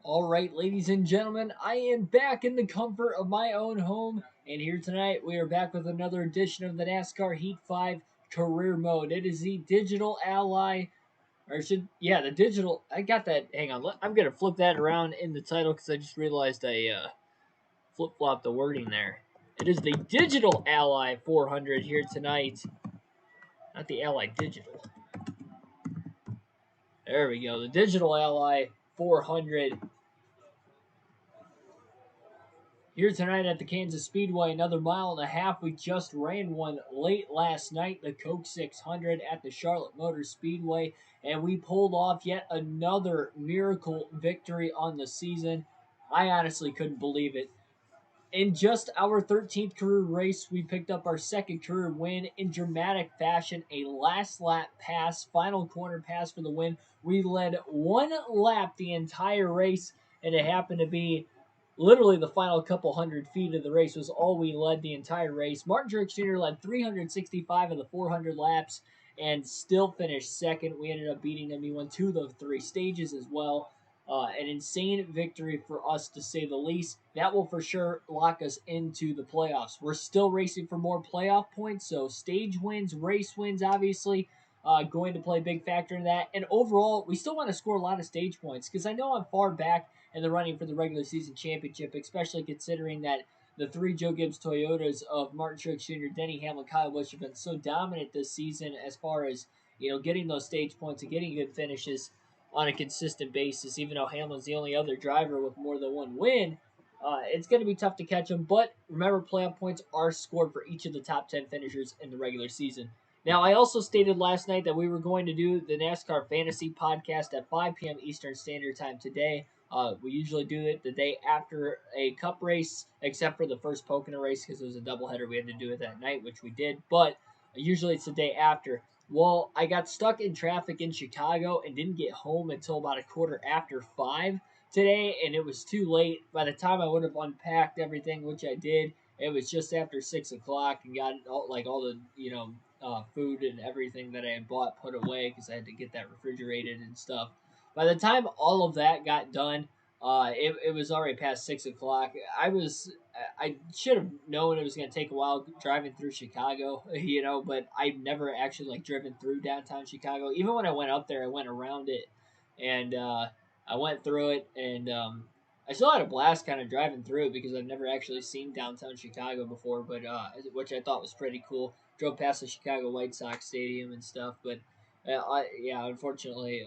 All right, ladies and gentlemen, I am back in the comfort of my own home, and here tonight we are back with another edition of the NASCAR Heat 5 Career Mode. It is the digital ally, the digital. I got that. Hang on, I'm gonna flip that around in the title because I just realized I flip flopped the wording there. It is the digital ally 400 here tonight, not the ally digital. There we go, the digital ally 400 here tonight at the Kansas Speedway. Another mile and a half. We just ran one late last night, the Coke 600 at the Charlotte Motor Speedway, and we pulled off yet another miracle victory on the season. I honestly couldn't believe it. In just our 13th career race, we picked up our second career win in dramatic fashion. A last lap pass, final corner pass for the win. We led one lap the entire race, and it happened to be literally the final couple hundred feet of the race was all we led the entire race. Martin Truex Jr. led 365 of the 400 laps and still finished second. We ended up beating him. He won two of the three stages as well. An insane victory for us, to say the least. That will for sure lock us into the playoffs. We're still racing for more playoff points, so stage wins, race wins, obviously, going to play a big factor in that. And overall, we still want to score a lot of stage points because I know I'm far back in the running for the regular season championship, especially considering that the three Joe Gibbs Toyotas of Martin Truex Jr., Denny Hamlin, Kyle Busch have been so dominant this season as far as getting those stage points and getting good finishes on a consistent basis. Even though Hamlin's the only other driver with more than one win, it's going to be tough to catch him. But remember, playoff points are scored for each of the top 10 finishers in the regular season. Now, I also stated last night that we were going to do the NASCAR Fantasy Podcast at 5 p.m. Eastern Standard Time today. We usually do it the day after a cup race, except for the first Pocono race because it was a doubleheader. We had to do it that night, which we did. But usually it's the day after. Well, I got stuck in traffic in Chicago and didn't get home until about a quarter after 5 today, and it was too late. By the time I would have unpacked everything, which I did, it was just after 6 o'clock and got all the food and everything that I had bought put away because I had to get that refrigerated and stuff. By the time all of that got done, it was already past 6 o'clock. I should have known it was going to take a while driving through Chicago, but I've never actually driven through downtown Chicago. Even when I went up there, I went around it, and I went through it, and I still had a blast kind of driving through it because I've never actually seen downtown Chicago before, but which I thought was pretty cool. Drove past the Chicago White Sox stadium and stuff, but unfortunately,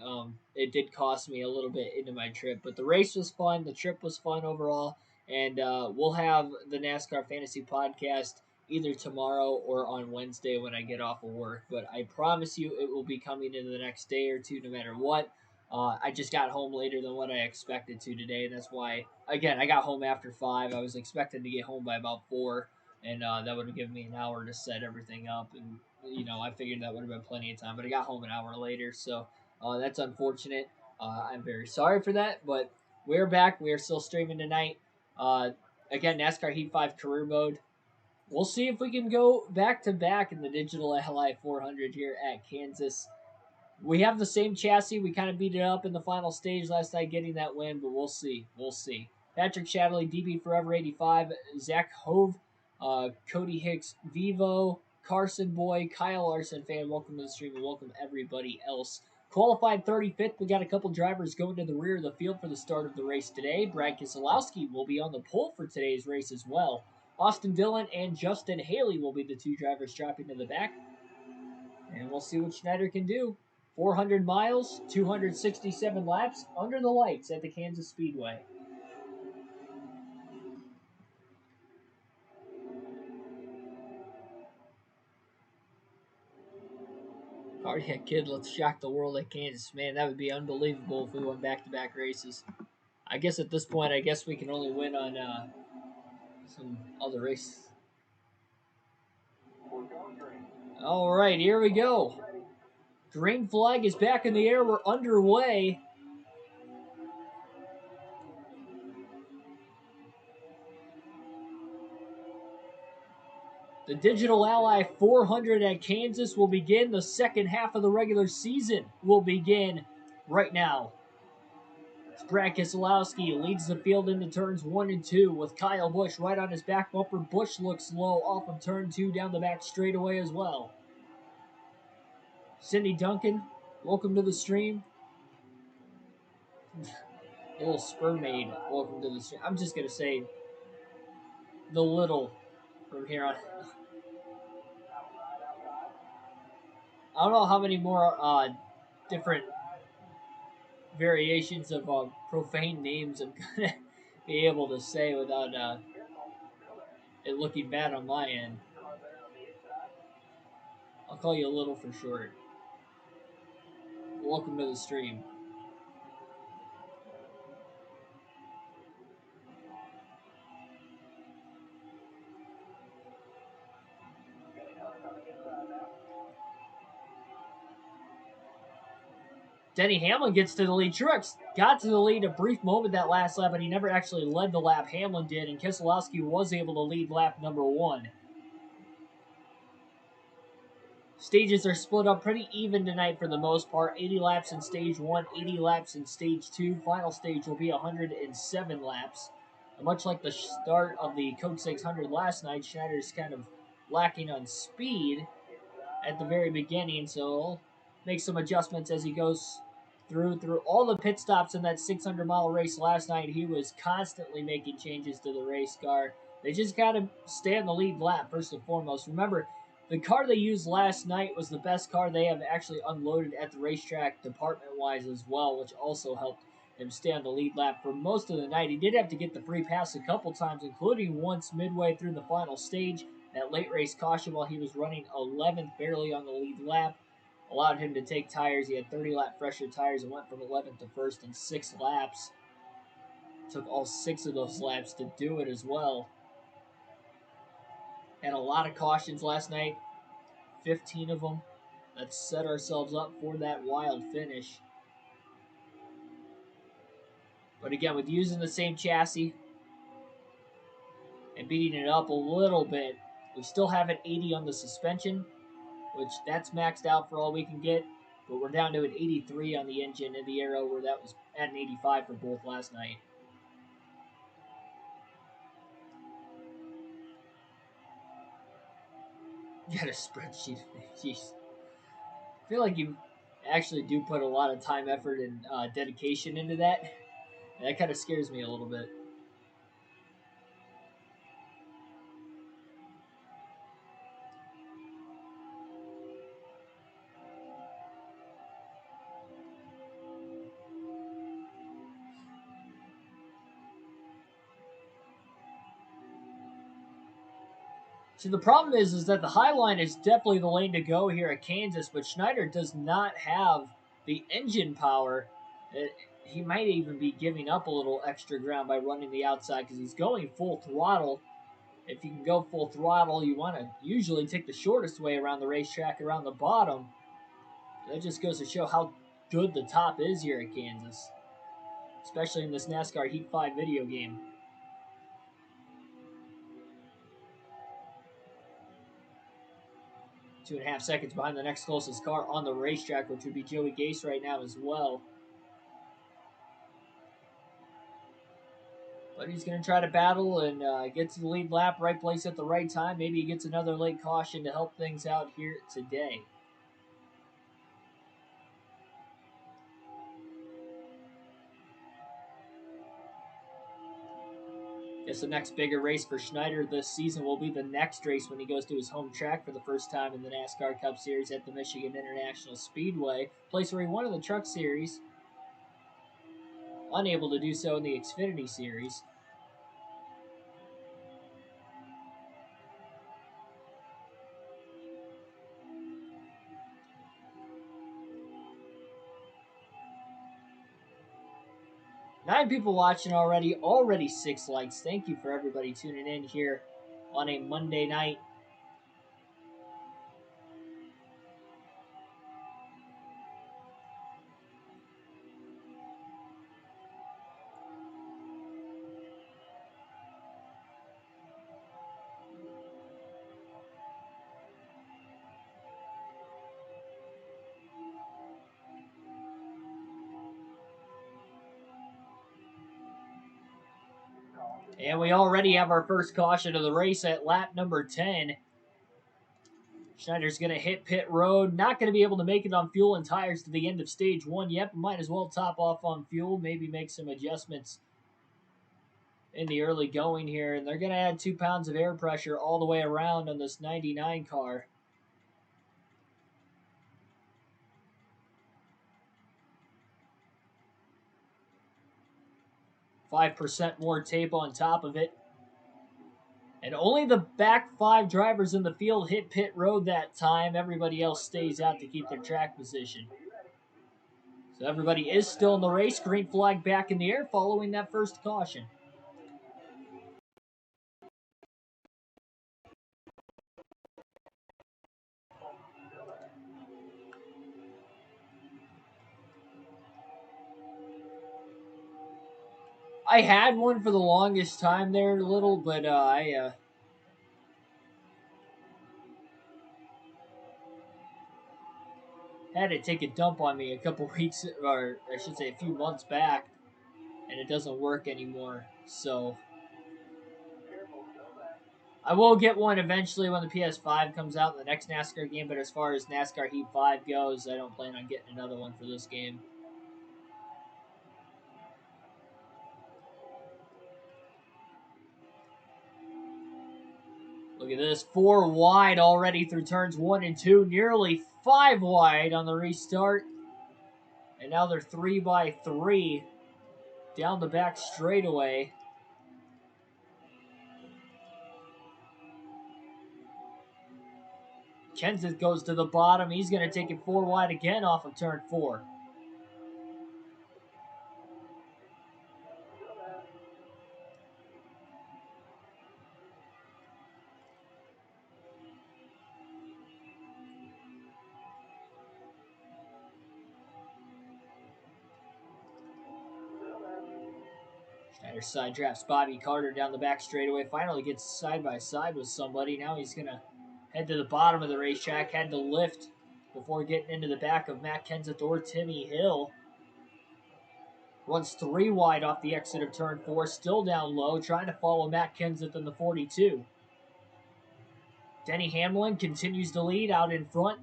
it did cost me a little bit into my trip. But the race was fun. The trip was fun overall. And we'll have the NASCAR Fantasy Podcast either tomorrow or on Wednesday when I get off of work. But I promise you it will be coming in the next day or two no matter what. I just got home later than what I expected to today. That's why, again, I got home after 5. I was expecting to get home by about 4. And that would have given me an hour to set everything up. And, I figured that would have been plenty of time. But I got home an hour later. So that's unfortunate. I'm very sorry for that. But we're back. We are still streaming tonight. Uh, Again, NASCAR Heat 5 career mode. We'll see if we can go back to back in the digital LI 400 here at Kansas. We have the same chassis. We kind of beat it up in the final stage last night getting that win, but we'll see. We'll see. Patrick Shadley, DB Forever 85, Zach Hove, Cody Hicks, Vivo, Carson Boy, Kyle Larson fan. Welcome to the stream and welcome everybody else. Qualified 35th, we got a couple drivers going to the rear of the field for the start of the race today. Brad Keselowski will be on the pole for today's race as well. Austin Dillon and Justin Haley will be the two drivers dropping to the back. And we'll see what Schneider can do. 400 miles, 267 laps under the lights at the Kansas Speedway. Cardiac Kid, let's shock the world at Kansas. Man, that would be unbelievable if we won back-to-back races. I guess at this point, we can only win on some other races. All right, here we go. Green flag is back in the air. We're underway. The Digital Ally 400 at Kansas will begin. The second half of the regular season will begin right now. Brad Keselowski leads the field into turns 1 and 2 with Kyle Busch right on his back bumper. Busch looks low off of turn 2 down the back straightaway as well. Cindy Duncan, welcome to the stream. Little sperm maid, welcome to the stream. I'm just going to say the little from here on. I don't know how many more different variations of profane names I'm going to be able to say without it looking bad on my end. I'll call you a little for short. Welcome to the stream. Denny Hamlin gets to the lead. Truex got to the lead a brief moment that last lap, but he never actually led the lap. Hamlin did, and Keselowski was able to lead lap number 1. Stages are split up pretty even tonight for the most part. 80 laps in stage 1, 80 laps in stage 2. Final stage will be 107 laps. And much like the start of the Coke 600 last night, Schneider's kind of lacking on speed at the very beginning, so he'll make some adjustments as he goes through all the pit stops in that 600-mile race last night. He was constantly making changes to the race car. They just got to stay on the lead lap first and foremost. Remember, the car they used last night was the best car they have actually unloaded at the racetrack department-wise as well, which also helped him stay on the lead lap for most of the night. He did have to get the free pass a couple times, including once midway through the final stage. That late race caution while he was running 11th, barely on the lead lap, allowed him to take tires. He had 30-lap fresher tires and went from 11th to 1st in 6 laps. Took all 6 of those laps to do it as well. Had a lot of cautions last night, 15 of them. That set ourselves up for that wild finish. But again, with using the same chassis and beating it up a little bit, we still have an 80 on the suspension, which that's maxed out for all we can get. But we're down to an 83 on the engine and the aero, where that was at an 85 for both last night. You got a spreadsheet. Jeez. I feel like you actually do put a lot of time, effort, and dedication into that. And that kind of scares me a little bit. So the problem is that the high line is definitely the lane to go here at Kansas, but Schneider does not have the engine power. He might even be giving up a little extra ground by running the outside because he's going full throttle. If you can go full throttle, you want to usually take the shortest way around the racetrack, around the bottom. That just goes to show how good the top is here at Kansas, especially in this NASCAR Heat 5 video game. 2.5 seconds behind the next closest car on the racetrack, which would be Joey Gase right now as well. But he's going to try to battle and get to the lead lap, right place at the right time. Maybe he gets another late caution to help things out here today. Guess the next bigger race for Schneider this season will be the next race when he goes to his home track for the first time in the NASCAR Cup Series at the Michigan International Speedway, place where he won in the Truck Series, unable to do so in the Xfinity Series. Nine people watching already 6 likes. Thank you for everybody tuning in here on a Monday night. And we already have our first caution of the race at lap number 10. Schneider's going to hit pit road. Not going to be able to make it on fuel and tires to the end of stage 1 yet, but might as well top off on fuel. Maybe make some adjustments in the early going here. And they're going to add 2 pounds of air pressure all the way around on this 99 car. %5 more tape on top of it. And only the back 5 drivers in the field hit pit road that time. Everybody else stays out to keep their track position. So everybody is still in the race. Green flag back in the air following that first caution. I had one for the longest time there, little, but I had it take a dump on me a couple weeks, or I should say a few months back, and it doesn't work anymore. So I will get one eventually when the PS5 comes out in the next NASCAR game, but as far as NASCAR Heat 5 goes, I don't plan on getting another one for this game. Look at this, 4 wide already through turns 1 and 2, nearly 5 wide on the restart. And now they're 3 by 3 down the back straightaway. Kenseth goes to the bottom. He's going to take it 4 wide again off of turn 4. Schneider side drafts Bobby Carter down the back straightaway. Finally gets side by side with somebody. Now he's going to head to the bottom of the racetrack. Had to lift before getting into the back of Matt Kenseth or Timmy Hill. Runs 3 wide off the exit of turn 4. Still down low. Trying to follow Matt Kenseth in the 42. Denny Hamlin continues to lead out in front.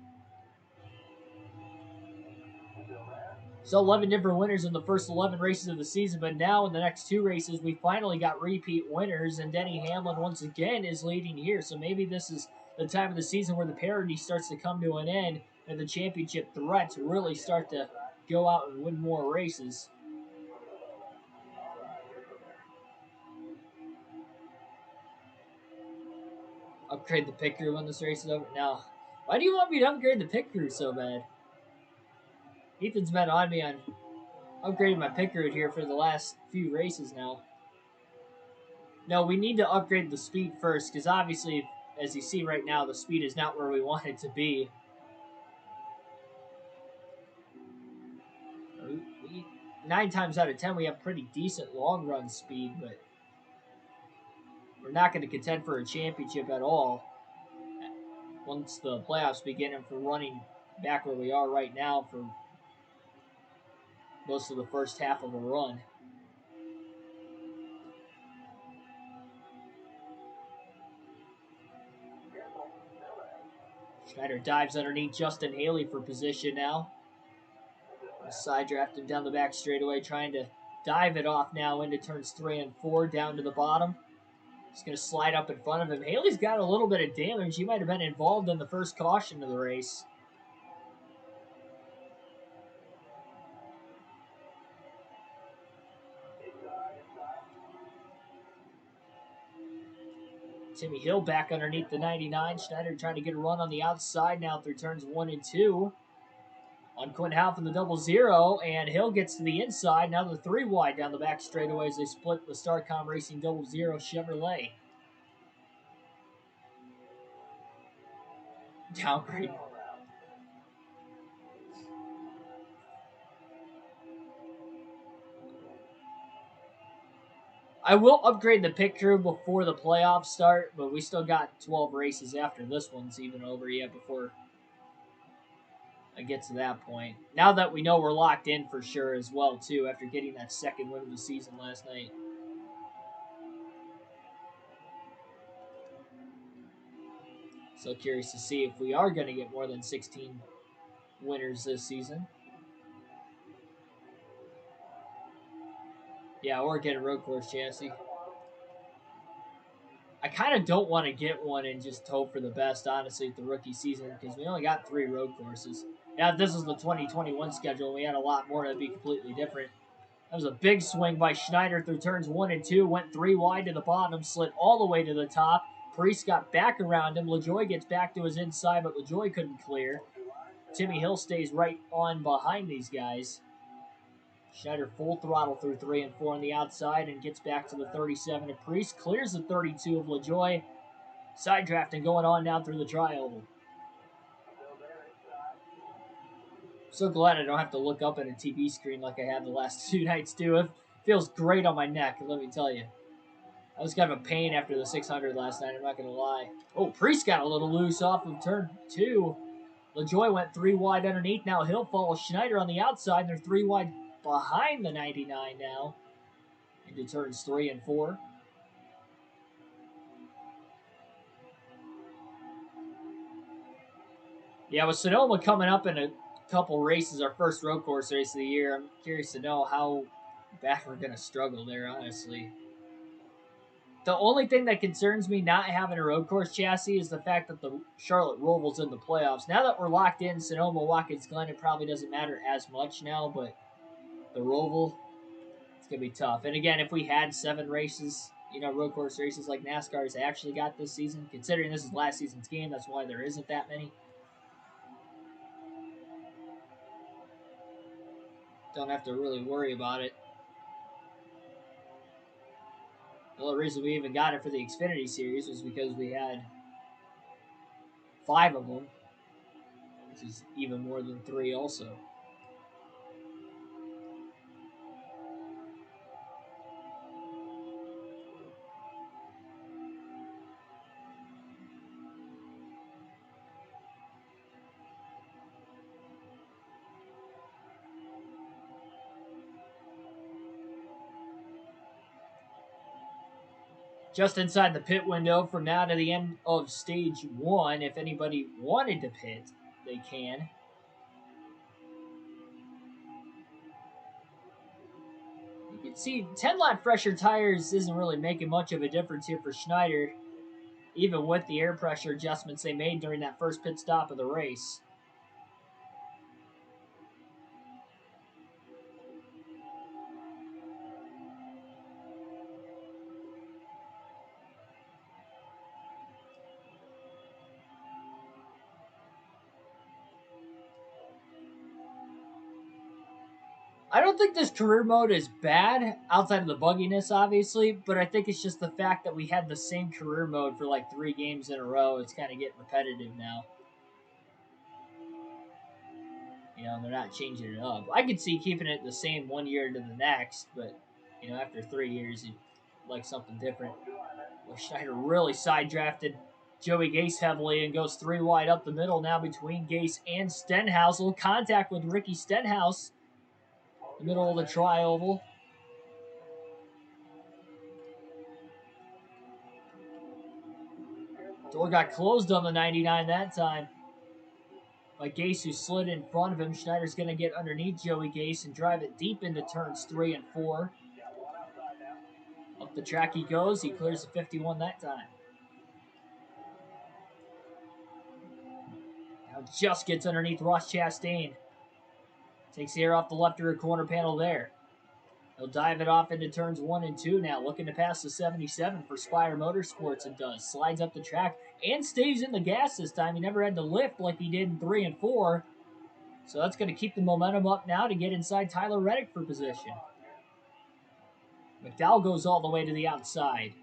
So 11 different winners in the first 11 races of the season, but now in the next 2 races, we finally got repeat winners, and Denny Hamlin once again is leading here. So maybe this is the time of the season where the parity starts to come to an end and the championship threats really start to go out and win more races. Upgrade the pit crew when this race is over. Now, why do you want me to upgrade the pit crew so bad? Ethan's been on me on upgrading my pit crew here for the last few races now. No, we need to upgrade the speed first, because obviously, as you see right now, the speed is not where we want it to be. 9 times out of 10, we have pretty decent long run speed, but we're not going to contend for a championship at all once the playoffs begin, and for running back where we are right now for most of the first half of a run. Schneider dives underneath Justin Haley for position now. Side draft him down the back straightaway, trying to dive it off now into turns 3 and 4 down to the bottom. He's going to slide up in front of him. Haley's got a little bit of damage. He might have been involved in the first caution of the race. Timmy Hill back underneath the 99. Schneider trying to get a run on the outside now through turns 1 and 2. On Quinn Half in the 00, and Hill gets to the inside. Now they're 3 wide down the back straightaway as they split the Starcom Racing 00 Chevrolet. Downgrade. I will upgrade the pit crew before the playoffs start, but we still got 12 races after this one's even over yet before I get to that point. Now that we know we're locked in for sure as well, too, after getting that second win of the season last night. So curious to see if we are going to get more than 16 winners this season. Yeah, or get a road course chassis. I kind of don't want to get one and just hope for the best, honestly, at the rookie season, because we only got 3 road courses. Now, if this is the 2021 schedule, we had a lot more, that'd be completely different. That was a big swing by Schneider through turns 1 and 2, went 3 wide to the bottom, slid all the way to the top. Priest got back around him. LaJoy gets back to his inside, but LaJoy couldn't clear. Timmy Hill stays right on behind these guys. Schneider full throttle through 3 and 4 on the outside and gets back to the 37 of Priest. Clears the 32 of LaJoy. Side drafting going on now through the tri-oval. So glad I don't have to look up at a TV screen like I have the last 2 nights too. It feels great on my neck, let me tell you. I was kind of a pain after the 600 last night, I'm not going to lie. Oh, Priest got a little loose off of turn 2. LaJoy went 3 wide underneath. Now Hill follows Schneider on the outside, and they're 3 wide behind the 99 now. Into turns 3 and 4. Yeah, with Sonoma coming up in a couple races, our first road course race of the year, I'm curious to know how bad we're going to struggle there, honestly. The only thing that concerns me not having a road course chassis is the fact that the Charlotte Roval's in the playoffs. Now that we're locked in, Sonoma, Watkins Glen, it probably doesn't matter as much now, but the Roval, it's going to be tough. And again, if we had 7 races, road course races like NASCAR has actually got this season, considering this is last season's game, that's why there isn't that many. Don't have to really worry about it. The only reason we even got it for the Xfinity Series was because we had 5 of them, which is even more than 3 also. Just inside the pit window from now to the end of stage 1. If anybody wanted to pit, they can. You can see 10-lap fresher tires isn't really making much of a difference here for Schneider, even with the air pressure adjustments they made during that first pit stop of the race. I don't think this career mode is bad, outside of the bugginess, obviously, but I think it's just the fact that we had the same career mode for like 3 games in a row. It's kind of getting repetitive now. They're not changing it up. I could see keeping it the same 1 year to the next, but, after 3 years, you'd like something different. Well, Schneider really side drafted Joey Gase heavily and goes 3 wide up the middle now between Gase and Stenhouse. A little contact with Ricky Stenhouse. The middle of the tri-oval. Door got closed on the 99 that time by Gase, who slid in front of him. Schneider's going to get underneath Joey Gase and drive it deep into turns 3 and 4. Up the track he goes. He clears the 51 that time. Now just gets underneath Ross Chastain. Takes the air off the left rear corner panel there. He'll dive it off into turns 1 and 2 now, looking to pass the 77 for Spire Motorsports, and does. Slides up the track and stays in the gas this time. He never had to lift like he did in 3 and 4. So that's going to keep the momentum up now to get inside Tyler Reddick for position. McDowell goes all the way to the outside.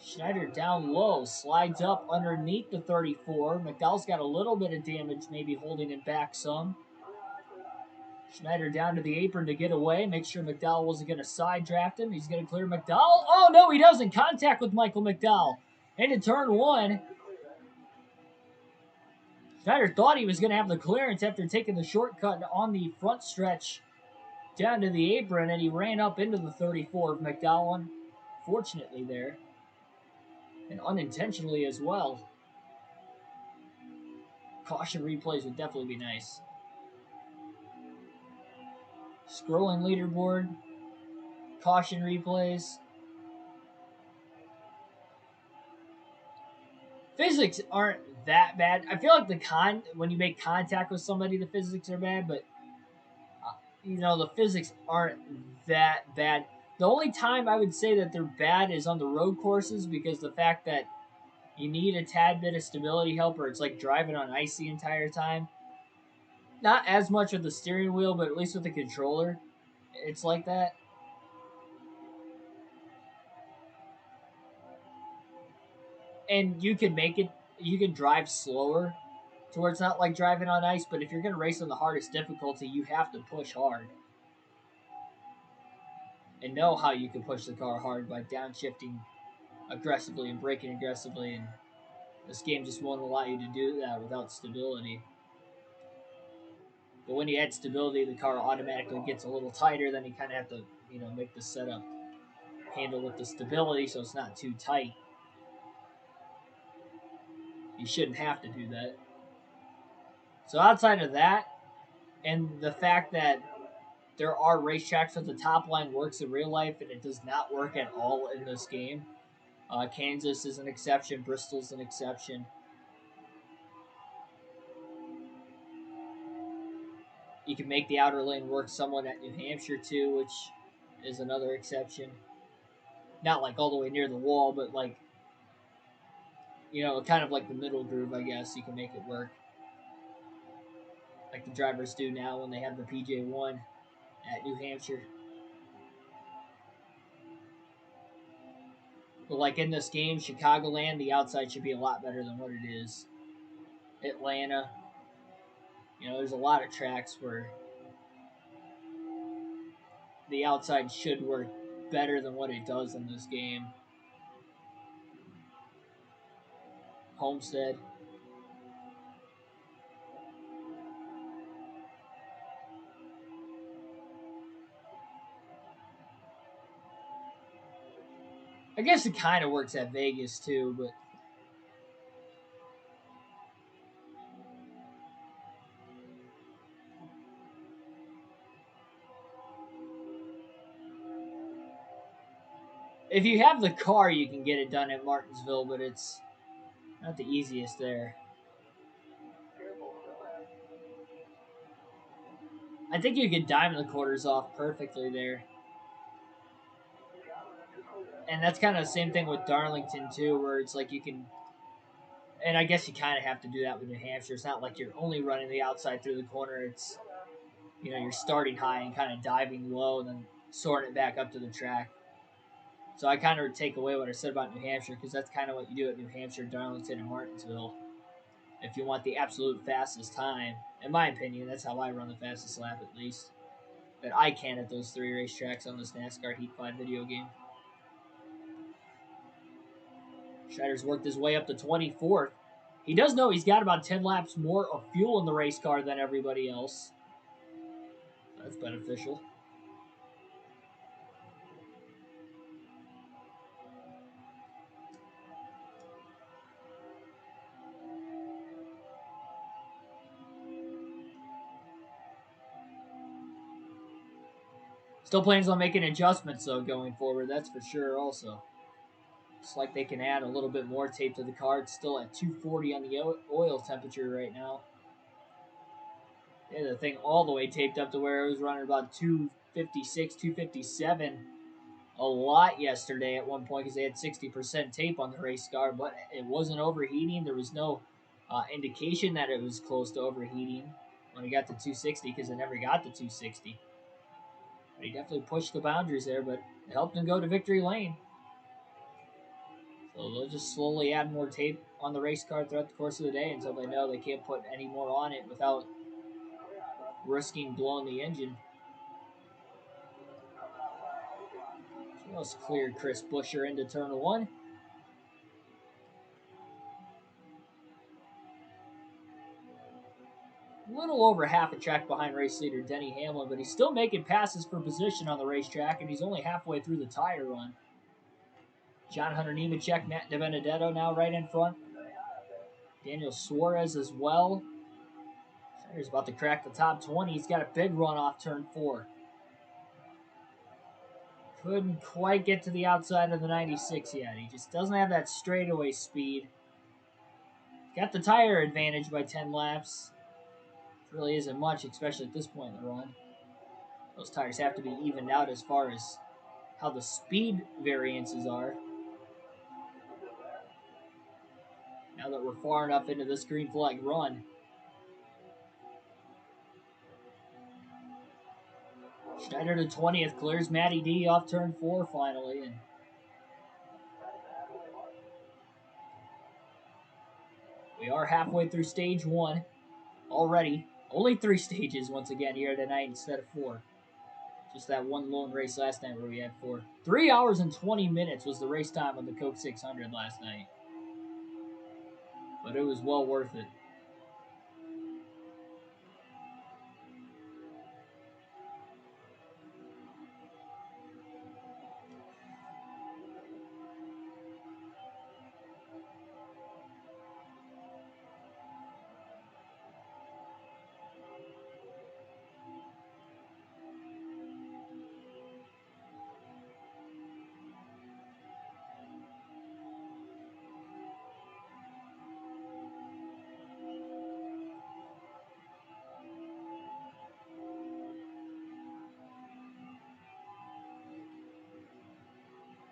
Schneider down low, slides up underneath the 34. McDowell's got a little bit of damage, maybe holding him back some. Schneider down to the apron to get away. Make sure McDowell wasn't going to side draft him. He's going to clear McDowell. Oh, no, he doesn't. Contact with Michael McDowell. Into turn 1. Schneider thought he was going to have the clearance after taking the shortcut on the front stretch down to the apron, and he ran up into the 34 of McDowell. Fortunately there. And unintentionally as well. Caution replays would definitely be nice. Scrolling leaderboard. Caution replays. Physics aren't that bad. I feel like when you make contact with somebody, the physics are bad, but the physics aren't that bad. The only time I would say that they're bad is on the road courses, because the fact that you need a tad bit of stability help, or it's like driving on ice the entire time. Not as much with the steering wheel, but at least with the controller, it's like that. And you can drive slower to where it's not like driving on ice, but if you're going to race on the hardest difficulty, you have to push hard. And know how you can push the car hard by downshifting aggressively and braking aggressively, and this game just won't allow you to do that without stability. But when you add stability, the car automatically gets a little tighter. Then you kind of have to, make the setup handle with the stability so it's not too tight. You shouldn't have to do that. So outside of that, and the fact that there are racetracks where the top line works in real life and it does not work at all in this game. Kansas is an exception. Bristol's an exception. You can make the outer lane work somewhat at New Hampshire too, which is another exception. Not like all the way near the wall, but like, kind of like the middle groove, I guess. You can make it work. Like the drivers do now when they have the PJ1 at New Hampshire. But like in this game, Chicagoland, the outside should be a lot better than what it is. Atlanta, there's a lot of tracks where the outside should work better than what it does in this game. Homestead. I guess it kind of works at Vegas too, but if you have the car, you can get it done at Martinsville, but it's not the easiest there. I think you could diamond the quarters off perfectly there. And that's kind of the same thing with Darlington too, where it's like you can, and I guess you kind of have to do that with New Hampshire. It's not like you're only running the outside through the corner. It's, you're starting high and kind of diving low and then sorting it back up to the track. So I kind of take away what I said about New Hampshire, because that's kind of what you do at New Hampshire, Darlington, and Martinsville. If you want the absolute fastest time, in my opinion, that's how I run the fastest lap, at least, that I can at those 3 racetracks on this NASCAR Heat 5 video game. Scheider's worked his way up to 24th. He does know he's got about 10 laps more of fuel in the race car than everybody else. That's beneficial. Still plans on making adjustments, though, going forward. That's for sure, also. Looks like they can add a little bit more tape to the car. It's still at 240 on the oil temperature right now. They had the thing all the way taped up to where it was running about 256, 257 a lot yesterday at one point, because they had 60% tape on the race car, but it wasn't overheating. There was no indication that it was close to overheating when it got to 260, because it never got to 260. But he definitely pushed the boundaries there, but it helped him go to victory lane. So they'll just slowly add more tape on the race car throughout the course of the day until they know they can't put any more on it without risking blowing the engine. Just cleared Chris Buescher into turn 1. A little over half a track behind race leader Denny Hamlin, but he's still making passes for position on the racetrack, and he's only halfway through the tire run. John Hunter Nemechek, Matt DiBenedetto now right in front. Daniel Suarez as well. He's about to crack the top 20. He's got a big run off turn 4. Couldn't quite get to the outside of the 96 yet. He just doesn't have that straightaway speed. Got the tire advantage by 10 laps. It really isn't much, especially at this point in the run. Those tires have to be evened out as far as how the speed variances are. Now that we're far enough into this green flag run. Schneider to 20th, clears Matty D off turn 4 finally. And we are halfway through stage 1 already. Only 3 stages once again here tonight instead of 4. Just that one lone race last night where we had 4. 3 hours and 20 minutes was the race time on the Coke 600 last night. But it was well worth it.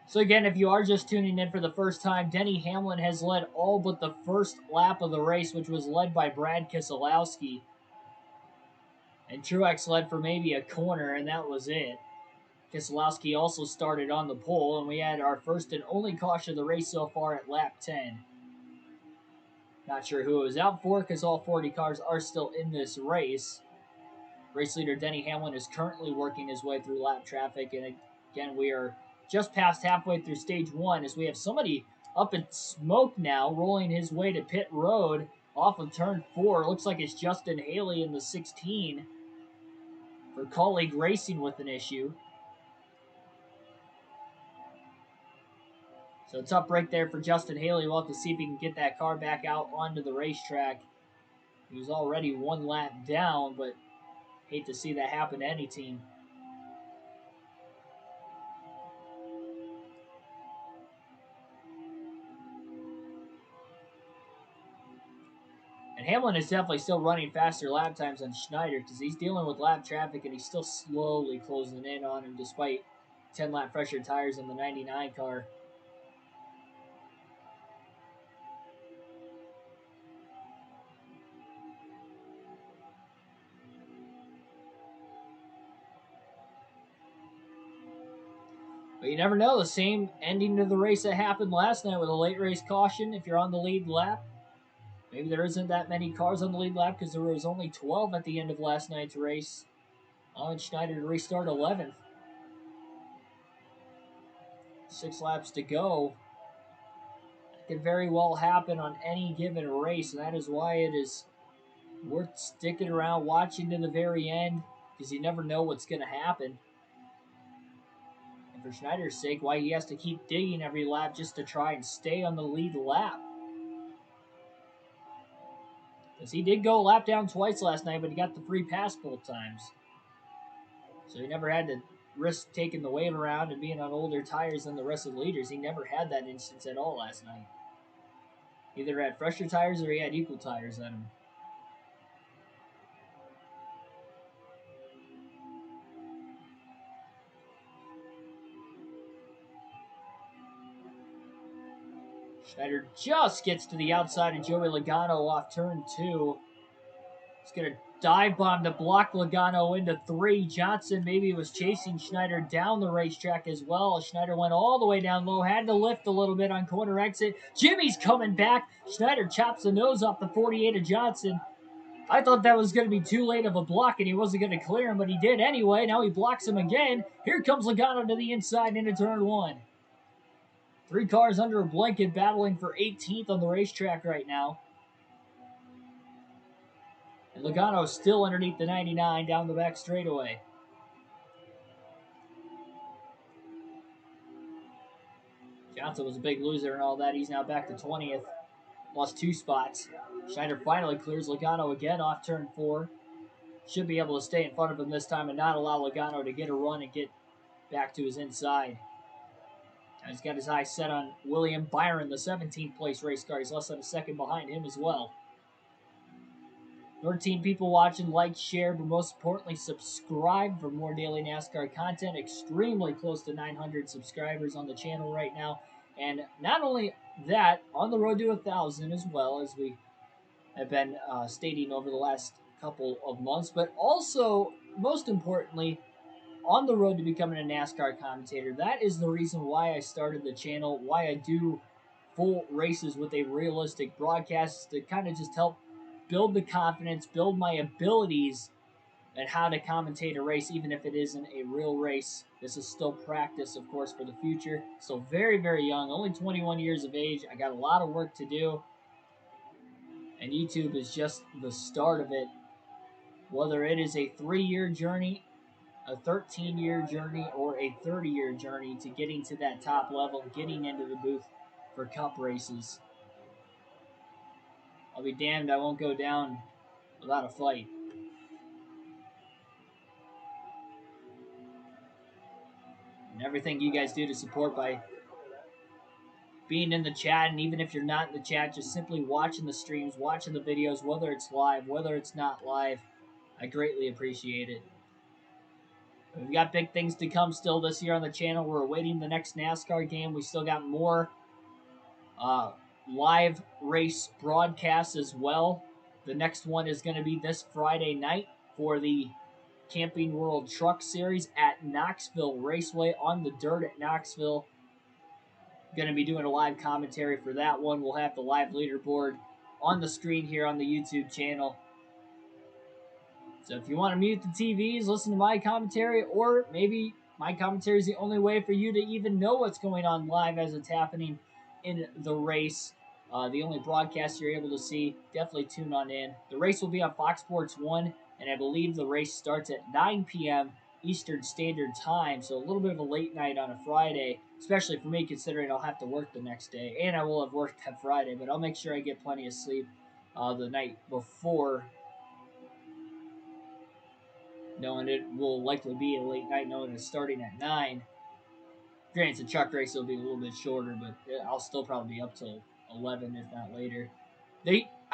So again, if you are just tuning in for the first time, Denny Hamlin has led all but the first lap of the race, which was led by Brad Keselowski. And Truex led for maybe a corner, and that was it. Keselowski also started on the pole, and we had our first and only caution of the race so far at lap 10. Not sure who it was out for, because all 40 cars are still in this race. Race leader Denny Hamlin is currently working his way through lap traffic, and again, we are just past halfway through stage 1 as we have somebody up in smoke now, rolling his way to pit road off of turn 4. Looks like it's Justin Haley in the 16 for Colleague Racing with an issue. So it's up right there for Justin Haley. We'll have to see if he can get that car back out onto the racetrack. He was already 1 lap down, but hate to see that happen to any team. And Hamlin is definitely still running faster lap times than Schneider because he's dealing with lap traffic and he's still slowly closing in on him despite 10 lap fresher tires in the 99 car. But you never know, the same ending to the race that happened last night with a late race caution if you're on the lead lap. Maybe there isn't that many cars on the lead lap because there was only 12 at the end of last night's race. Allowing Schneider to restart 11th. 6 laps to go. That could very well happen on any given race, and that is why it is worth sticking around watching to the very end because you never know what's going to happen. And for Schneider's sake, why he has to keep digging every lap just to try and stay on the lead lap. Because he did go a lap down twice last night, but he got the free pass both times. So he never had to risk taking the wave around and being on older tires than the rest of the leaders. He never had that instance at all last night. Either had fresher tires or he had equal tires on him. Schneider just gets to the outside of Joey Logano off turn 2. He's going to dive bomb to block Logano into 3. Johnson maybe was chasing Schneider down the racetrack as well. Schneider went all the way down low, had to lift a little bit on corner exit. Jimmy's coming back. Schneider chops the nose off the 48 of Johnson. I thought that was going to be too late of a block and he wasn't going to clear him, but he did anyway. Now he blocks him again. Here comes Logano to the inside into turn 1. 3 cars under a blanket battling for 18th on the racetrack right now. And Logano still underneath the 99 down the back straightaway. Johnson was a big loser and all that. He's now back to 20th. Lost 2 spots. Schneider finally clears Logano again off turn 4. Should be able to stay in front of him this time and not allow Logano to get a run and get back to his inside. He's got his eyes set on William Byron, the 17th place race car. He's less than a second behind him as well. 13 people watching, like, share, but most importantly, subscribe for more daily NASCAR content. Extremely close to 900 subscribers on the channel right now. And not only that, on the road to 1,000 as well, as we have been stating over the last couple of months, but also, most importantly, on the road to becoming a NASCAR commentator. That is the reason why I started the channel, why I do full races with a realistic broadcast, to kind of just help build the confidence, build my abilities and how to commentate a race, even if it isn't a real race. This is still practice, of course, for the future. Still very, very young, only 21 years of age. I got a lot of work to do, and YouTube is just the start of it. Whether it is a 3-year journey, a 13-year journey, or a 30-year journey to getting to that top level, getting into the booth for cup races. I'll be damned I won't go down without a fight. And everything you guys do to support by being in the chat, and even if you're not in the chat, just simply watching the streams, watching the videos, whether it's live, whether it's not live, I greatly appreciate it. We've got big things to come still this year on the channel. We're awaiting the next NASCAR game. We still got more live race broadcasts as well. The next one is going to be this Friday night for the Camping World Truck Series at Knoxville Raceway on the dirt at Knoxville. Going to be doing a live commentary for that one. We'll have the live leaderboard on the screen here on the YouTube channel. So if you want to mute the TVs, listen to my commentary, or maybe my commentary is the only way for you to even know what's going on live as it's happening in the race, the only broadcast you're able to see, definitely tune on in. The race will be on Fox Sports 1, and I believe the race starts at 9 p.m. Eastern Standard Time, so a little bit of a late night on a Friday, especially for me considering I'll have to work the next day, and I will have worked that Friday, but I'll make sure I get plenty of sleep the night before, knowing it will likely be a late night, knowing it's starting at 9. Granted, the truck race will be a little bit shorter, but I'll still probably be up till 11, if not later.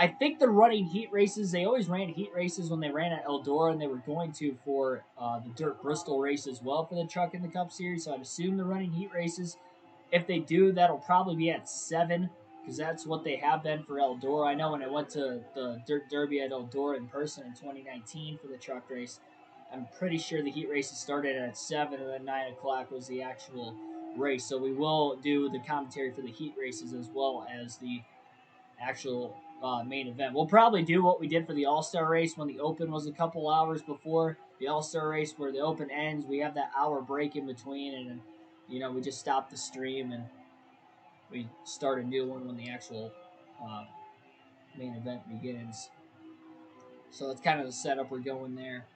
I think they're running heat races. They always ran heat races when they ran at Eldora, and they were going to for the Dirt Bristol race as well for the Truck in the Cup Series, so I'd assume they're running heat races. If they do, that'll probably be at 7, because that's what they have been for Eldora. I know when I went to the Dirt Derby at Eldora in person in 2019 for the truck race, I'm pretty sure the heat races started at 7, and then 9 o'clock was the actual race. So we will do the commentary for the heat races as well as the actual main event. We'll probably do what we did for the All-Star race when the Open was a couple hours before the All-Star race, where the Open ends. We have that hour break in between, and we just stop the stream and we start a new one when the actual main event begins. So that's kind of the setup we're going there.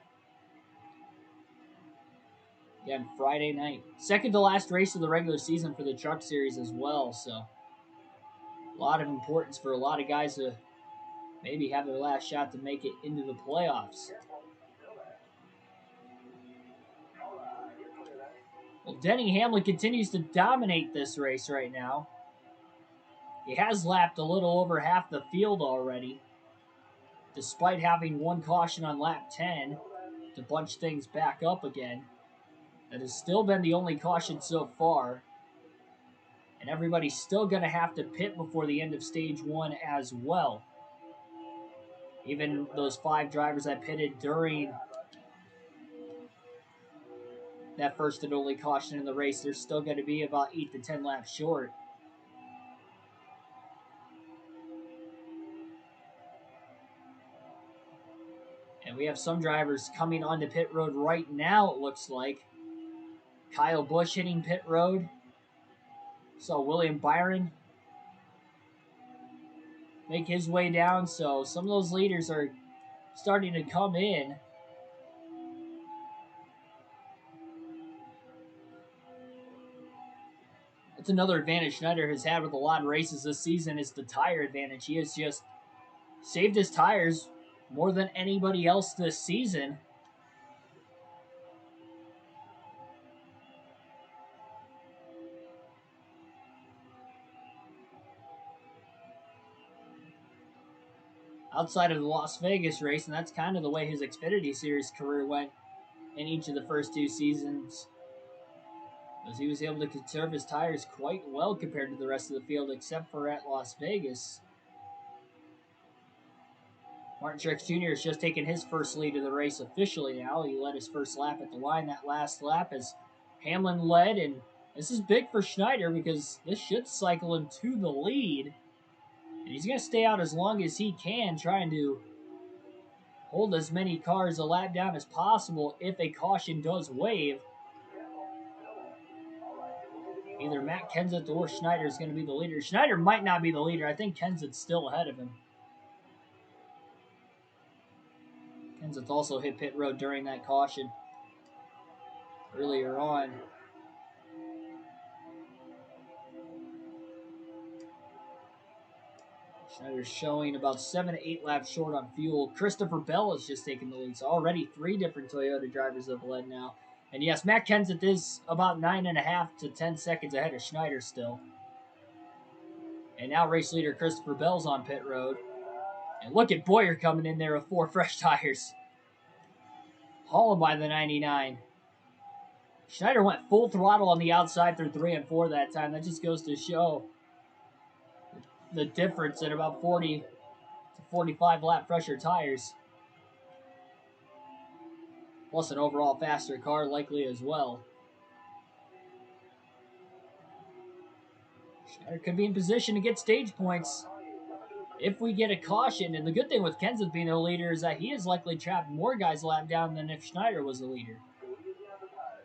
Again, Friday night. Second to last race of the regular season for the Truck Series as well, so a lot of importance for a lot of guys to maybe have their last shot to make it into the playoffs. Well, Denny Hamlin continues to dominate this race right now. He has lapped a little over half the field already, despite having one caution on lap 10 to bunch things back up again. That has still been the only caution so far. And everybody's still going to have to pit before the end of stage 1 as well. Even those 5 drivers that pitted during that first and only caution in the race, they're still going to be about 8 to 10 laps short. And we have some drivers coming onto pit road right now, it looks like. Kyle Busch hitting pit road. Saw William Byron make his way down, so some of those leaders are starting to come in. That's another advantage Schneider has had with a lot of races this season is the tire advantage. He has just saved his tires more than anybody else this season. Outside of the Las Vegas race, and that's kind of the way his Xfinity Series career went in each of the first 2 seasons, as he was able to conserve his tires quite well compared to the rest of the field, except for at Las Vegas. Martin Truex Jr. has just taken his first lead of the race officially now. He led his first lap at the line. That last lap as Hamlin led, and this is big for Schneider because this should cycle him to the lead. And he's going to stay out as long as he can, trying to hold as many cars a lap down as possible if a caution does wave. Either Matt Kenseth or Schneider is going to be the leader. Schneider might not be the leader. I think Kenseth's still ahead of him. Kenseth also hit pit road during that caution earlier on. Schneider's showing about 7 to 8 laps short on fuel. Christopher Bell has just taken the lead. So already 3 different Toyota drivers have led now. And yes, Matt Kenseth is about 9.5 to 10 seconds ahead of Schneider still. And now race leader Christopher Bell's on pit road. And look at Boyer coming in there with 4 fresh tires. Hauled by the 99. Schneider went full throttle on the outside through 3 and 4 that time. That just goes to show the difference in about 40 to 45 lap fresher tires. Plus an overall faster car likely as well. Schneider could be in position to get stage points if we get a caution. And the good thing with Kenseth being the leader is that he has likely trapped more guys lap down than if Schneider was the leader.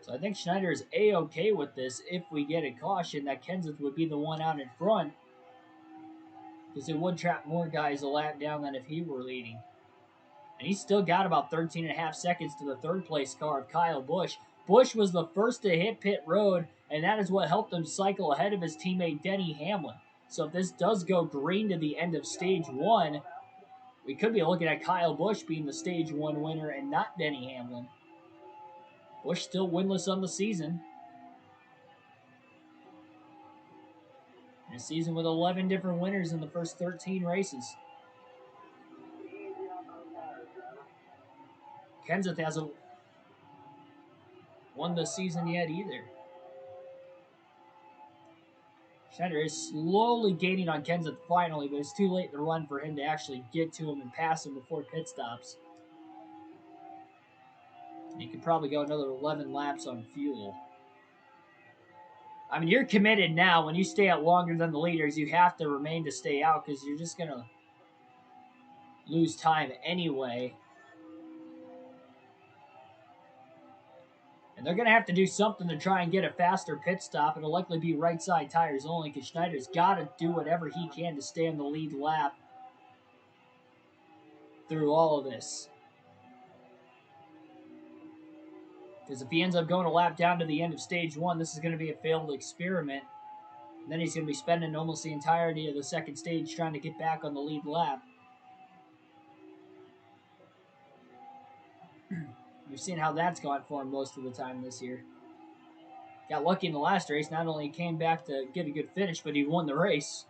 So I think Schneider is A-okay with this. If we get a caution, that Kenseth would be the one out in front, because it would trap more guys a lap down than if he were leading. And he's still got about 13.5 seconds to the third place car of Kyle Busch. Busch was the first to hit pit road, and that is what helped him cycle ahead of his teammate Denny Hamlin. So if this does go green to the end of stage 1, we could be looking at Kyle Busch being the stage 1 winner and not Denny Hamlin. Busch still winless on the season. In a season with 11 different winners in the first 13 races. Kenseth hasn't won the season yet either. Schneider is slowly gaining on Kenseth finally, but it's too late in the run for him to actually get to him and pass him before pit stops. He could probably go another 11 laps on fuel. I mean, you're committed now. When you stay out longer than the leaders, you have to remain to stay out because you're just going to lose time anyway. And they're going to have to do something to try and get a faster pit stop. It'll likely be right side tires only because Schneider's got to do whatever he can to stay on the lead lap through all of this. Because if he ends up going a lap down to the end of stage 1, this is going to be a failed experiment. And then he's going to be spending almost the entirety of the second stage trying to get back on the lead lap. We've seen how that's gone for him most of the time this year. Got lucky in the last race. Not only came back to get a good finish, but he won the race.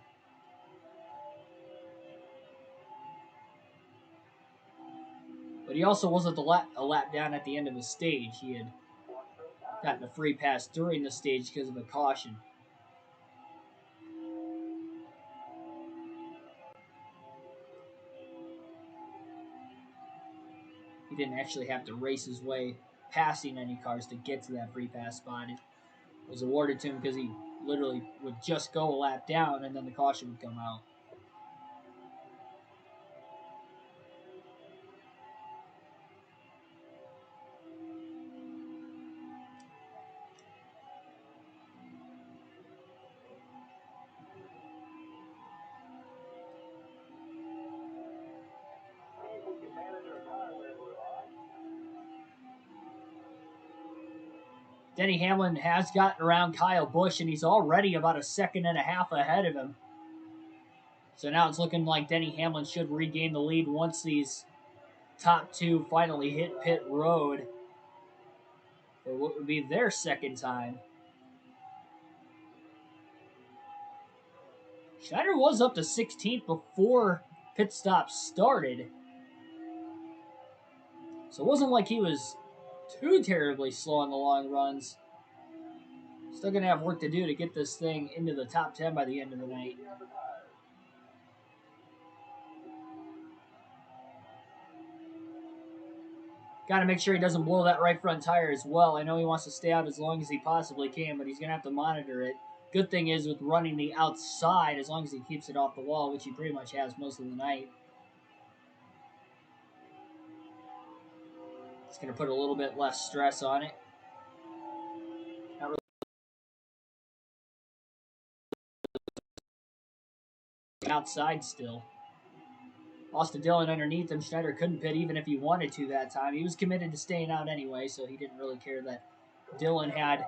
But he also wasn't a lap down at the end of the stage. He had gotten a free pass during the stage because of a caution. He didn't actually have to race his way passing any cars to get to that free pass spot. It was awarded to him because he literally would just go a lap down and then the caution would come out. Denny Hamlin has gotten around Kyle Busch, and he's already about a second and a half ahead of him. So now it's looking like Denny Hamlin should regain the lead once these top two finally hit pit road for what would be their second time. Schneider was up to 16th before pit stop started. So it wasn't like he was too terribly slow on the long runs. Still going to have work to do to get this thing into the top 10 by the end of the night. Got to make sure he doesn't blow that right front tire as well. I know he wants to stay out as long as he possibly can, but he's going to have to monitor it. Good thing is with running the outside, as long as he keeps it off the wall, which he pretty much has most of the night, it's going to put a little bit less stress on it. Not really outside still. Austin Dillon underneath him. Schneider couldn't pit even if he wanted to that time. He was committed to staying out anyway, so he didn't really care that Dillon had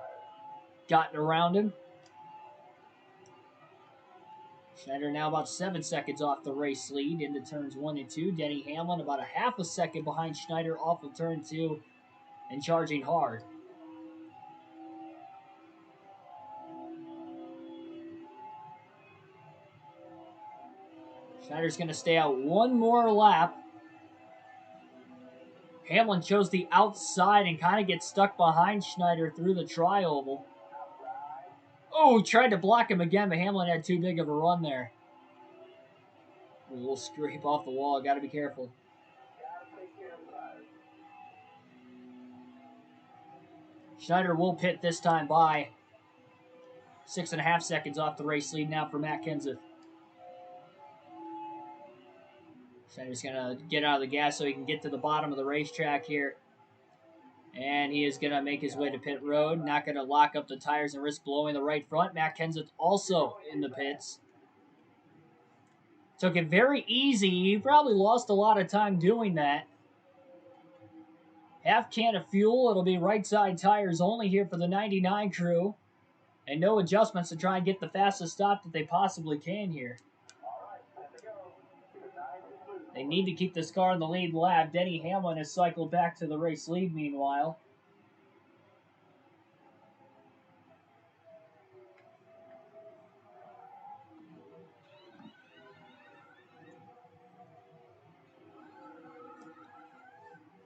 gotten around him. Schneider now about 7 seconds off the race lead into turns 1 and 2. Denny Hamlin about a half a second behind Schneider off of turn 2 and charging hard. Schneider's going to stay out one more lap. Hamlin chose the outside and kind of gets stuck behind Schneider through the tri-oval. Oh, tried to block him again, but Hamlin had too big of a run there. A little scrape off the wall. Got to be careful. Schneider will pit this time by 6.5 seconds off the race lead now for Matt Kenseth. Schneider's going to get out of the gas so he can get to the bottom of the racetrack here. And he is going to make his way to pit road. Not going to lock up the tires and risk blowing the right front. Matt Kenseth also in the pits. Took it very easy. He probably lost a lot of time doing that. Half can of fuel. It'll be right side tires only here for the 99 crew. And no adjustments to try and get the fastest stop that they possibly can here. They need to keep this car in the lead lap. Denny Hamlin has cycled back to the race lead meanwhile.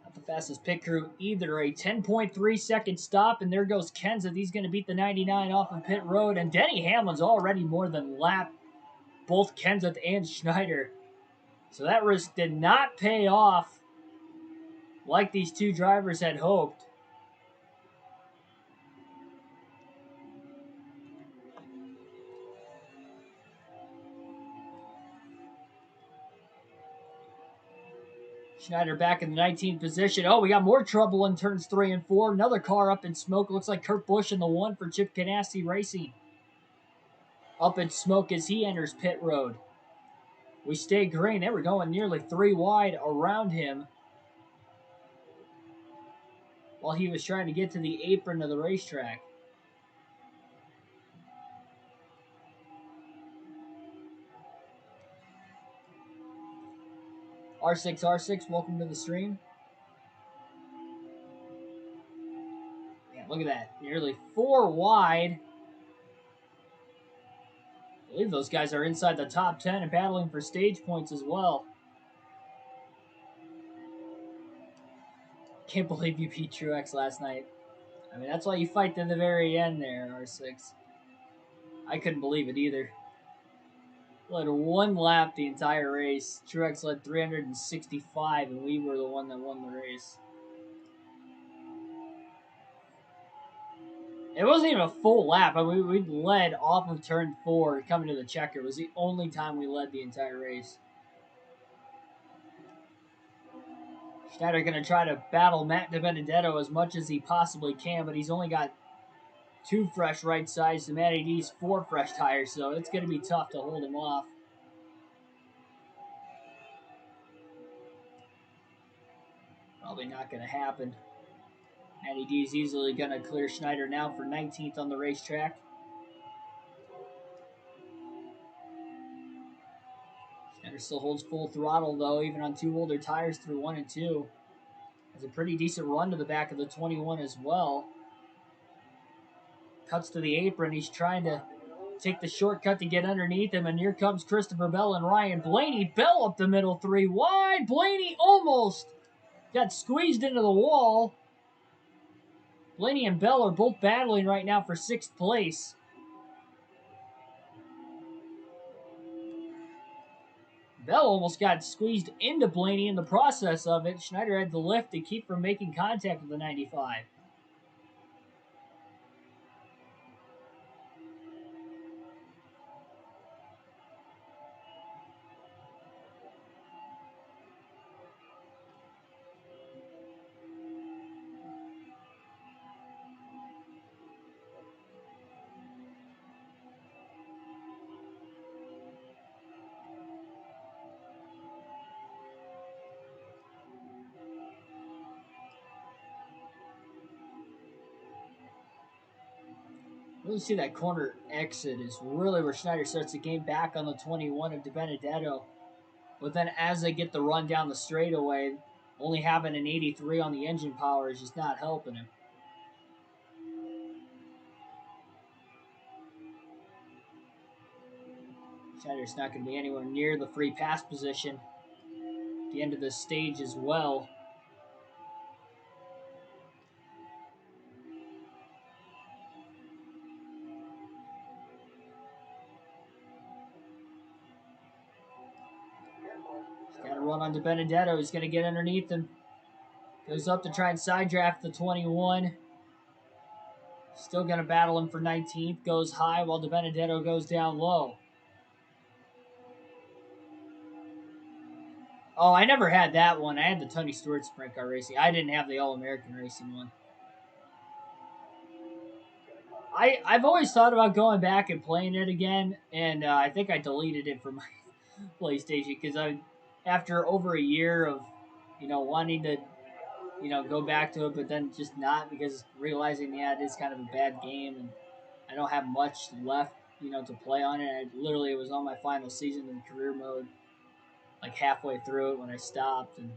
Not the fastest pit crew either. A 10.3 second stop, and there goes Kenseth. He's going to beat the 99 off of pit road, and Denny Hamlin's already more than lapped both Kenseth and Schneider. So that risk did not pay off like these two drivers had hoped. Schneider back in the 19th position. Oh, we got more trouble in turns 3 and 4. Another car up in smoke. Looks like Kurt Busch in the 1 for Chip Ganassi Racing. Up in smoke as he enters pit road. We stay green. They were going nearly 3 wide around him while he was trying to get to the apron of the racetrack. R6, welcome to the stream. Yeah, look at that. Nearly 4 wide. I believe those guys are inside the top 10 and battling for stage points as well. Can't believe you beat Truex last night. I mean, that's why you fight to the very end there, R6. I couldn't believe it either. Led 1 lap the entire race. Truex led 365, and we were the one that won the race. It wasn't even a full lap. I mean, we led off of turn 4 coming to the checker. It was the only time we led the entire race. Schneider going to try to battle Matt DiBenedetto as much as he possibly can, but he's only got 2 fresh right sides to Matty D's 4 fresh tires, so it's going to be tough to hold him off. Probably not going to happen. Matty D is easily going to clear Schneider now for 19th on the racetrack. Schneider still holds full throttle, though, even on 2 older tires through 1 and 2. Has a pretty decent run to the back of the 21 as well. Cuts to the apron. He's trying to take the shortcut to get underneath him, and here comes Christopher Bell and Ryan Blaney. Bell up the middle, 3 wide. Blaney almost got squeezed into the wall. Blaney and Bell are both battling right now for 6th place. Bell almost got squeezed into Blaney in the process of it. Schneider had to lift to keep from making contact with the 95. Really see that corner exit is really where Schneider starts to gain back on the 21 of DiBenedetto. But then as they get the run down the straightaway, only having an 83 on the engine power is just not helping him. Schneider's not going to be anywhere near the free pass position at the end of this stage as well. He's got to run on DiBenedetto. He's going to get underneath him. Goes up to try and side draft the 21. Still going to battle him for 19th. Goes high while DiBenedetto goes down low. Oh, I never had that one. I had the Tony Stewart Sprint Car Racing. I didn't have the All-American Racing one. I've always thought about going back and playing it again, and I think I deleted it from my PlayStation because after over a year of, wanting to, go back to it, but then just not because realizing, it is kind of a bad game and I don't have much left, to play on it. It was on my final season in career mode, like halfway through it when I stopped, and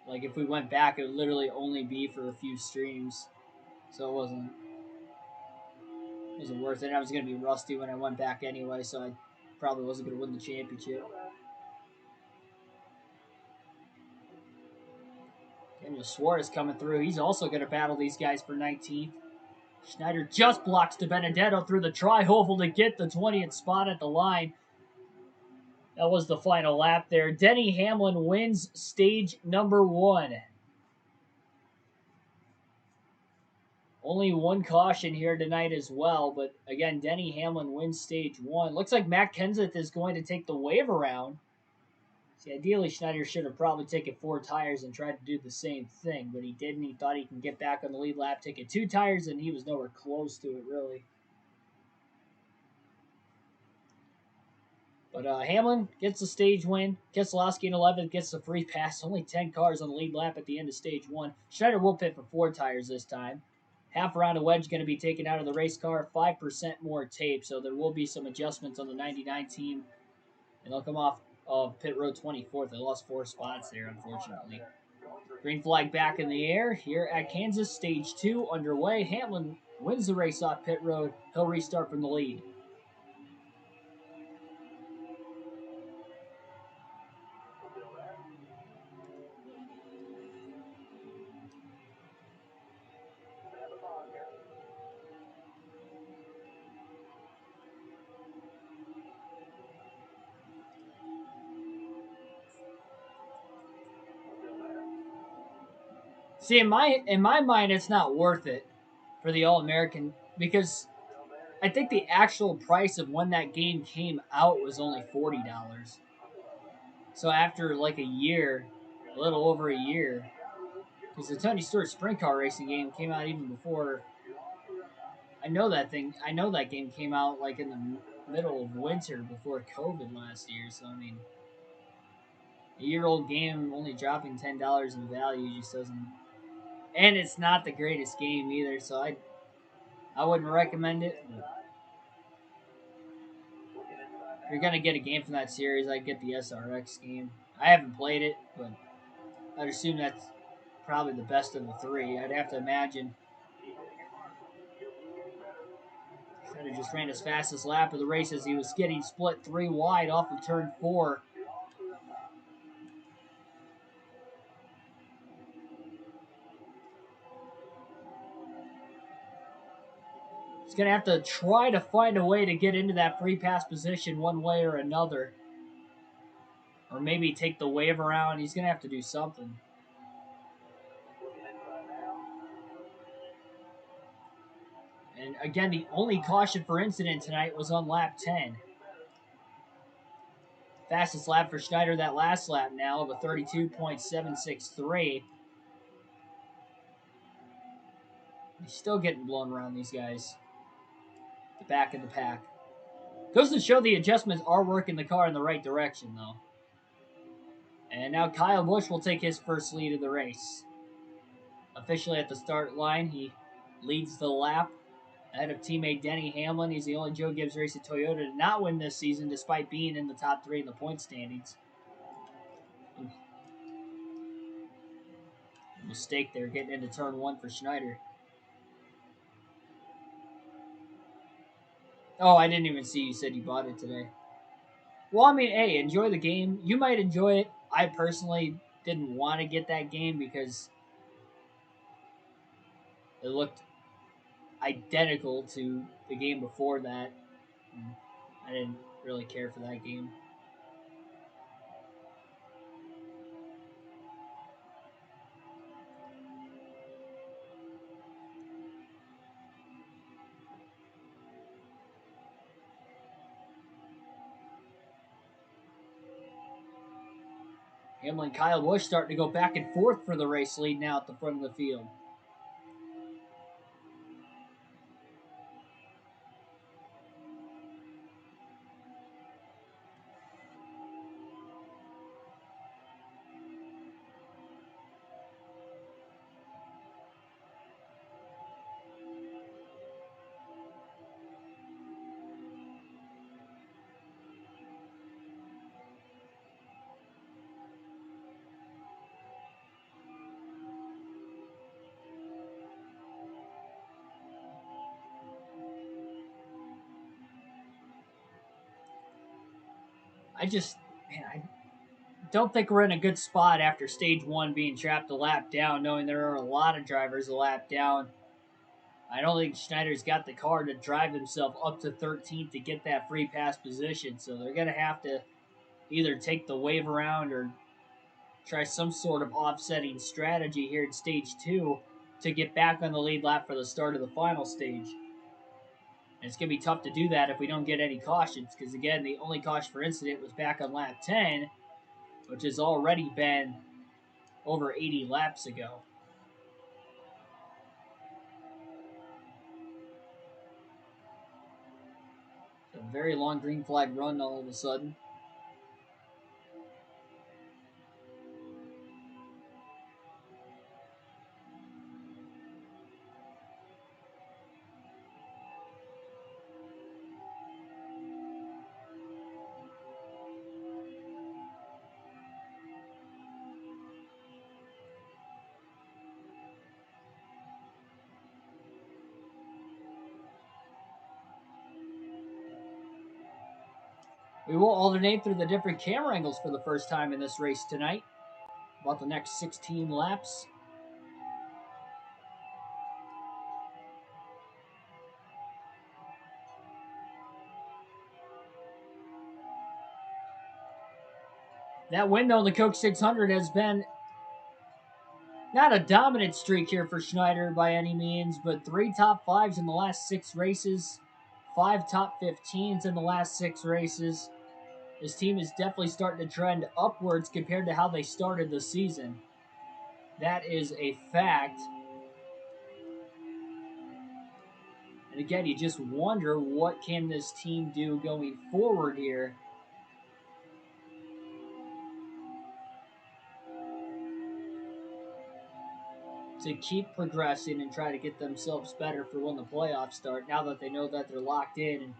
like if we went back, it would literally only be for a few streams, so it wasn't worth it. I was going to be rusty when I went back anyway, so I probably wasn't going to win the championship. Daniel Suarez coming through. He's also going to battle these guys for 19th. Schneider just blocks DiBenedetto through the tri-oval to get the 20th spot at the line. That was the final lap there. Denny Hamlin wins stage number 1. Only one caution here tonight as well, but again, Denny Hamlin wins stage 1. Looks like Matt Kenseth is going to take the wave around. See, ideally, Schneider should have probably taken 4 tires and tried to do the same thing, but he didn't. He thought he can get back on the lead lap, taking 2 tires, and he was nowhere close to it, really. But Hamlin gets the stage win. Keselowski in 11th gets the free pass. Only 10 cars on the lead lap at the end of stage 1. Schneider will pit for 4 tires this time. Half a round of wedge going to be taken out of the race car. 5% more tape, so there will be some adjustments on the 99 team. And they'll come off of pit road 24th. They lost 4 spots there, unfortunately. Green flag back in the air here at Kansas. Stage 2 underway. Hamlin wins the race off pit road. He'll restart from the lead. See, in my mind, it's not worth it for the All-American because I think the actual price of when that game came out was only $40. So after like a year, a little over a year, because the Tony Stewart Sprint Car Racing game came out even before. I know that game came out like in the middle of winter before COVID last year. So I mean, a year-old game only dropping $10 in value just doesn't And it's not the greatest game either, so I wouldn't recommend it. If you're gonna get a game from that series, I'd get the SRX game. I haven't played it, but I'd assume that's probably the best of the three. I'd have to imagine. Schneider just ran his fastest lap of the race as he was getting split 3 wide off of turn 4. He's going to have to try to find a way to get into that free pass position one way or another. Or maybe take the wave around. He's going to have to do something. And again, the only caution for incident tonight was on lap 10. Fastest lap for Schneider that last lap now of a 32.763. He's still getting blown around, these guys. The back of the pack. Goes to show the adjustments are working the car in the right direction, though. And now Kyle Busch will take his first lead of the race. Officially at the start line, he leads the lap ahead of teammate Denny Hamlin. He's the only Joe Gibbs racing Toyota to not win this season, despite being in the top 3 in the point standings. Mistake there, getting into turn 1 for Schneider. Oh, I didn't even see you said you bought it today. Well, I mean, hey, enjoy the game. You might enjoy it. I personally didn't want to get that game because it looked identical to the game before that. I didn't really care for that game. Hamlin and Kyle Busch starting to go back and forth for the race lead now at the front of the field. I don't think we're in a good spot after stage 1 being trapped a lap down, knowing there are a lot of drivers a lap down. I don't think Schneider's got the car to drive himself up to 13th to get that free pass position, so they're going to have to either take the wave around or try some sort of offsetting strategy here in stage 2 to get back on the lead lap for the start of the final stage. And it's going to be tough to do that if we don't get any cautions, because again, the only caution for incident was back on lap 10, which has already been over 80 laps ago. A very long green flag run all of a sudden. We will alternate through the different camera angles for the first time in this race tonight. About the next 16 laps. That win, though, in the Coke 600 has been not a dominant streak here for Schneider by any means, but 3 top 5s in the last 6 races, 5 top 15s in the last 6 races. His team is definitely starting to trend upwards compared to how they started the season. That is a fact. And again, you just wonder what can this team do going forward here. to keep progressing and try to get themselves better for when the playoffs start. Now that they know that they're locked in, and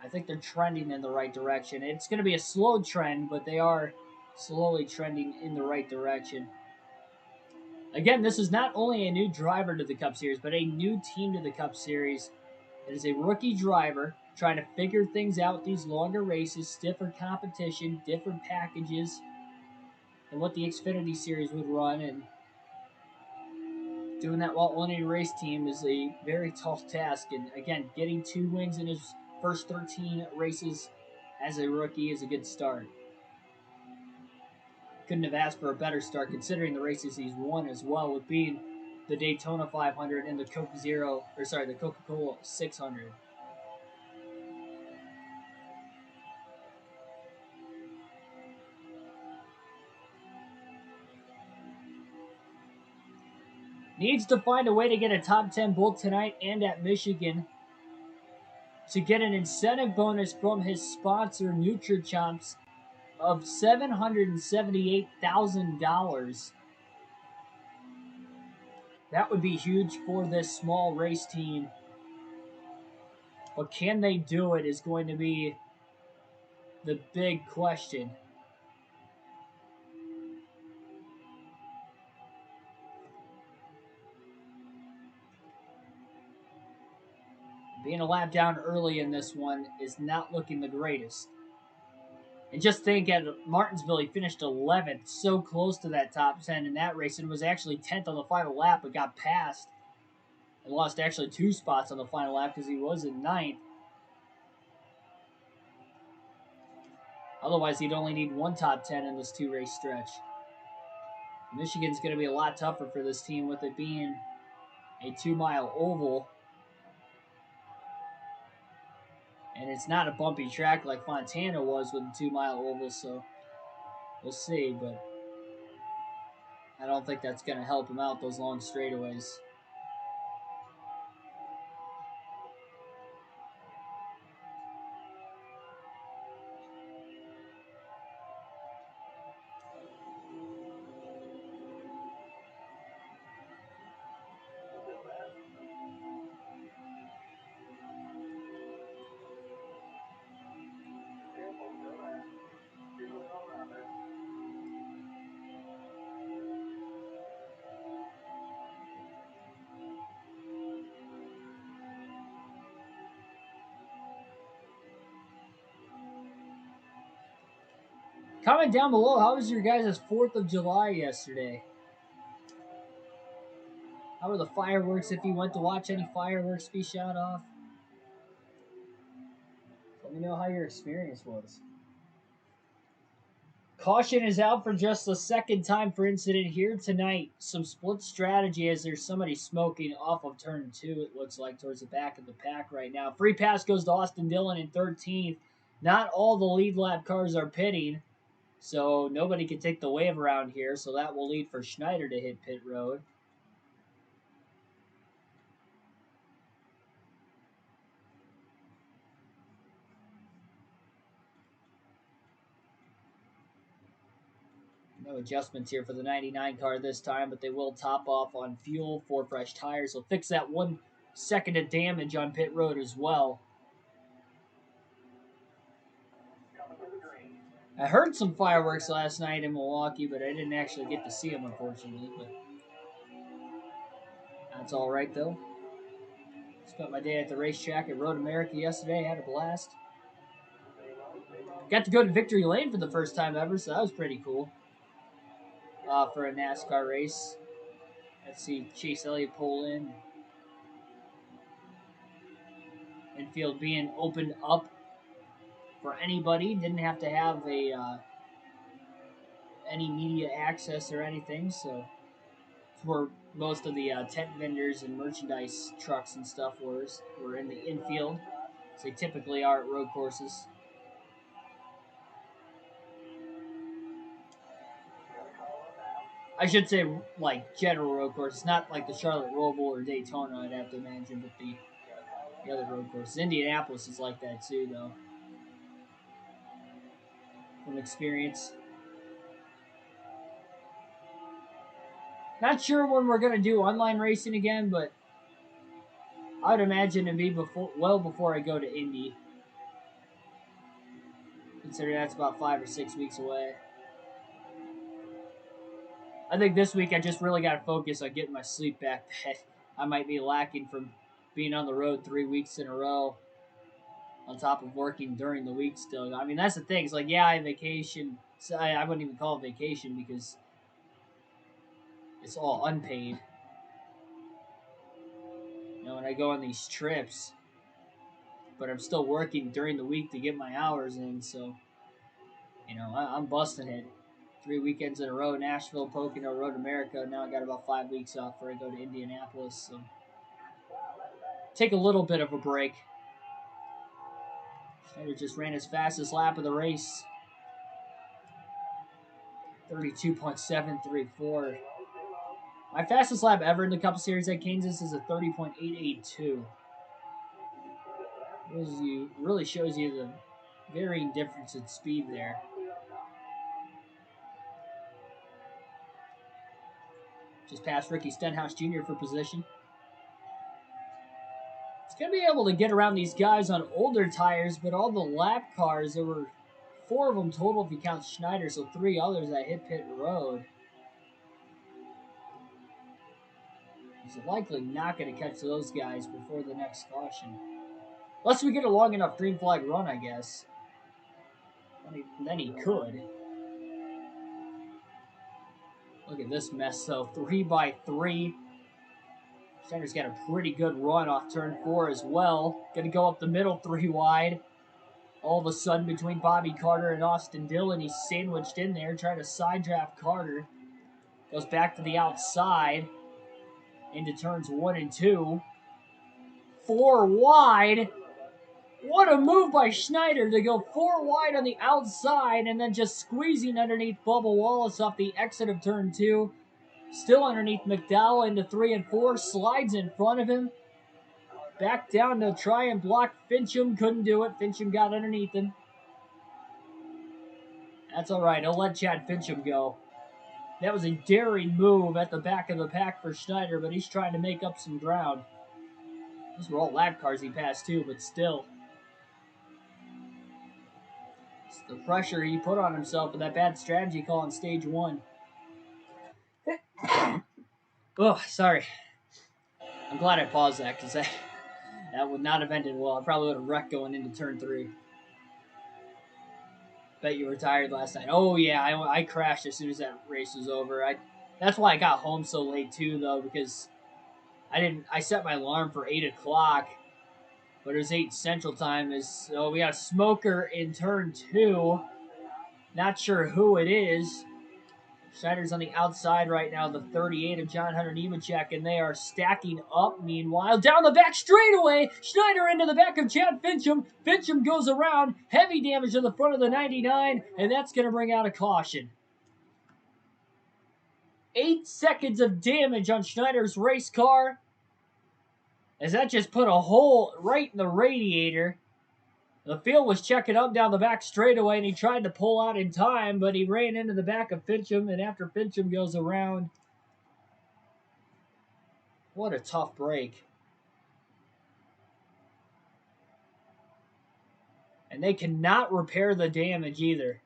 I think they're trending in the right direction. It's going to be a slow trend, but they are slowly trending in the right direction. Again, this is not only a new driver to the Cup Series, but a new team to the Cup Series. It is a rookie driver trying to figure things out these longer races, stiffer competition, different packages than what the Xfinity Series would run, and doing that while owning a race team is a very tough task. And again, getting 2 wins in his first 13 races as a rookie is a good start. Couldn't have asked for a better start considering the races he's won as well, with being the Daytona 500 and the the Coca-Cola 600. Needs to find a way to get a top 10 both tonight and at Michigan to get an incentive bonus from his sponsor, NutriChomps, of $778,000. That would be huge for this small race team. But can they do it is going to be the big question. Being a lap down early in this one is not looking the greatest. And just think, at Martinsville, he finished 11th, so close to that top 10 in that race, and was actually 10th on the final lap, but got passed and lost actually 2 spots on the final lap because he was in 9th. Otherwise, he'd only need 1 top 10 in this 2-race stretch. Michigan's going to be a lot tougher for this team with it being a 2-mile oval. And it's not a bumpy track like Fontana was with the 2-mile oval, so we'll see. But I don't think that's going to help him out, those long straightaways. Comment down below, how was your guys' 4th of July yesterday? How were the fireworks, if you went to watch any fireworks be shot off? Let me know how your experience was. Caution is out for just the second time for incident here tonight. Some split strategy as there's somebody smoking off of turn 2, it looks like, towards the back of the pack right now. Free pass goes to Austin Dillon in 13th. Not all the lead lap cars are pitting, so nobody can take the wave around here, so that will lead for Schneider to hit pit road. No adjustments here for the 99 car this time, but they will top off on fuel for fresh tires. They'll fix that 1 second of damage on pit road as well. I heard some fireworks last night in Milwaukee, but I didn't actually get to see them, unfortunately. But that's all right, though. Spent my day at the racetrack at Road America yesterday. Had a blast. Got to go to Victory Lane for the first time ever, so that was pretty cool. For a NASCAR race. Let's see Chase Elliott pull in. Infield being opened up for anybody. Didn't have to have any media access or anything, so it's where most of the tent vendors and merchandise trucks and stuff were in the infield, as they typically are at road courses. I should say, like, general road courses, not like the Charlotte Roval or Daytona, I'd have to imagine, but the other road courses. Indianapolis is like that too, though, from experience. Not sure when we're gonna do online racing again, but I would imagine it'd be well before I go to Indy. Considering that's about 5 or 6 weeks away. I think this week I just really got to focus on getting my sleep back that I might be lacking from being on the road 3 weeks in a row on top of working during the week still. I mean, that's the thing. It's like, yeah, I vacation. So I wouldn't even call it vacation because it's all unpaid. You know, when I go on these trips, but I'm still working during the week to get my hours in. So, you know, I'm busting it. 3 weekends in a row, Nashville, Pocono, Road America. Now I got about 5 weeks off before I go to Indianapolis. So take a little bit of a break. Schneider just ran his fastest lap of the race. 32.734. My fastest lap ever in the Cup Series at Kansas is a 30.882. Really shows you the varying difference in speed there. Just past Ricky Stenhouse Jr. for position. It's going to be able to get around these guys on older tires, but all the lap cars, there were 4 of them total if you count Schneider, so 3 others that hit pit road. He's likely not going to catch those guys before the next caution. Unless we get a long enough green flag run, I guess. Then he could. Look at this mess, though. 3 by 3. Schneider's got a pretty good run off turn 4 as well. Going to go up the middle 3 wide. All of a sudden, between Bobby Carter and Austin Dillon, he's sandwiched in there, trying to side draft Carter. Goes back to the outside. Into turns 1 and 2. 4 wide. What a move by Schneider to go 4 wide on the outside and then just squeezing underneath Bubba Wallace off the exit of turn 2. Still underneath McDowell into 3 and 4. Slides in front of him. Back down to try and block Fincham. Couldn't do it. Fincham got underneath him. That's all right. I'll let Chad Fincham go. That was a daring move at the back of the pack for Schneider, but he's trying to make up some ground. These were all lap cars he passed too, but still. It's the pressure he put on himself with that bad strategy call on stage 1. Oh, sorry. I'm glad I paused that because that would not have ended well. I probably would have wrecked going into turn 3. Bet you were tired last night. Oh, yeah, I crashed as soon as that race was over. That's why I got home so late, too, though, because I set my alarm for 8 o'clock, but it was 8 Central Time. So we got a smoker in turn 2. Not sure who it is. Schneider's on the outside right now, the 38 of John Hunter Nemechek, and they are stacking up. Meanwhile, down the back straightaway, Schneider into the back of Chad Fincham. Fincham goes around, heavy damage to the front of the 99, and that's going to bring out a caution. 8 seconds of damage on Schneider's race car, as that just put a hole right in the radiator. The field was checking up down the back straightaway, and he tried to pull out in time, but he ran into the back of Fincham, and after Fincham goes around, what a tough break. And they cannot repair the damage either.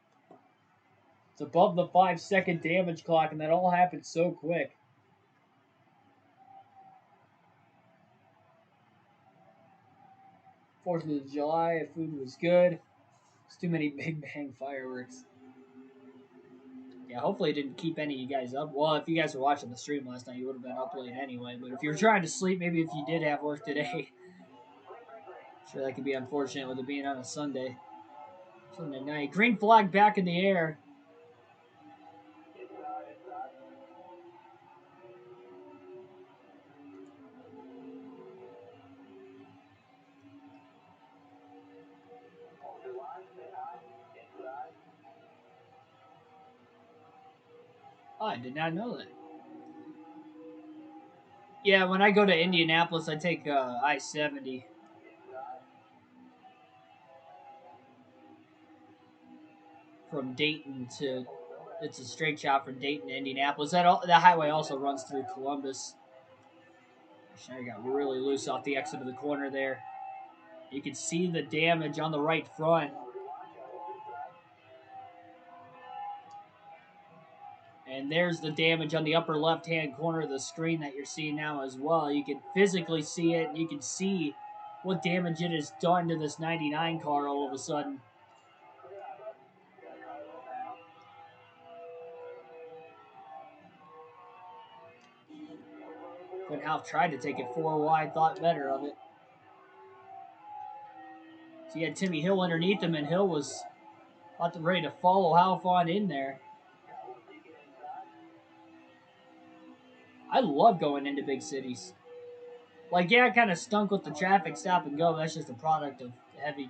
It's above the 5-second damage clock, and that all happened so quick. Fourth of July, food was good. It's too many Big Bang fireworks. Yeah, hopefully it didn't keep any of you guys up. Well, if you guys were watching the stream last night, you would have been up late anyway. But if you were trying to sleep, maybe if you did have work today, sure that could be unfortunate with it being on a Sunday night. Green flag back in the air. Oh, I did not know that. Yeah, when I go to Indianapolis, I take I-70. From Dayton to It's a straight shot from Dayton to Indianapolis. That highway also runs through Columbus. Schneider got really loose off the exit of the corner there. You can see the damage on the right front. And there's the damage on the upper left-hand corner of the screen that you're seeing now as well. You can physically see it, and you can see what damage it has done to this 99 car all of a sudden. Quinhalf tried to take it 4 wide, thought better of it. So you had Timmy Hill underneath him, and Hill was about to ready to follow Half on in there. I love going into big cities. Like, yeah, it kind of stunk with the traffic stop and go. That's just a product of heavy,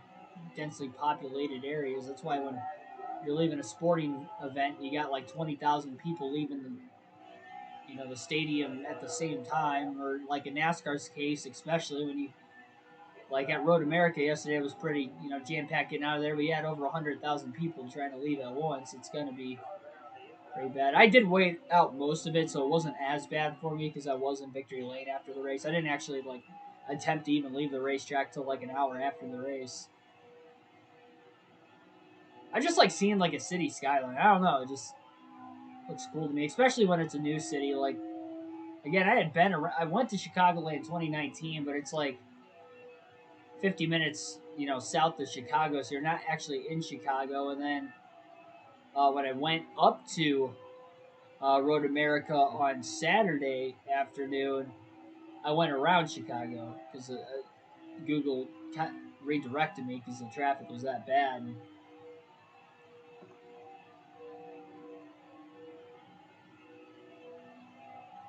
densely populated areas. That's why when you're leaving a sporting event, you got like 20,000 people leaving the stadium at the same time, or like in NASCAR's case, especially when you like at Road America yesterday, it was pretty jam packed getting out of there. We had over 100,000 people trying to leave at once. It's going to be pretty bad. I did wait out most of it, so it wasn't as bad for me because I was in victory lane after the race. I didn't actually attempt to even leave the racetrack till like an hour after the race. I just like seeing like a city skyline. I don't know, it just looks cool to me, especially when it's a new city. Like again, I went to Chicagoland in 2019, but it's like 50 minutes, south of Chicago, so you're not actually in Chicago. And then when I went up to Road America on Saturday afternoon, I went around Chicago because Google redirected me because the traffic was that bad.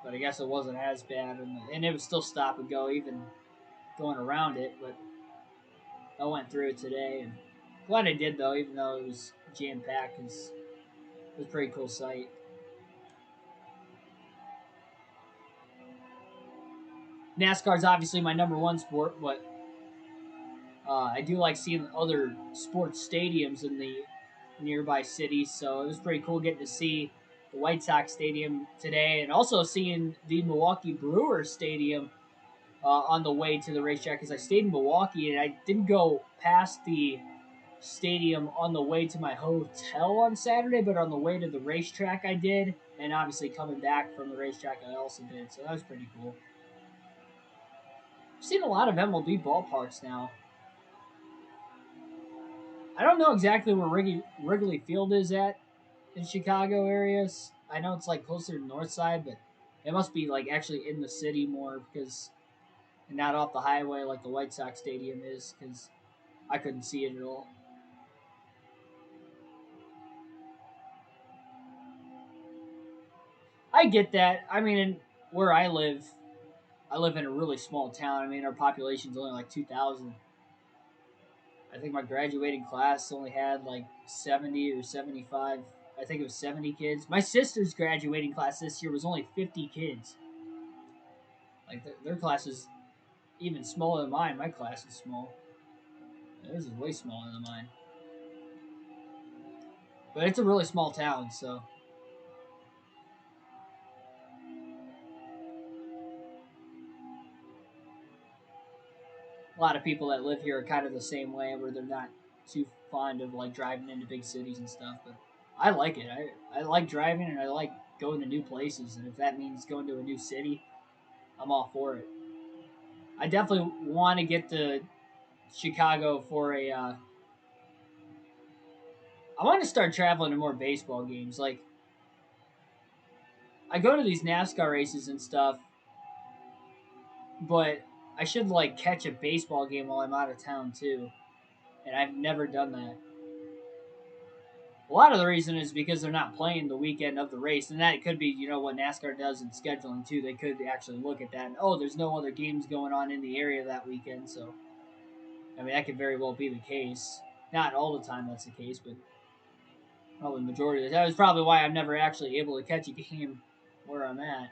But I guess it wasn't as bad, and it was still stop and go even going around it. But I went through it today, and glad I did though, even though it was jam packed. Because it was a pretty cool sight. NASCAR is obviously my number one sport, but I do like seeing other sports stadiums in the nearby cities. So it was pretty cool getting to see the White Sox Stadium today, and also seeing the Milwaukee Brewers Stadium on the way to the racetrack. Because I stayed in Milwaukee and I didn't go past the stadium on the way to my hotel on Saturday, but on the way to the racetrack I did, and obviously coming back from the racetrack I also did. So that was pretty cool. I've seen a lot of MLB ballparks now. I don't know exactly where Wrigley Field is at in Chicago areas. I know it's like closer to the north side, but it must be like actually in the city more because not off the highway like the White Sox Stadium is, because I couldn't see it at all. I get that. I mean, where I live in a really small town. I mean, our population's only like 2,000. I think my graduating class only had like 70 or 75. I think it was 70 kids. My sister's graduating class this year was only 50 kids. Like their class is even smaller than mine. My class is small. Theirs is way smaller than mine. But it's a really small town, so a lot of people that live here are kind of the same way, where they're not too fond of like driving into big cities and stuff. But I like it. I like driving, and I like going to new places. And if that means going to a new city, I'm all for it. I definitely want to get to Chicago for a. I want to start traveling to more baseball games. Like I go to these NASCAR races and stuff, but I should like catch a baseball game while I'm out of town too. And I've never done that. A lot of the reason is because they're not playing the weekend of the race, and that could be, what NASCAR does in scheduling too. They could actually look at that and there's no other games going on in the area that weekend, so I mean that could very well be the case. Not all the time that's the case, but probably the majority of the time. That was probably why I'm never actually able to catch a game where I'm at.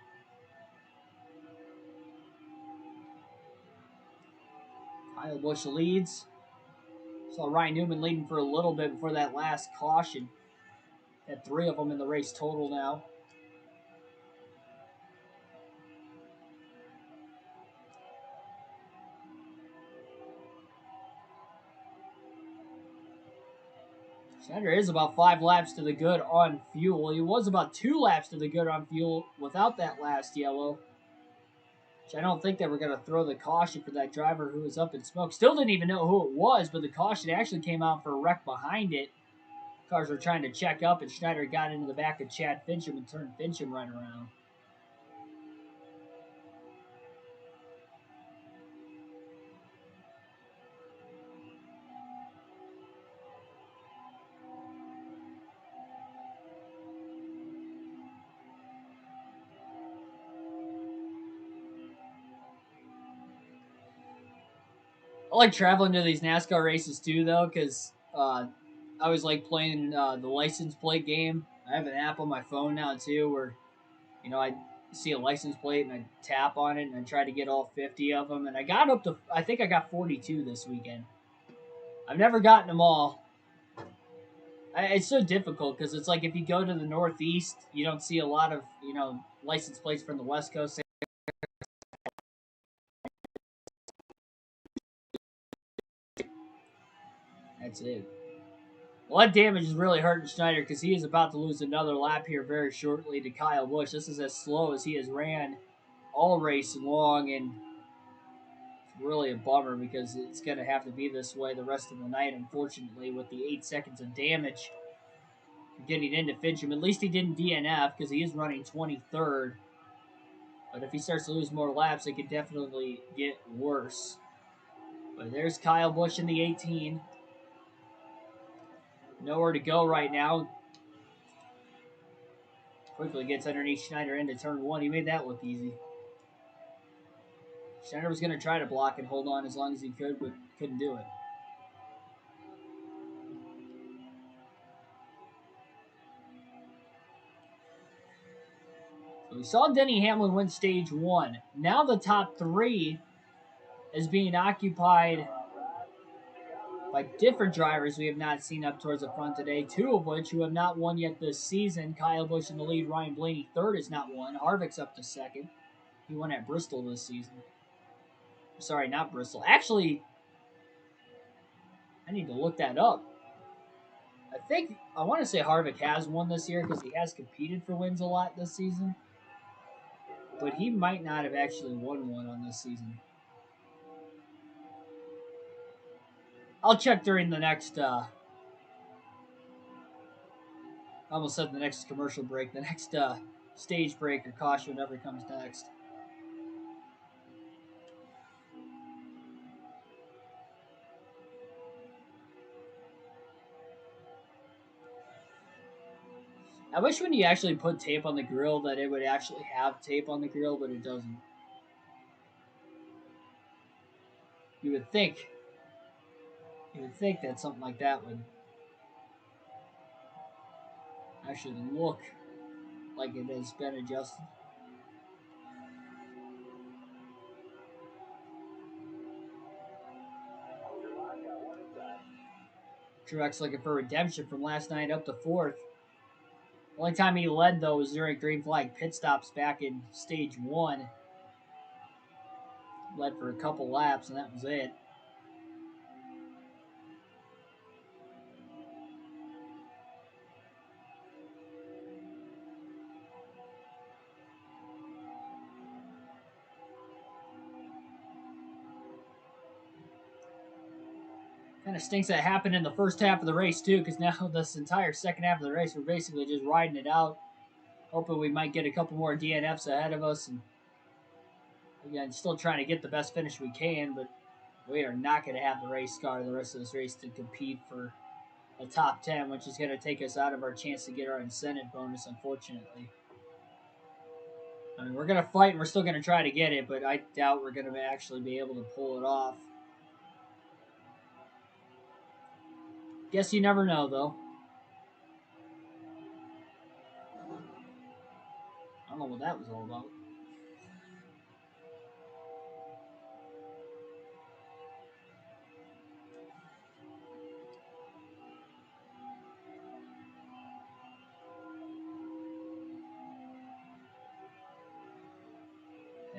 Kyle Busch leads. Saw Ryan Newman leading for a little bit before that last caution. Had 3 of them in the race total now. Schneider is about 5 laps to the good on fuel. He was about 2 laps to the good on fuel without that last yellow. Which I don't think they were going to throw the caution for that driver who was up in smoke. Still didn't even know who it was, but the caution actually came out for a wreck behind it. Cars were trying to check up, and Schneider got into the back of Chad Fincham and turned Fincham right around. I like traveling to these NASCAR races too, though, because I always like playing the license plate game. I have an app on my phone now too, where I see a license plate and I tap on it and I try to get all 50 of them. And I got up to, I think I got 42 this weekend. I've never gotten them all. It's so difficult because it's like if you go to the Northeast, you don't see a lot of license plates from the West Coast. That's it. Well, that damage is really hurting Schneider because he is about to lose another lap here very shortly to Kyle Busch. This is as slow as he has ran all race long, and it's really a bummer because it's going to have to be this way the rest of the night, unfortunately, with the 8 seconds of damage getting into Fincham. At least he didn't DNF because he is running 23rd. But if he starts to lose more laps, it could definitely get worse. But there's Kyle Busch in the 18. Nowhere to go right now. Quickly gets underneath Schneider into turn 1. He made that look easy. Schneider was going to try to block and hold on as long as he could, but couldn't do it. So we saw Denny Hamlin win stage 1. Now the top 3 is being occupied by different drivers we have not seen up towards the front today, 2 of which who have not won yet this season. Kyle Busch in the lead, Ryan Blaney third has not won. Harvick's up to second. He won at Bristol this season. Sorry, not Bristol. Actually, I need to look that up. I want to say Harvick has won this year because he has competed for wins a lot this season. But he might not have actually won one on this season. I'll check during the next, I almost said the next commercial break, the next stage break or caution, whatever comes next. I wish when you actually put tape on the grill that it would actually have tape on the grill, but it doesn't. You would think that something like that would actually look like it has been adjusted. Truex looking for redemption from last night up to 4th. The only time he led, though, was during green flag pit stops back in stage 1. Led for a couple laps, and that was it. Kind of stinks that happened in the first half of the race, too, because now this entire second half of the race, we're basically just riding it out. Hoping we might get a couple more DNFs ahead of us. And again, still trying to get the best finish we can, but we are not going to have the race car the rest of this race to compete for a top 10, which is going to take us out of our chance to get our incentive bonus, unfortunately. I mean, we're going to fight and we're still going to try to get it, but I doubt we're going to actually be able to pull it off. Guess you never know, though. I don't know what that was all about.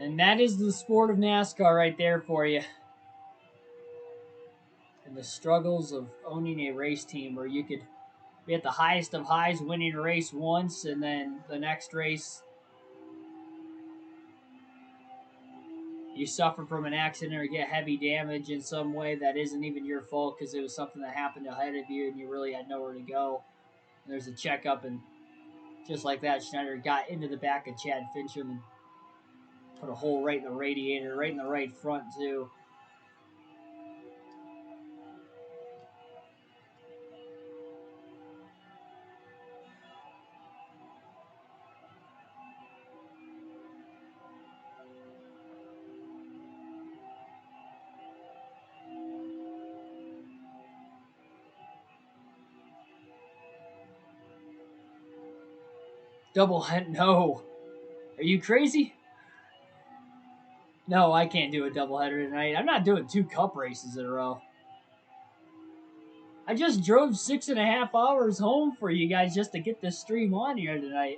And that is the sport of NASCAR right there for you. And the struggles of owning a race team where you could be at the highest of highs, winning a race once, and then the next race you suffer from an accident or get heavy damage in some way that isn't even your fault because it was something that happened ahead of you and you really had nowhere to go. And there's a checkup, and just like that, Schneider got into the back of Chad Fincham and put a hole right in the radiator, right in the right front, too. Double head? No. Are you crazy? No, I can't do a doubleheader tonight. I'm not doing 2 cup races in a row. I just drove 6.5 hours home for you guys just to get this stream on here tonight.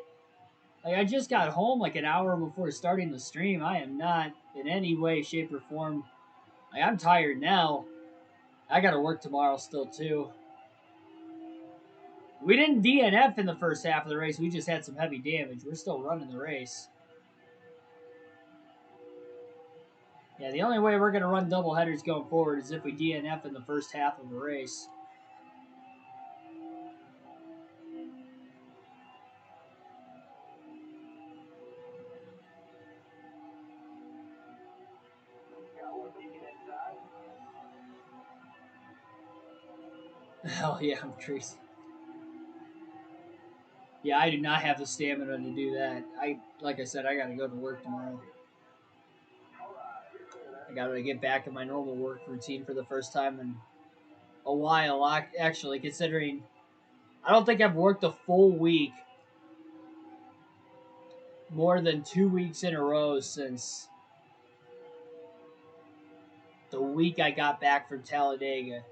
Like, I just got home like an hour before starting the stream. I am not in any way, shape, or form. Like, I'm tired now. I gotta work tomorrow still, too. We didn't DNF in the first half of the race. We just had some heavy damage. We're still running the race. Yeah, the only way we're going to run double headers going forward is if we DNF in the first half of the race. Hell yeah, I'm crazy. Yeah, I do not have the stamina to do that. Like I said, I got to go to work tomorrow. I got to get back in my normal work routine for the first time in a while, actually, considering I don't think I've worked a full week more than 2 weeks in a row since the week I got back from Talladega.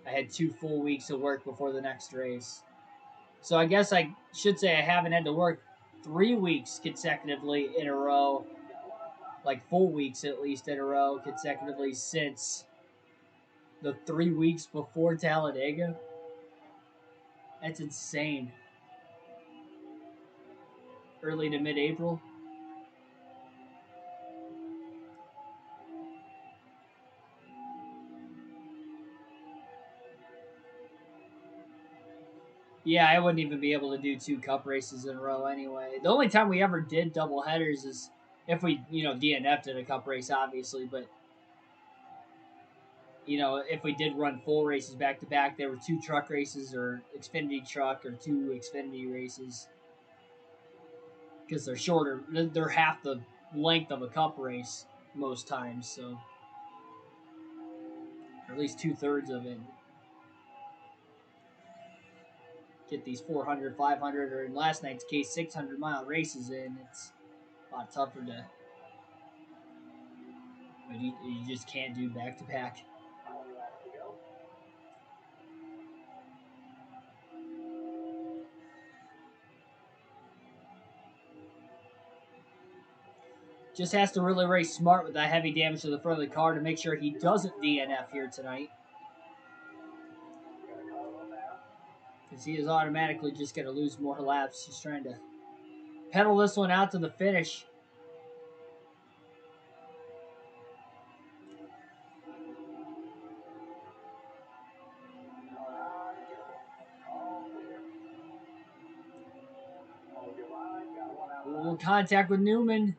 I had 2 full weeks of work before the next race. So I guess I should say I haven't had to work 3 weeks consecutively in a row, like full weeks at least in a row consecutively since the 3 weeks before Talladega. That's insane. Early to mid-April. Yeah, I wouldn't even be able to do 2 cup races in a row anyway. The only time we ever did double headers is if we, DNF'd in a cup race, obviously. But, if we did run full races back to back, there were 2 truck races or Xfinity truck or 2 Xfinity races. Because they're shorter. They're half the length of a cup race most times, so. Or at least 2/3 of it. Get these 400, 500, or in last night's case, 600-mile races in. It's a lot tougher to. But you just can't do back to back. Just has to really race smart with that heavy damage to the front of the car to make sure he doesn't DNF here tonight. Because he is automatically just going to lose more laps. He's trying to pedal this one out to the finish. A little contact with Newman.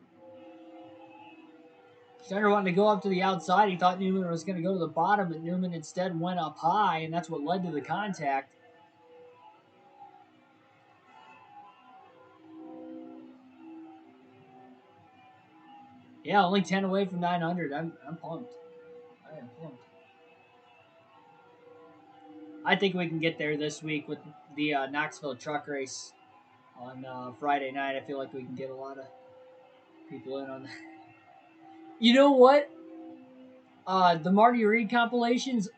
Steiner wanting to go up to the outside. He thought Newman was going to go to the bottom, but Newman instead went up high, and that's what led to the contact. Yeah, only 10 away from 900. I'm pumped. I am pumped. I think we can get there this week with the Knoxville truck race on Friday night. I feel like we can get a lot of people in on that. You know what? The Marty Reed compilations,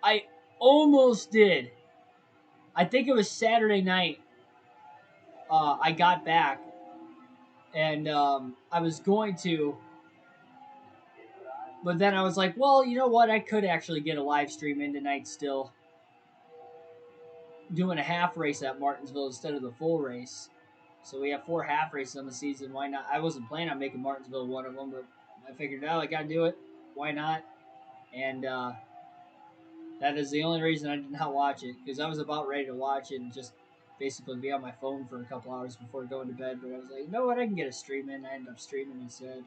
I almost did. I think it was Saturday night. I got back, and I was going to But then I was like, well, you know what? I could actually get a live stream in tonight still. Doing a half race at Martinsville instead of the full race. So we have 4 half races on the season. Why not? I wasn't planning on making Martinsville one of them, but I figured, oh, I got to do it. Why not? And that is the only reason I did not watch it, because I was about ready to watch it and just basically be on my phone for a couple hours before going to bed. But I was like, you know what? I can get a stream in. I ended up streaming instead.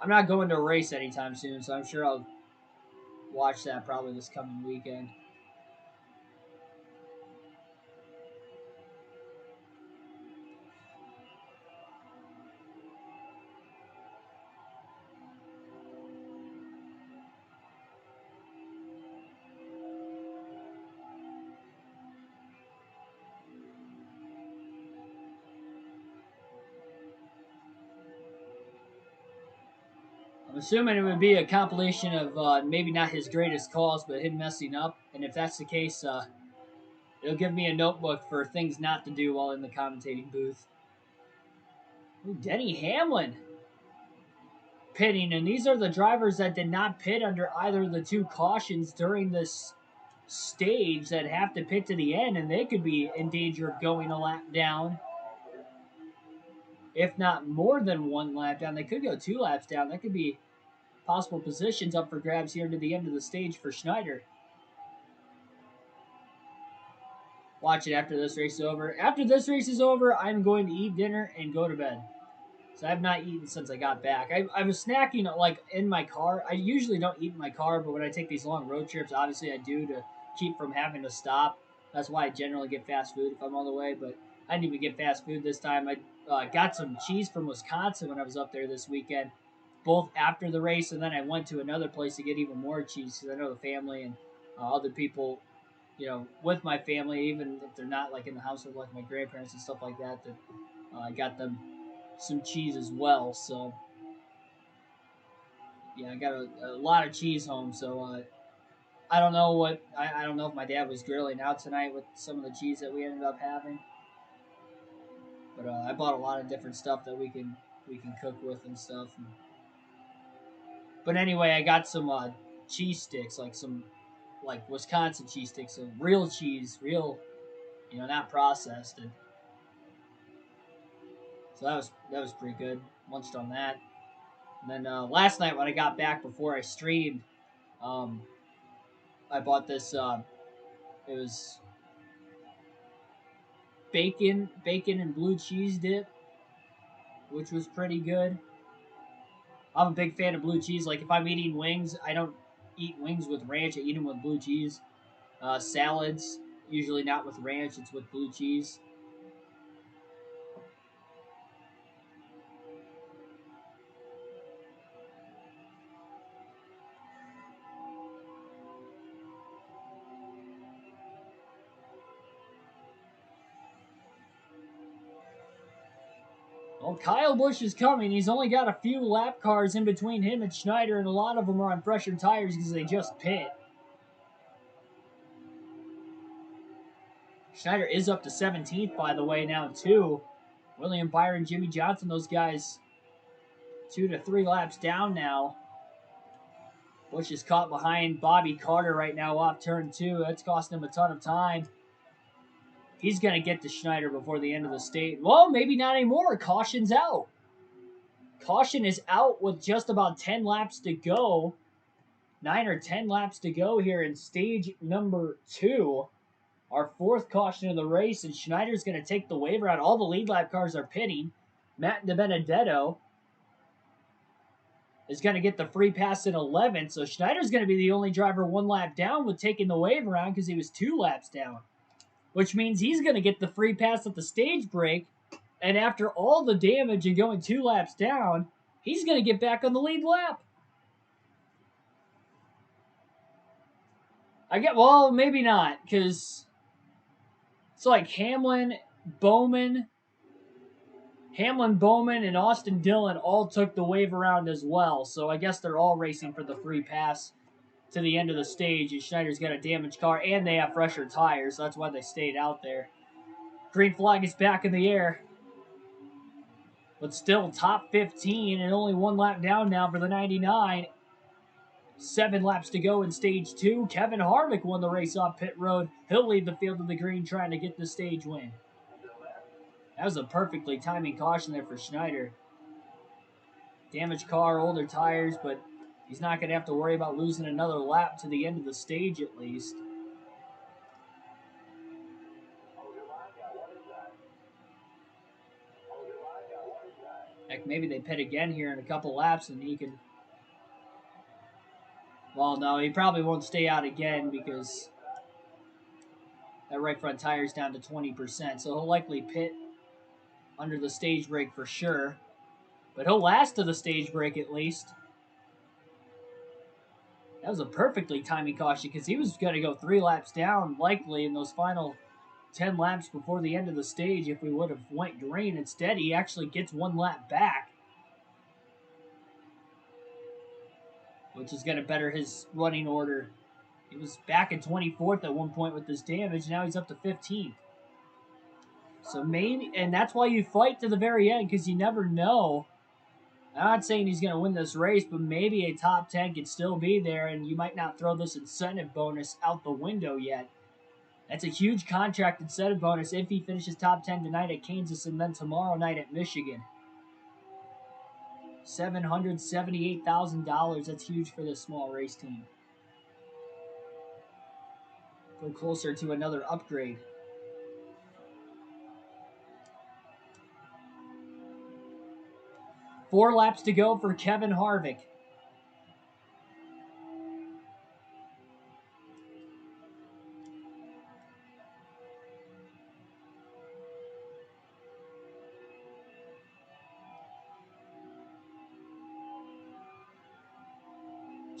I'm not going to a race anytime soon, so I'm sure I'll watch that probably this coming weekend. I'm assuming it would be a compilation of maybe not his greatest calls, but him messing up. And if that's the case, it'll give me a notebook for things not to do while in the commentating booth. Ooh, Denny Hamlin pitting, and these are the drivers that did not pit under either of the 2 cautions during this stage that have to pit to the end, and they could be in danger of going a lap down. If not more than 1 lap down, they could go 2 laps down. That could be possible positions up for grabs here to the end of the stage for Schneider. Watch it after this race is over. After this race is over, I'm going to eat dinner and go to bed. So I've not eaten since I got back. I was snacking like in my car. I usually don't eat in my car, but when I take these long road trips, obviously I do to keep from having to stop. That's why I generally get fast food if I'm on the way. But I didn't even get fast food this time. I got some cheese from Wisconsin when I was up there this weekend, both after the race, and then I went to another place to get even more cheese because I know the family and other people, you know, with my family, even if they're not like in the household like my grandparents and stuff like that, that I got them some cheese as well. So yeah, I got a lot of cheese home. So I don't know what I don't know if my dad was grilling out tonight with some of the cheese that we ended up having, but I bought a lot of different stuff that we can cook with and stuff. But anyway, I got some cheese sticks, like some like Wisconsin cheese sticks, so real cheese, real, you know, not processed. And so that was pretty good. Lunched on that. And then last night when I got back before I streamed, um, I bought this. It was bacon and blue cheese dip, which was pretty good. I'm a big fan of blue cheese. Like if I'm eating wings, I don't eat wings with ranch. I eat them with blue cheese. Salads usually not with ranch. It's with blue cheese. Well, Kyle Busch is coming. He's only got a few lap cars in between him and Schneider, and a lot of them are on fresher tires because they just pit. Schneider is up to 17th, by the way, now, too. William Byron, Jimmy Johnson, those guys 2 to 3 laps down now. Busch is caught behind Bobby Carter right now off turn 2. That's costing him a ton of time. He's going to get to Schneider before the end of the stage. Well, maybe not anymore. Caution's out. Caution is out with just about 10 laps to go. 9 or 10 laps to go here in stage number 2. Our 4th caution of the race, and Schneider's going to take the waiver out. All the lead lap cars are pitting. Matt DiBenedetto is going to get the free pass in 11th, so Schneider's going to be the only driver 1 lap down with taking the wave around because he was 2 laps down, which means he's going to get the free pass at the stage break, and after all the damage and going 2 laps down, he's going to get back on the lead lap. Well, maybe not, because it's like Hamlin, Bowman, and Austin Dillon all took the wave around as well. So I guess they're all racing for the free pass to the end of the stage. And Schneider's got a damaged car, and they have fresher tires. So that's why they stayed out there. Green flag is back in the air. but still top 15 and only one lap down now for the 99. 7 laps to go in stage 2. Kevin Harvick won the race off pit road. He'll lead the field to the green trying to get the stage win. That was a perfectly timing caution there for Schneider. Damaged car, older tires, but he's not going to have to worry about losing another lap to the end of the stage at least. Heck, maybe they pit again here in a couple laps and he can... Well, no, he probably won't stay out again because that right front tire's down to 20%, so he'll likely pit under the stage brake for sure. But he'll last to the stage brake at least. That was a perfectly timing caution because he was going to go 3 laps down likely in those final 10 laps before the end of the stage if we would have went green. Instead, he actually gets 1 lap back, which is going to better his running order. He was back in 24th at one point with this damage. Now he's up to 15th. So maybe, and that's why you fight to the very end because you never know. I'm not saying he's going to win this race, but maybe a top 10 could still be there, and you might not throw this incentive bonus out the window yet. That's a huge contract incentive bonus if he finishes top 10 tonight at Kansas and then tomorrow night at Michigan. $778,000. That's huge for this small race team. Go closer to another upgrade. Four laps to go for Kevin Harvick.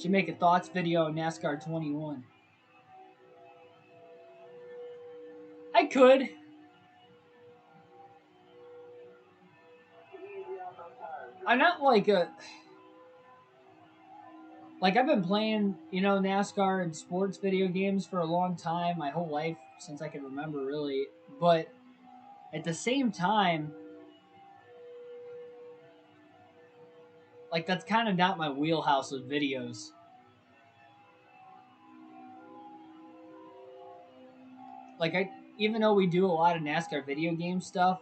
Should make a thoughts video on NASCAR 21. I could. I'm not like a... Like, I've been playing, NASCAR and sports video games for a long time, my whole life, since I can remember, really. But at the same time, like, that's kind of not my wheelhouse of videos. Like, even though we do a lot of NASCAR video game stuff,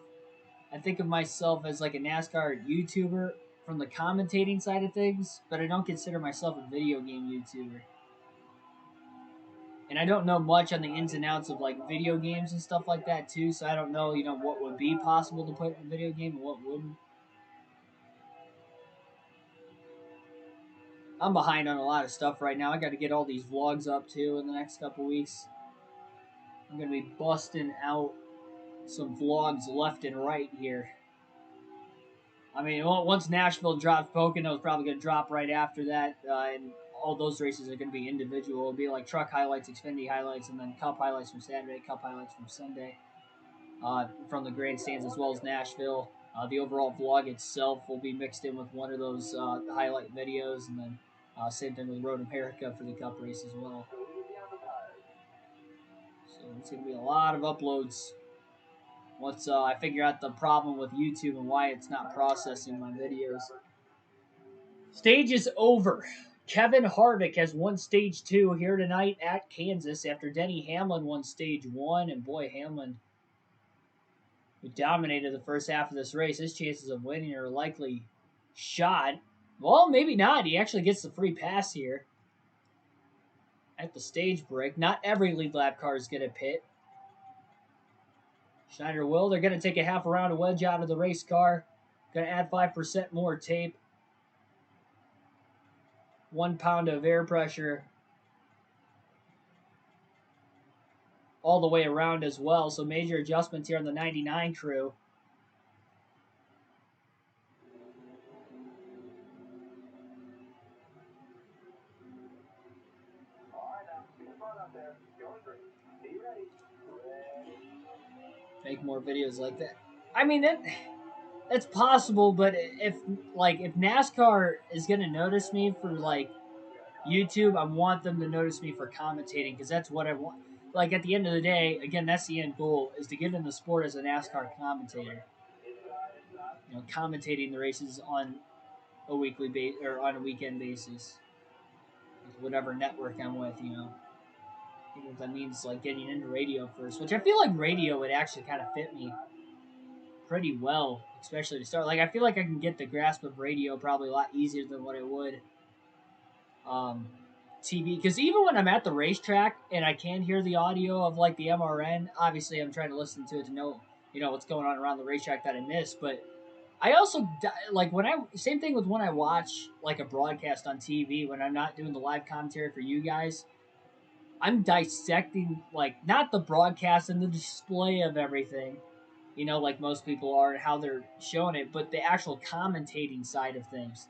I think of myself as, like, a NASCAR YouTuber from the commentating side of things, but I don't consider myself a video game YouTuber. And I don't know much on the ins and outs of, like, video games and stuff like that, too, so I don't know, what would be possible to put in a video game and what wouldn't. I'm behind on a lot of stuff right now. I got to get all these vlogs up, too, in the next couple weeks. I'm going to be busting out some vlogs left and right here. I mean, once Nashville drops, Pocono's probably going to drop right after that, and all those races are going to be individual. It'll be like truck highlights, Xfinity highlights, and then Cup highlights from Saturday, Cup highlights from Sunday, from the grandstands as well as Nashville. The overall vlog itself will be mixed in with one of those highlight videos, and then same thing with Road America for the Cup race as well. So it's going to be a lot of uploads once I figure out the problem with YouTube and why it's not processing my videos. Stage is over. Kevin Harvick has won Stage 2 here tonight at Kansas after Denny Hamlin won Stage 1. And boy, Hamlin, who dominated the first half of this race, his chances of winning are likely shot. Well, maybe not. He actually gets the free pass here at the stage break. Not every lead lap car is going to pit. Schneider will. They're going to take a half a round of wedge out of the race car. Going to add 5% more tape. 1 pound of air pressure all the way around as well. So major adjustments here on the 99 crew. Make more videos like that. I mean, that's possible, but if NASCAR is going to notice me for, like, YouTube, I want them to notice me for commentating, because that's what I want. Like, at the end of the day, again, that's the end goal, is to get in the sport as a NASCAR commentator. commentating the races on a weekly base or on a weekend basis, whatever network I'm with. Even if that means like getting into radio first, which I feel like radio would actually kind of fit me pretty well, especially to start. Like I feel like I can get the grasp of radio probably a lot easier than what I would um, TV. Because even when I'm at the racetrack and I can hear the audio of like the MRN, obviously I'm trying to listen to it to know what's going on around the racetrack that I missed. But I also like when I same thing with when I watch like a broadcast on TV when I'm not doing the live commentary for you guys. I'm dissecting like not the broadcast and the display of everything, like most people are and how they're showing it, but the actual commentating side of things.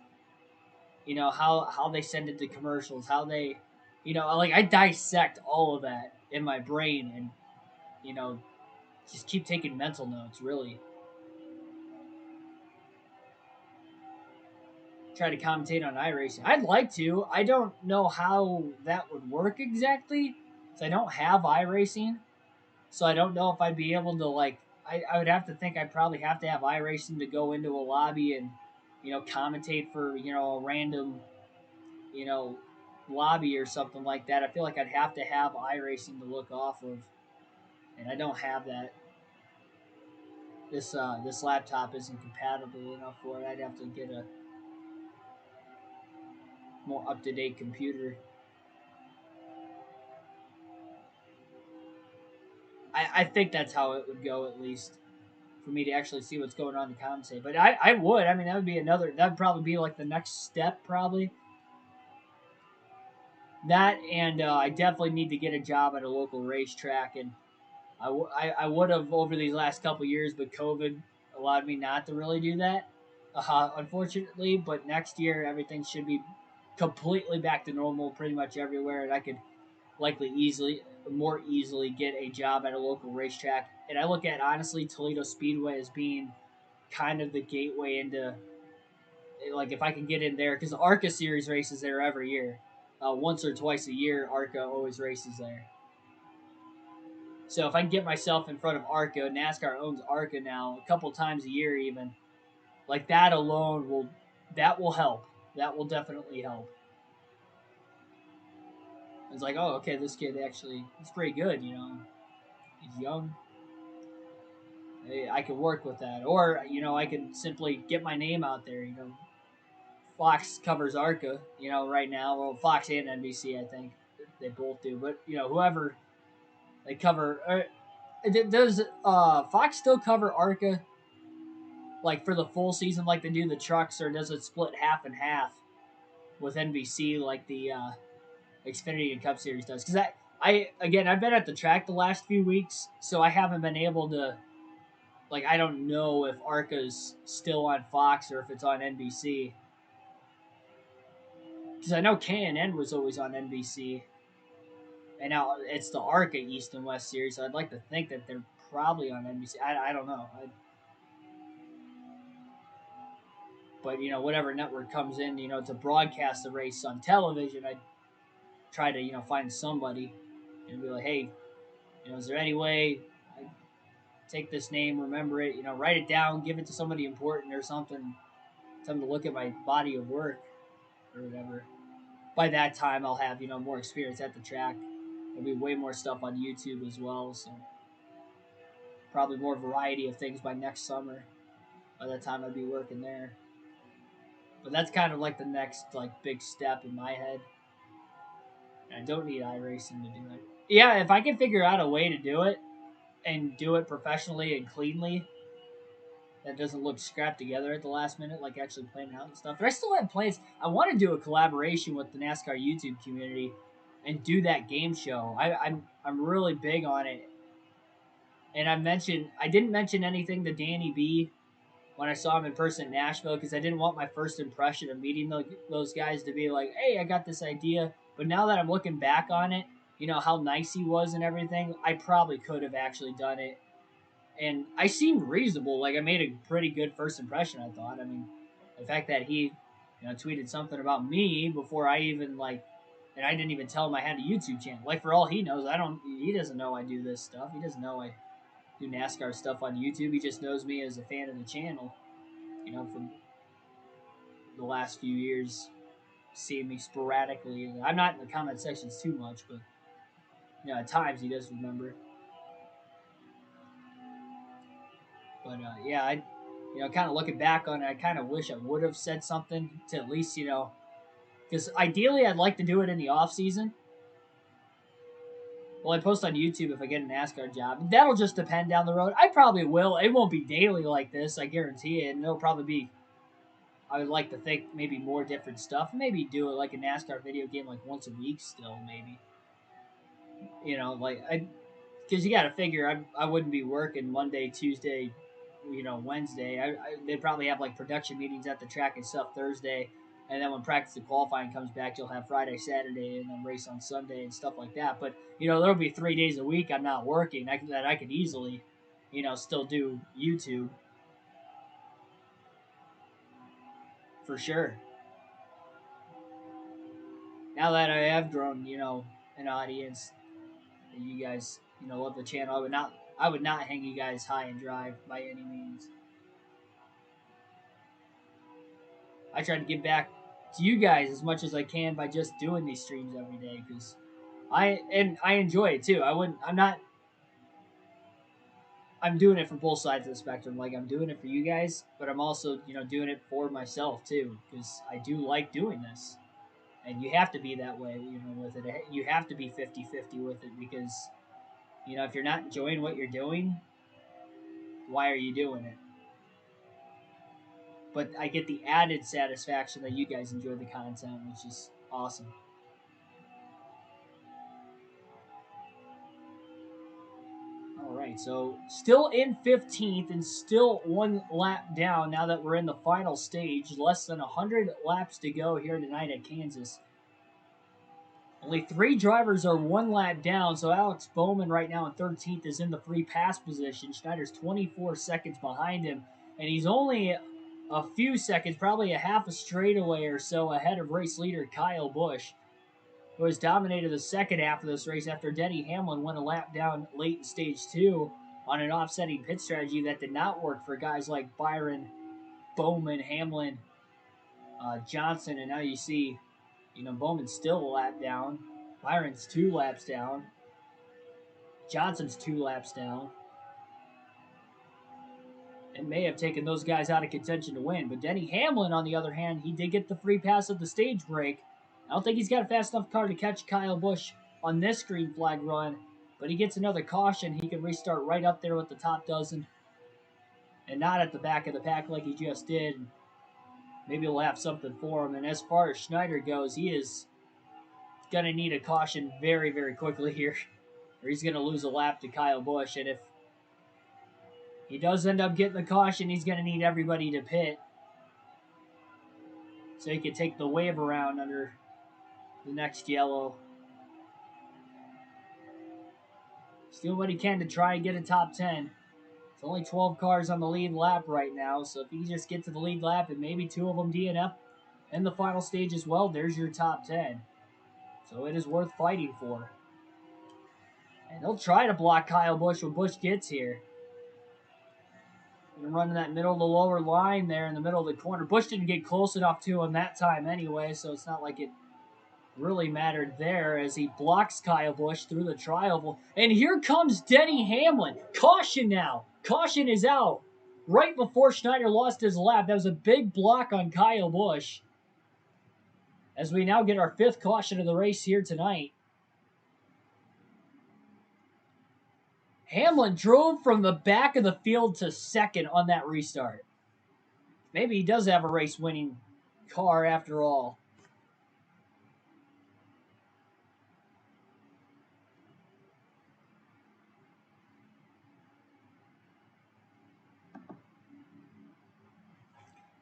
How they send it to commercials, how they, like I dissect all of that in my brain and you know just keep taking mental notes. Really try to commentate on iRacing. I'd like to. I don't know how that would work exactly, because I don't have iRacing. So I don't know if I'd be able to like. I would have to think I'd probably have to have iRacing to go into a lobby and commentate for a random you know lobby or something like that. I feel like I'd have to have iRacing to look off of, and I don't have that. This laptop isn't compatible enough for it. I'd have to get a more up to date computer. I think that's how it would go at least for me to actually see what's going on in the commentate. But I would. I mean, that would be another. That would probably be like the next step, probably. That and I definitely need to get a job at a local racetrack, and I would have over these last couple years, but COVID allowed me not to really do that, unfortunately. But next year, everything should be completely back to normal pretty much everywhere, and I could likely more easily get a job at a local racetrack. And I look at honestly Toledo Speedway as being kind of the gateway into like if I can get in there because the ARCA series races there every year, once or twice a year. ARCA always races there. So if I can get myself in front of ARCA, NASCAR owns ARCA now a couple times a year even. Like that alone will help. That will definitely help. It's like, oh, okay, this kid actually is pretty good. He's young. Hey, I could work with that, or I could simply get my name out there. Fox covers ARCA. Right now, well, Fox and NBC, I think they both do. But whoever they cover, does Fox still cover ARCA like for the full season, like they do the trucks, or does it split half and half with NBC like the Xfinity and Cup Series does? Because I've been at the track the last few weeks, so I haven't been able to. Like, I don't know if ARCA's still on Fox or if it's on NBC. Because I know K&N was always on NBC. And now it's the ARCA East and West Series, so I'd like to think that they're probably on NBC. I don't know. But, whatever network comes in, to broadcast the race on television, I'd try to, find somebody and be like, hey, is there any way I take this name, remember it, write it down, give it to somebody important or something, tell them to look at my body of work or whatever. By that time, I'll have, more experience at the track. There'll be way more stuff on YouTube as well, so probably more variety of things by next summer. By that time, I'd be working there. But that's kind of like the next like big step in my head. And I don't need iRacing to do it. Yeah, if I can figure out a way to do it and do it professionally and cleanly, that doesn't look scrapped together at the last minute, like actually playing out and stuff. But I still have plans. I want to do a collaboration with the NASCAR YouTube community and do that game show. I'm really big on it. And I didn't mention anything to Danny B when I saw him in person in Nashville because I didn't want my first impression of meeting those guys to be like, hey, I got this idea. But now that I'm looking back on it, how nice he was and everything, I probably could have actually done it. And I seemed reasonable. Like, I made a pretty good first impression, I thought. I mean, the fact that he, tweeted something about me before I even, like, and I didn't even tell him I had a YouTube channel. Like, for all he knows, he doesn't know I do this stuff. He doesn't know I do NASCAR stuff on YouTube. He just knows me as a fan of the channel. from the last few years, seeing me sporadically. I'm not in the comment sections too much, but at times he does remember. But yeah, I kind of looking back on it, I kind of wish I would have said something to at least because ideally I'd like to do it in the off season. Well, I post on YouTube if I get a NASCAR job. That'll just depend down the road. I probably will. It won't be daily like this, I guarantee it. And it'll probably be, I would like to think, maybe more different stuff. Maybe do it like a NASCAR video game like once a week still, maybe. Because you got to figure I wouldn't be working Monday, Tuesday, Wednesday. They'd probably have like production meetings at the track and stuff Thursday. And then when practice and qualifying comes back, you'll have Friday, Saturday, and then race on Sunday and stuff like that. But, there'll be 3 days a week I'm not working that I could easily, still do YouTube. For sure. Now that I have grown, an audience, you guys, love the channel, I would not hang you guys high and dry by any means. I try to give back to you guys as much as I can by just doing these streams every day because I enjoy it too. I'm doing it from both sides of the spectrum. Like I'm doing it for you guys, but I'm also, doing it for myself too because I do like doing this. And you have to be that way, with it. You have to be 50-50 with it because, if you're not enjoying what you're doing, why are you doing it? But I get the added satisfaction that you guys enjoy the content, which is awesome. All right, so still in 15th and still 1 lap down now that we're in the final stage. Less than 100 laps to go here tonight at Kansas. Only 3 drivers are 1 lap down, so Alex Bowman right now in 13th is in the free pass position. Schneider's 24 seconds behind him, and he's only a few seconds, probably a half a straightaway or so ahead of race leader Kyle Busch, who has dominated the second half of this race after Denny Hamlin went a lap down late in stage 2 on an offsetting pit strategy that did not work for guys like Byron, Bowman, Hamlin, Johnson, and now you see, Bowman's still a lap down. Byron's 2 laps down. Johnson's 2 laps down. It may have taken those guys out of contention to win, but Denny Hamlin, on the other hand, he did get the free pass at the stage break. I don't think he's got a fast enough car to catch Kyle Busch on this green flag run, but he gets another caution. He can restart right up there with the top dozen and not at the back of the pack like he just did. Maybe we'll have something for him. And as far as Schneider goes, he is going to need a caution very, very quickly here, or he's going to lose a lap to Kyle Busch. And if he does end up getting the caution, he's going to need everybody to pit so he can take the wave around under the next yellow. He's doing what he can to try and get a top 10. It's only 12 cars on the lead lap right now, so if you just get to the lead lap and maybe 2 of them DNF in the final stage as well, there's your top 10. So it is worth fighting for. And they'll try to block Kyle Busch when Busch gets here. And running that middle of the lower line there in the middle of the corner. Busch didn't get close enough to him that time anyway, so it's not like it really mattered there as he blocks Kyle Busch through the tri-oval. And here comes Denny Hamlin. Caution now. Caution is out. Right before Schneider lost his lap. That was a big block on Kyle Busch. As we now get our 5th caution of the race here tonight. Hamlin drove from the back of the field to 2nd on that restart. Maybe he does have a race-winning car after all.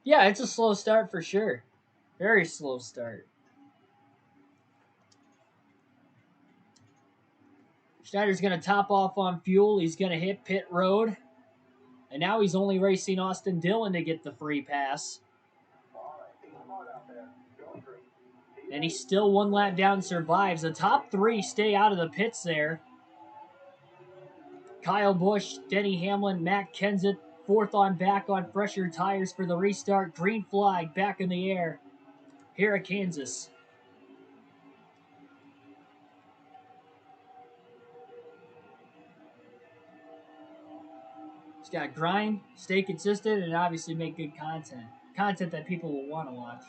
Yeah, it's a slow start for sure. Very slow start. Schneider's going to top off on fuel. He's going to hit pit road. And now he's only racing Austin Dillon to get the free pass. And he's still 1 lap down, survives. The top 3 stay out of the pits there. Kyle Busch, Denny Hamlin, Matt Kenseth, fourth on back on fresher tires for the restart. Green flag back in the air here at Kansas. Just got to grind, stay consistent, and obviously make good content. Content that people will want to watch.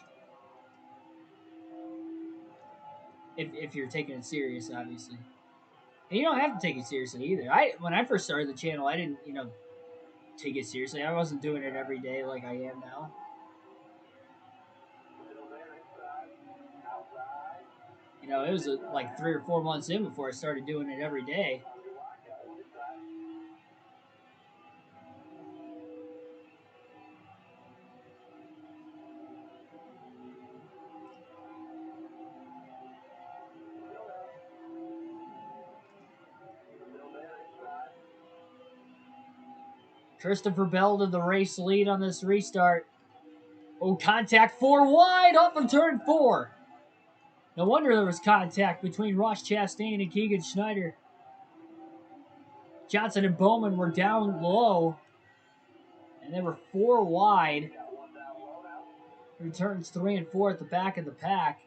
If you're taking it serious, obviously. And you don't have to take it seriously either. When I first started the channel, I didn't, take it seriously. I wasn't doing it every day like I am now. It was like 3 or 4 months in before I started doing it every day. Christopher Bell to the race lead on this restart. Oh, contact 4 wide off of turn 4. No wonder there was contact between Ross Chastain and Keegan Schneider. Johnson and Bowman were down low, and they were 4 wide. Through turns 3 and 4 at the back of the pack.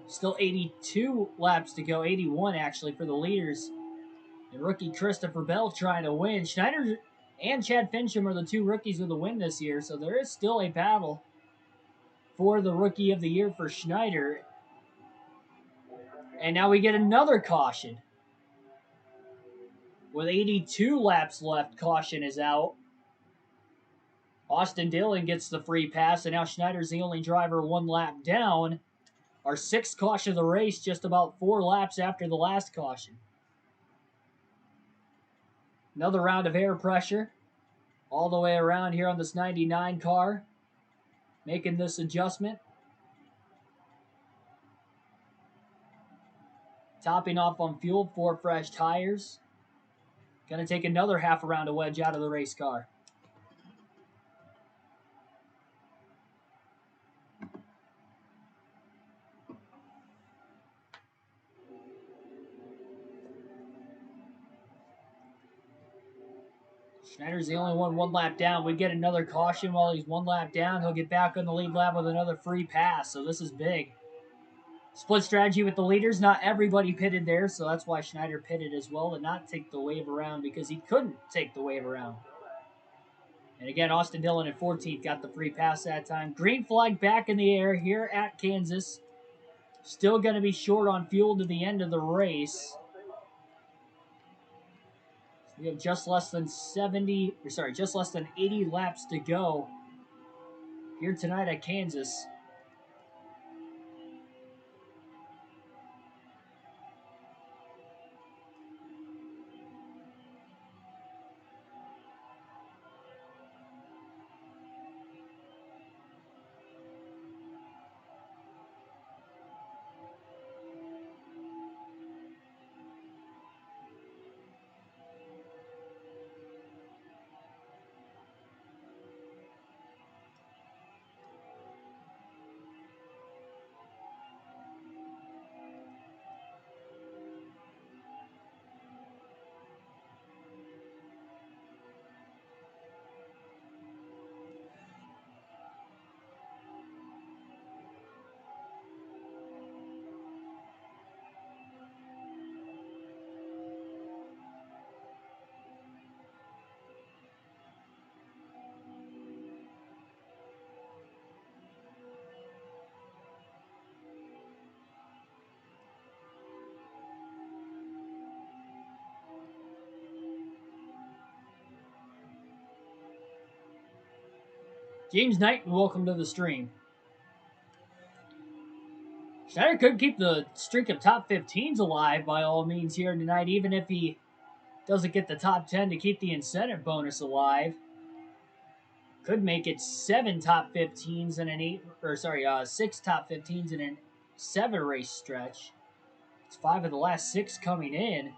Still 82 laps to go, 81 actually for the leaders. And rookie Christopher Bell trying to win. Schneider and Chad Fincham are the 2 rookies with the win this year, so there is still a battle for the Rookie of the Year for Schneider. And now we get another caution. With 82 laps left, caution is out. Austin Dillon gets the free pass, and now Schneider's the only driver 1 lap down. Our 6th caution of the race, just about 4 laps after the last caution. Another round of air pressure all the way around here on this 99 car, making this adjustment. Topping off on fuel, 4 fresh tires. Going to take another half a round of wedge out of the race car. Schneider's the only one lap down. We get another caution while he's 1 lap down. He'll get back on the lead lap with another free pass, so this is big. Split strategy with the leaders. Not everybody pitted there, so that's why Schneider pitted as well to not take the wave around because he couldn't take the wave around. And again, Austin Dillon at 14th got the free pass that time. Green flag back in the air here at Kansas. Still going to be short on fuel to the end of the race. We have just less than 80 laps to go here tonight at Kansas. James Knight, welcome to the stream. Schneider could keep the streak of top 15s alive by all means here tonight, even if he doesn't get the top 10 to keep the incentive bonus alive. Could make it 7 top 15s and 6 top 15s in a 7 race stretch. It's 5 of the last 6 coming in.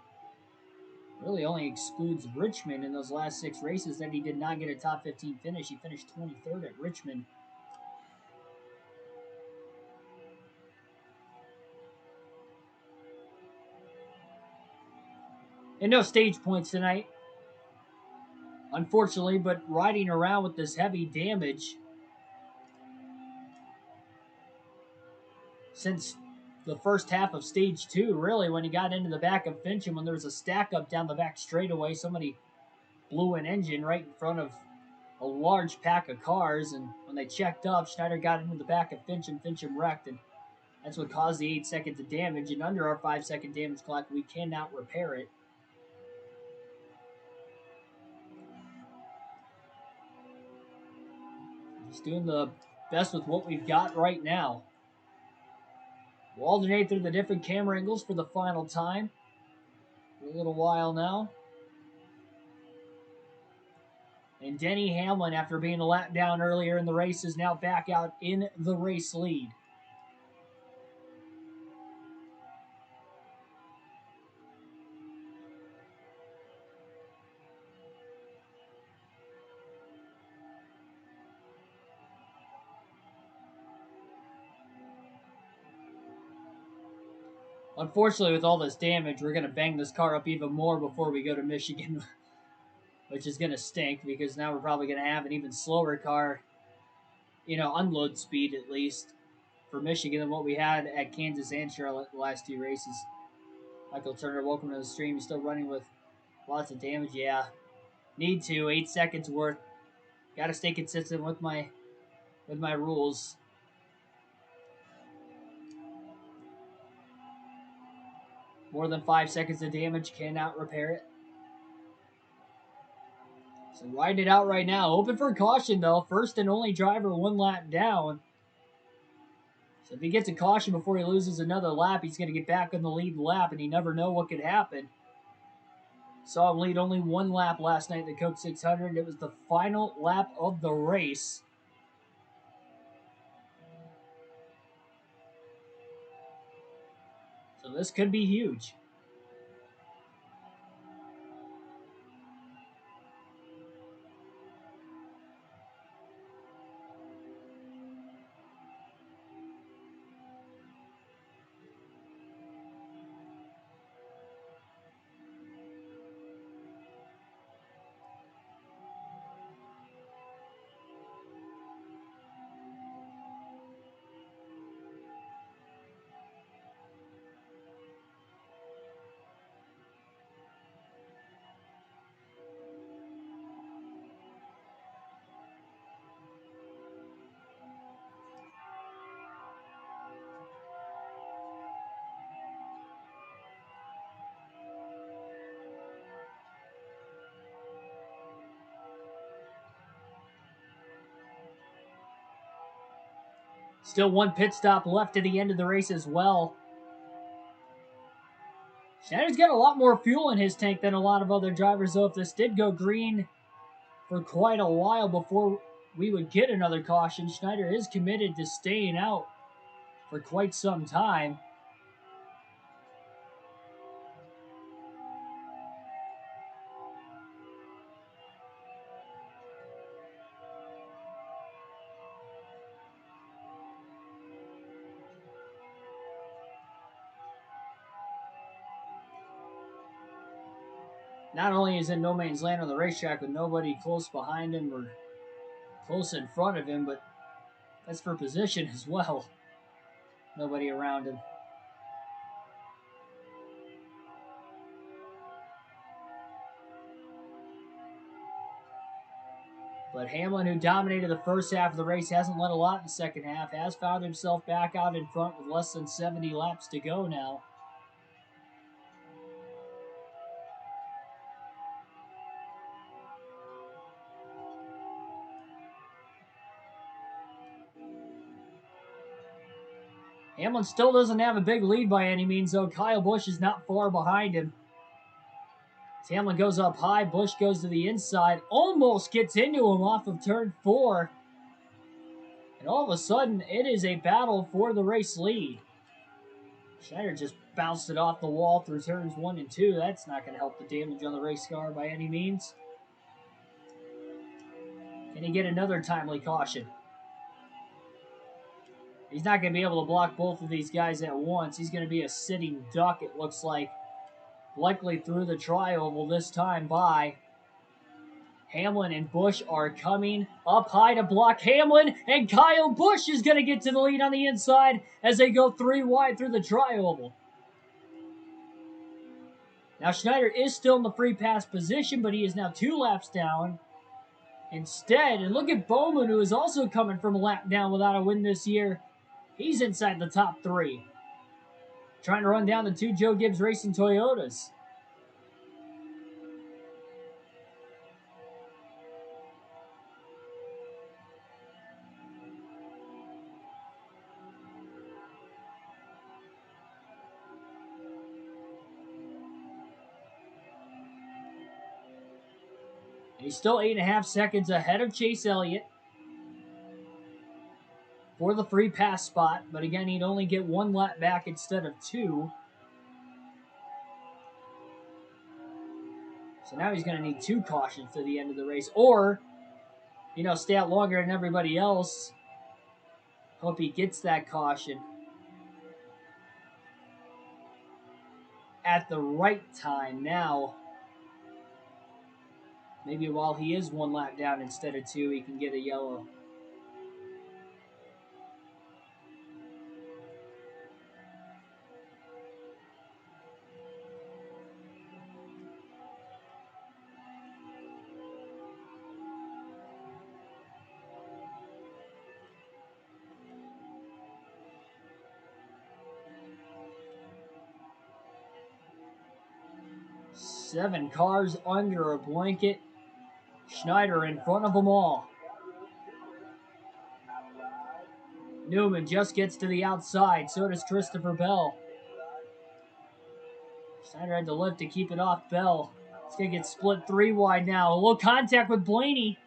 Really only excludes Richmond in those last 6 races that he did not get a top 15 finish. He finished 23rd at Richmond. And no stage points tonight, unfortunately, but riding around with this heavy damage since the first half of stage 2, really, when he got into the back of Fincham, when there was a stack up down the back straightaway, somebody blew an engine right in front of a large pack of cars, and when they checked up, Schneider got into the back of Fincham. Fincham wrecked, and that's what caused the 8 seconds of damage, and under our 5-second damage clock, we cannot repair it. Just doing the best with what we've got right now. We'll alternate through the different camera angles for the final time for a little while now. And Denny Hamlin, after being a lap down earlier in the race, is now back out in the race lead. Unfortunately, with all this damage, we're going to bang this car up even more before we go to Michigan, which is going to stink because now we're probably going to have an even slower car, unload speed at least, for Michigan than what we had at Kansas and Charlotte the last 2 races. Michael Turner, welcome to the stream. He's still running with lots of damage. Yeah, need to. 8 seconds worth. Got to stay consistent with my rules. More than 5 seconds of damage, cannot repair it. So riding it out right now. Open for caution, though. First and only driver 1 lap down. So if he gets a caution before he loses another lap, he's going to get back on the lead lap, and you never know what could happen. Saw him lead only 1 lap last night in the Coke 600. It was the final lap of the race. So this could be huge. Still 1 pit stop left to the end of the race as well. Schneider's got a lot more fuel in his tank than a lot of other drivers, though. If this did go green for quite a while before we would get another caution, Schneider is committed to staying out for quite some time. Not only is in no man's land on the racetrack with nobody close behind him or close in front of him, but that's for position as well. Nobody around him. But Hamlin, who dominated the first half of the race, hasn't led a lot in the second half, has found himself back out in front with less than 70 laps to go now. Hamlin still doesn't have a big lead by any means, though. Kyle Busch is not far behind him. As Hamlin goes up high, Busch goes to the inside, almost gets into him off of turn 4. And all of a sudden, it is a battle for the race lead. Schneider just bounced it off the wall through turns 1 and 2. That's not going to help the damage on the race car by any means. Can he get another timely caution? He's not going to be able to block both of these guys at once. He's going to be a sitting duck, it looks like. Likely through the tri-oval this time by Hamlin and Busch are coming up high to block Hamlin, and Kyle Busch is going to get to the lead on the inside as they go 3 wide through the tri-oval. Now Schneider is still in the free pass position, but he is now 2 laps down instead. And look at Bowman, who is also coming from a lap down without a win this year. He's inside the top 3. Trying to run down the 2 Joe Gibbs Racing Toyotas. He's still 8.5 seconds ahead of Chase Elliott for the free pass spot. But again, he'd only get 1 lap back instead of 2. So now he's going to need 2 cautions to the end of the race. Or, stay out longer than everybody else. Hope he gets that caution at the right time. Now, maybe while he is 1 lap down instead of 2, he can get a yellow. Seven cars under a blanket. Schneider in front of them all. Newman just gets to the outside. So does Christopher Bell. Schneider had to lift to keep it off Bell. It's going to get split 3 wide now. A little contact with Blaney.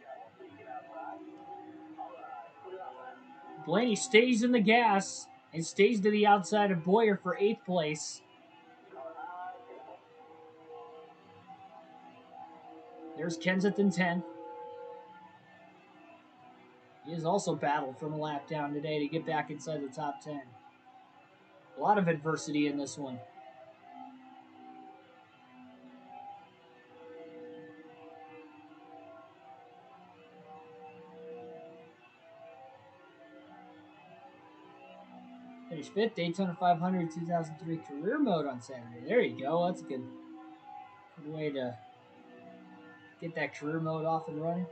Blaney stays in the gas and stays to the outside of Boyer for 8th place. There's Kenseth in 10th. He has also battled from a lap down today to get back inside the top 10. A lot of adversity in this one. Finished 5th, Daytona 500 2003 career mode on Saturday. There you go. That's a good way to get that career mode off and running.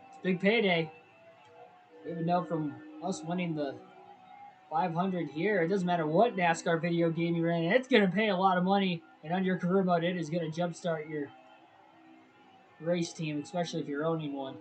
It's a big payday. We even know from us winning the 500 here, it doesn't matter what NASCAR video game you ran, it's going to pay a lot of money. And on your career mode, it is going to jumpstart your race team, especially if you're owning one.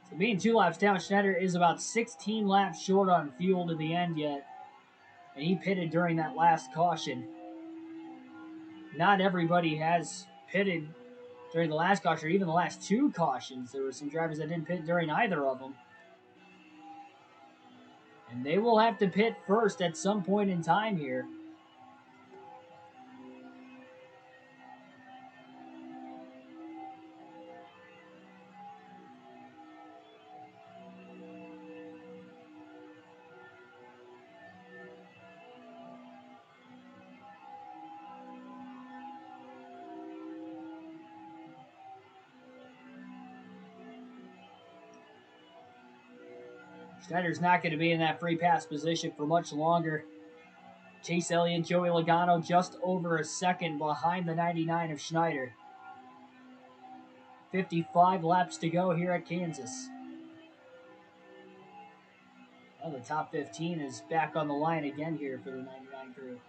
So being 2 laps down, Schneider is about 16 laps short on fuel to the end yet. And he pitted during that last caution. Not everybody has pitted during the last caution, or even the last 2 cautions. There were some drivers that didn't pit during either of them. And they will have to pit first at some point in time here. Schneider's not going to be in that free pass position for much longer. Chase Elliott, Joey Logano just over a second behind the 99 of Schneider. 55 laps to go here at Kansas. Well, the top 15 is back on the line again here for the 99 crew.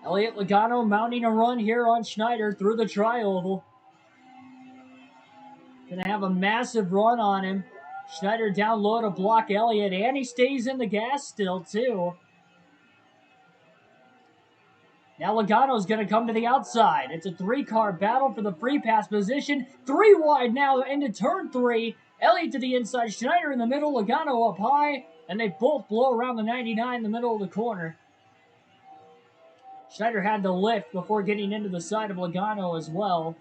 Elliott Logano mounting a run here on Schneider through the tri-oval. Gonna have a massive run on him. Schneider down low to block Elliott, and he stays in the gas still, too. Now Logano's going to come to the outside. It's a three-car battle for the free pass position. 3 wide now into turn 3. Elliott to the inside, Schneider in the middle, Logano up high, and they both blow around the 99 in the middle of the corner. Schneider had to lift before getting into the side of Logano as well,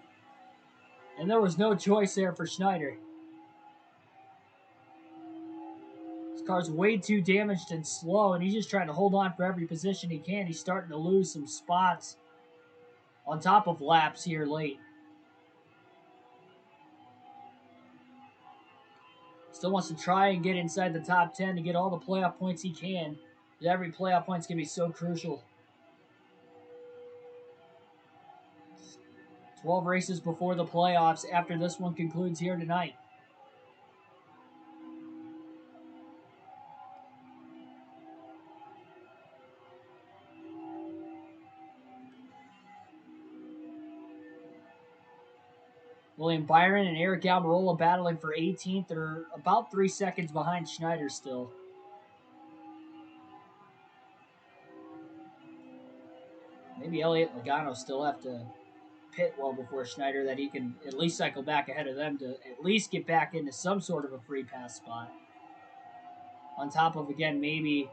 and there was no choice there for Schneider. His car's way too damaged and slow, and he's just trying to hold on for every position he can. He's starting to lose some spots on top of laps here late. Still wants to try and get inside the top 10 to get all the playoff points he can. Every playoff point's going to be so crucial. 12 races before the playoffs after this one concludes here tonight. William Byron and Eric Almirola battling for 18th. They're about 3 seconds behind Schneider still. Maybe Elliott and Logano still have to pit well before Schneider that he can at least cycle back ahead of them to at least get back into some sort of a free pass spot. On top of, again, maybe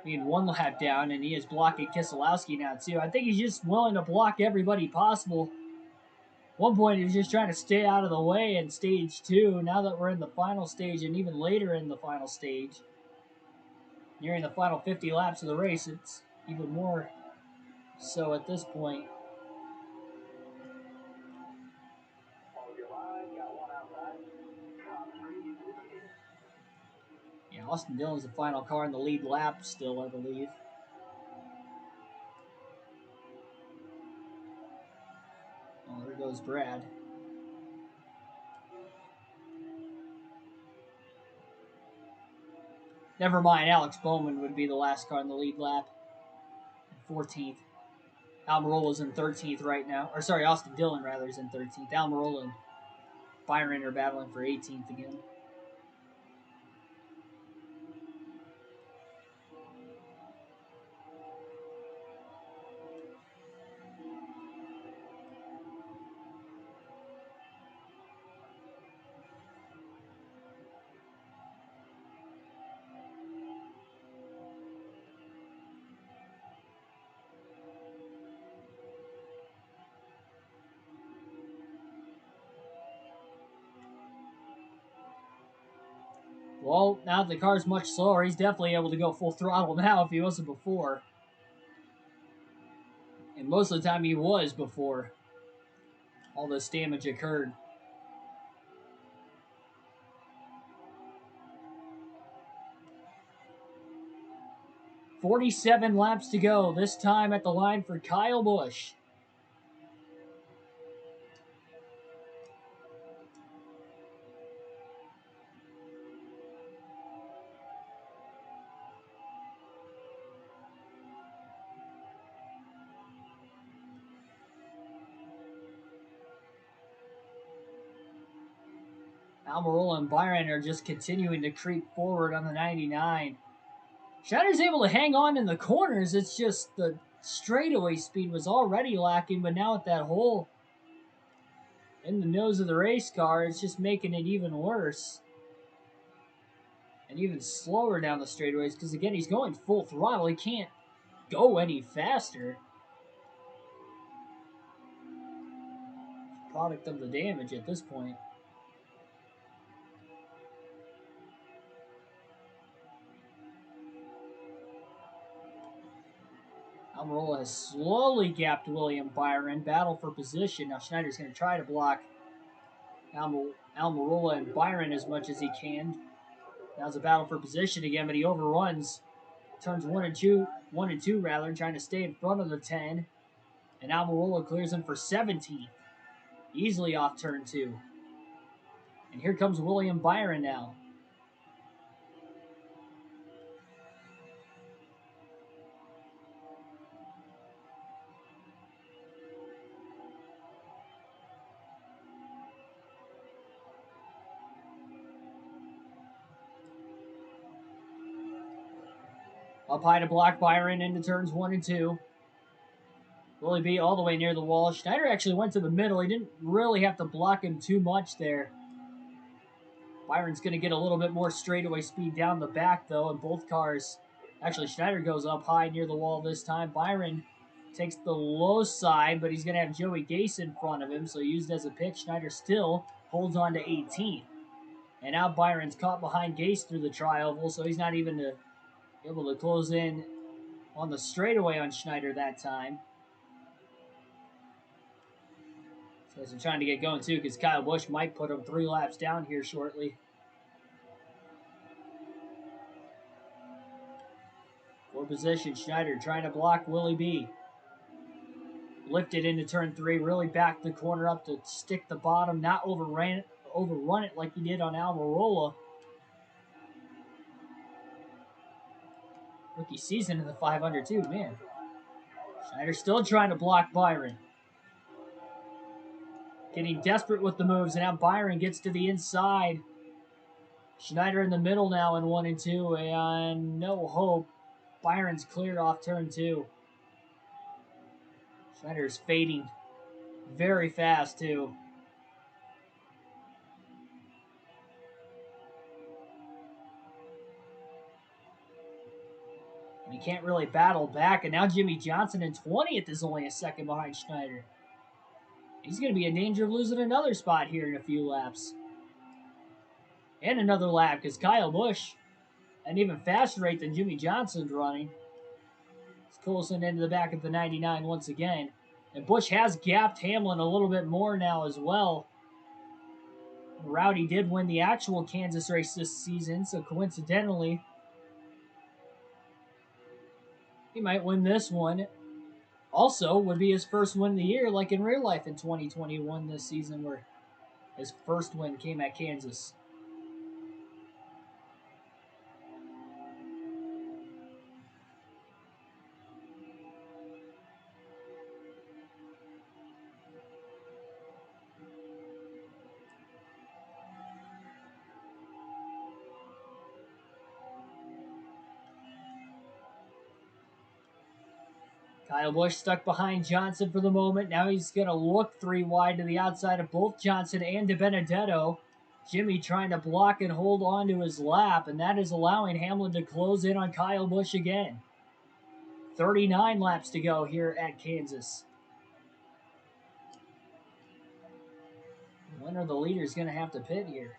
being 1 lap down, and he is blocking Keselowski now, too. I think he's just willing to block everybody possible. One point, he was just trying to stay out of the way in stage 2. Now that we're in the final stage, and even later in the final stage, nearing the final 50 laps of the race, it's even more so at this point. Yeah, Austin Dillon's the final car in the lead lap still, I believe. Oh, there goes Brad. Never mind, Alex Bowman would be the last car in the lead lap. 14th. Almirola's in 13th right now. Or sorry, Austin Dillon, rather, is in 13th. Almirola and Byron are battling for 18th again. Well, now that the car's much slower, he's definitely able to go full throttle now if he wasn't before. And most of the time he was before all this damage occurred. "47 laps to go, this time at the line for Kyle Busch. Almirola and Byron are just continuing to creep forward on the 99. Schneider's able to hang on in the corners. It's just the straightaway speed was already lacking, but now with that hole in the nose of the race car, it's just making it even worse. And even slower down the straightaways, because again, he's going full throttle. He can't go any faster. Product of the damage at this point. Almirola has slowly gapped William Byron. Battle for position. Now Schneider's going to try to block Almirola and Byron as much as he can. Now it's a battle for position again, but he overruns. Turns 1 and 2 rather, trying to stay in front of the 10. And Almirola clears him for 17. Easily off turn 2. And here comes William Byron now. Up high to block Byron into turns 1 and 2. Willie B all the way near the wall. Schneider actually went to the middle. He didn't really have to block him too much there. Byron's going to get a little bit more straightaway speed down the back, though, and both cars... Actually, Schneider goes up high near the wall this time. Byron takes the low side, but he's going to have Joey Gase in front of him, so used as a pick. Schneider still holds on to 18. And now Byron's caught behind Gase through the tri-oval, so he's not even able to close in on the straightaway on Schneider that time. So they're trying to get going, too, because Kyle Busch might put him 3 laps down here shortly. For position, Schneider trying to block Willie B. Lifted into turn 3, really backed the corner up to stick the bottom, not overrun it like he did on Almirola. Rookie season in the 500 too, man. Schneider still trying to block Byron. Getting desperate with the moves, and now Byron gets to the inside. Schneider in the middle now in 1 and 2, and no hope. Byron's cleared off turn 2. Schneider's fading very fast, too. And he can't really battle back, and now Jimmy Johnson in 20th is only a second behind Schneider. He's going to be in danger of losing another spot here in a few laps. And another lap, because Kyle Busch, at an even faster rate than Jimmy Johnson's running. It's Coulson into the back of the 99 once again. And Busch has gapped Hamlin a little bit more now as well. Rowdy did win the actual Kansas race this season, so coincidentally, he might win this one. Also, would be his first win of the year, like in real life in 2021 this season, where his first win came at Kansas. Kyle Busch stuck behind Johnson for the moment. Now he's going to look 3 wide to the outside of both Johnson and DiBenedetto. Jimmy trying to block and hold on to his lap, and that is allowing Hamlin to close in on Kyle Busch again. 39 laps to go here at Kansas. When are the leaders going to have to pit here?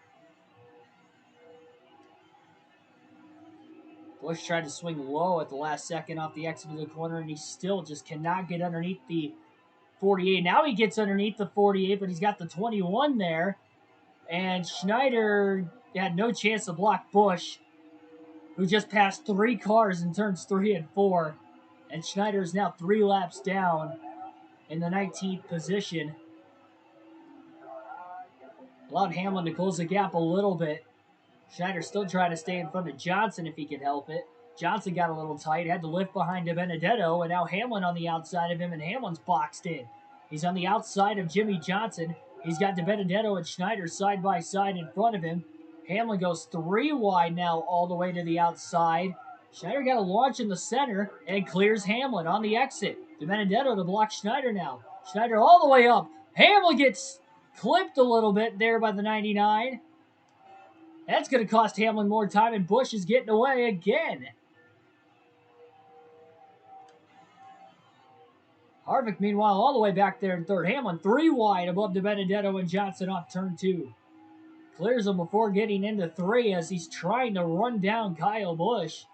Busch tried to swing low at the last second off the exit of the corner, and he still just cannot get underneath the 48. Now he gets underneath the 48, but he's got the 21 there. And Schneider had no chance to block Busch, who just passed 3 cars in turns 3 and 4. And Schneider is now 3 laps down in the 19th position. Allowed Hamlin to close the gap a little bit. Schneider still trying to stay in front of Johnson if he could help it. Johnson got a little tight, had to lift behind DiBenedetto, and now Hamlin on the outside of him, and Hamlin's boxed in. He's on the outside of Jimmy Johnson. He's got DiBenedetto and Schneider side by side in front of him. Hamlin goes 3 wide now all the way to the outside. Schneider got a launch in the center and clears Hamlin on the exit. DiBenedetto to block Schneider now. Schneider all the way up. Hamlin gets clipped a little bit there by the 99. That's going to cost Hamlin more time, and Busch is getting away again. Harvick, meanwhile, all the way back there in third. Hamlin 3 wide above DiBenedetto and Johnson off turn 2. Clears him before getting into 3 as he's trying to run down Kyle Busch.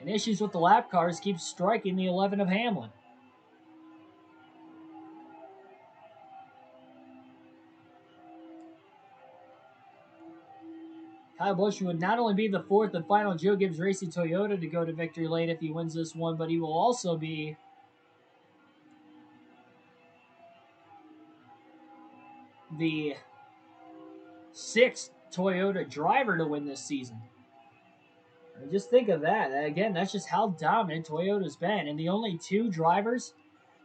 And issues with the lap cars keep striking the 11 of Hamlin. Kyle Busch would not only be the fourth and final Joe Gibbs Racing Toyota to go to victory lane if he wins this one, but he will also be the sixth Toyota driver to win this season. And just think of that. Again, that's just how dominant Toyota's been. And the only two drivers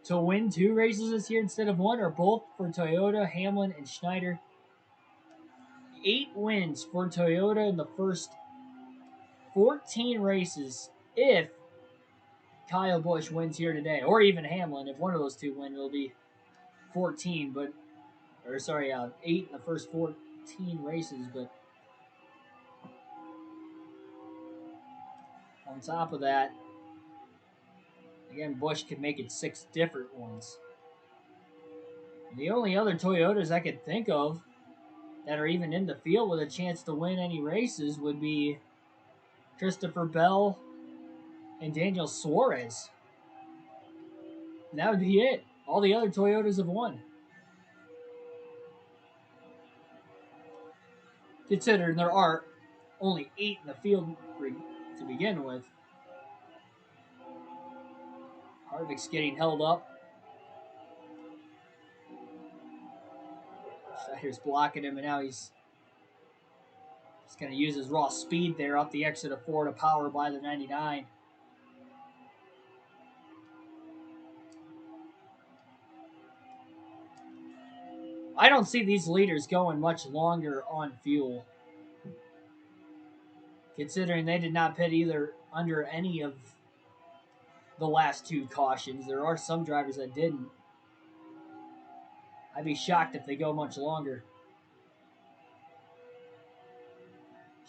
to win two races this year instead of one are both for Toyota, Hamlin and Schneider. 8 wins for Toyota in the first 14 races if Kyle Busch wins here today, or even Hamlin. If one of those two win, it'll be 14, 8 in the first 14 races. But on top of that, again, Busch could make it 6 different ones. And the only other Toyotas I could think of that are even in the field with a chance to win any races would be Christopher Bell and Daniel Suarez. And that would be it. All the other Toyotas have won. Considering there are only 8 in the field to begin with. Harvick's getting held up. Schneider's blocking him, and now he's just going to use his raw speed there up the exit of 4 to power by the 99. I don't see these leaders going much longer on fuel, considering they did not pit either under any of the last 2 cautions. There are some drivers that didn't. I'd be shocked if they go much longer.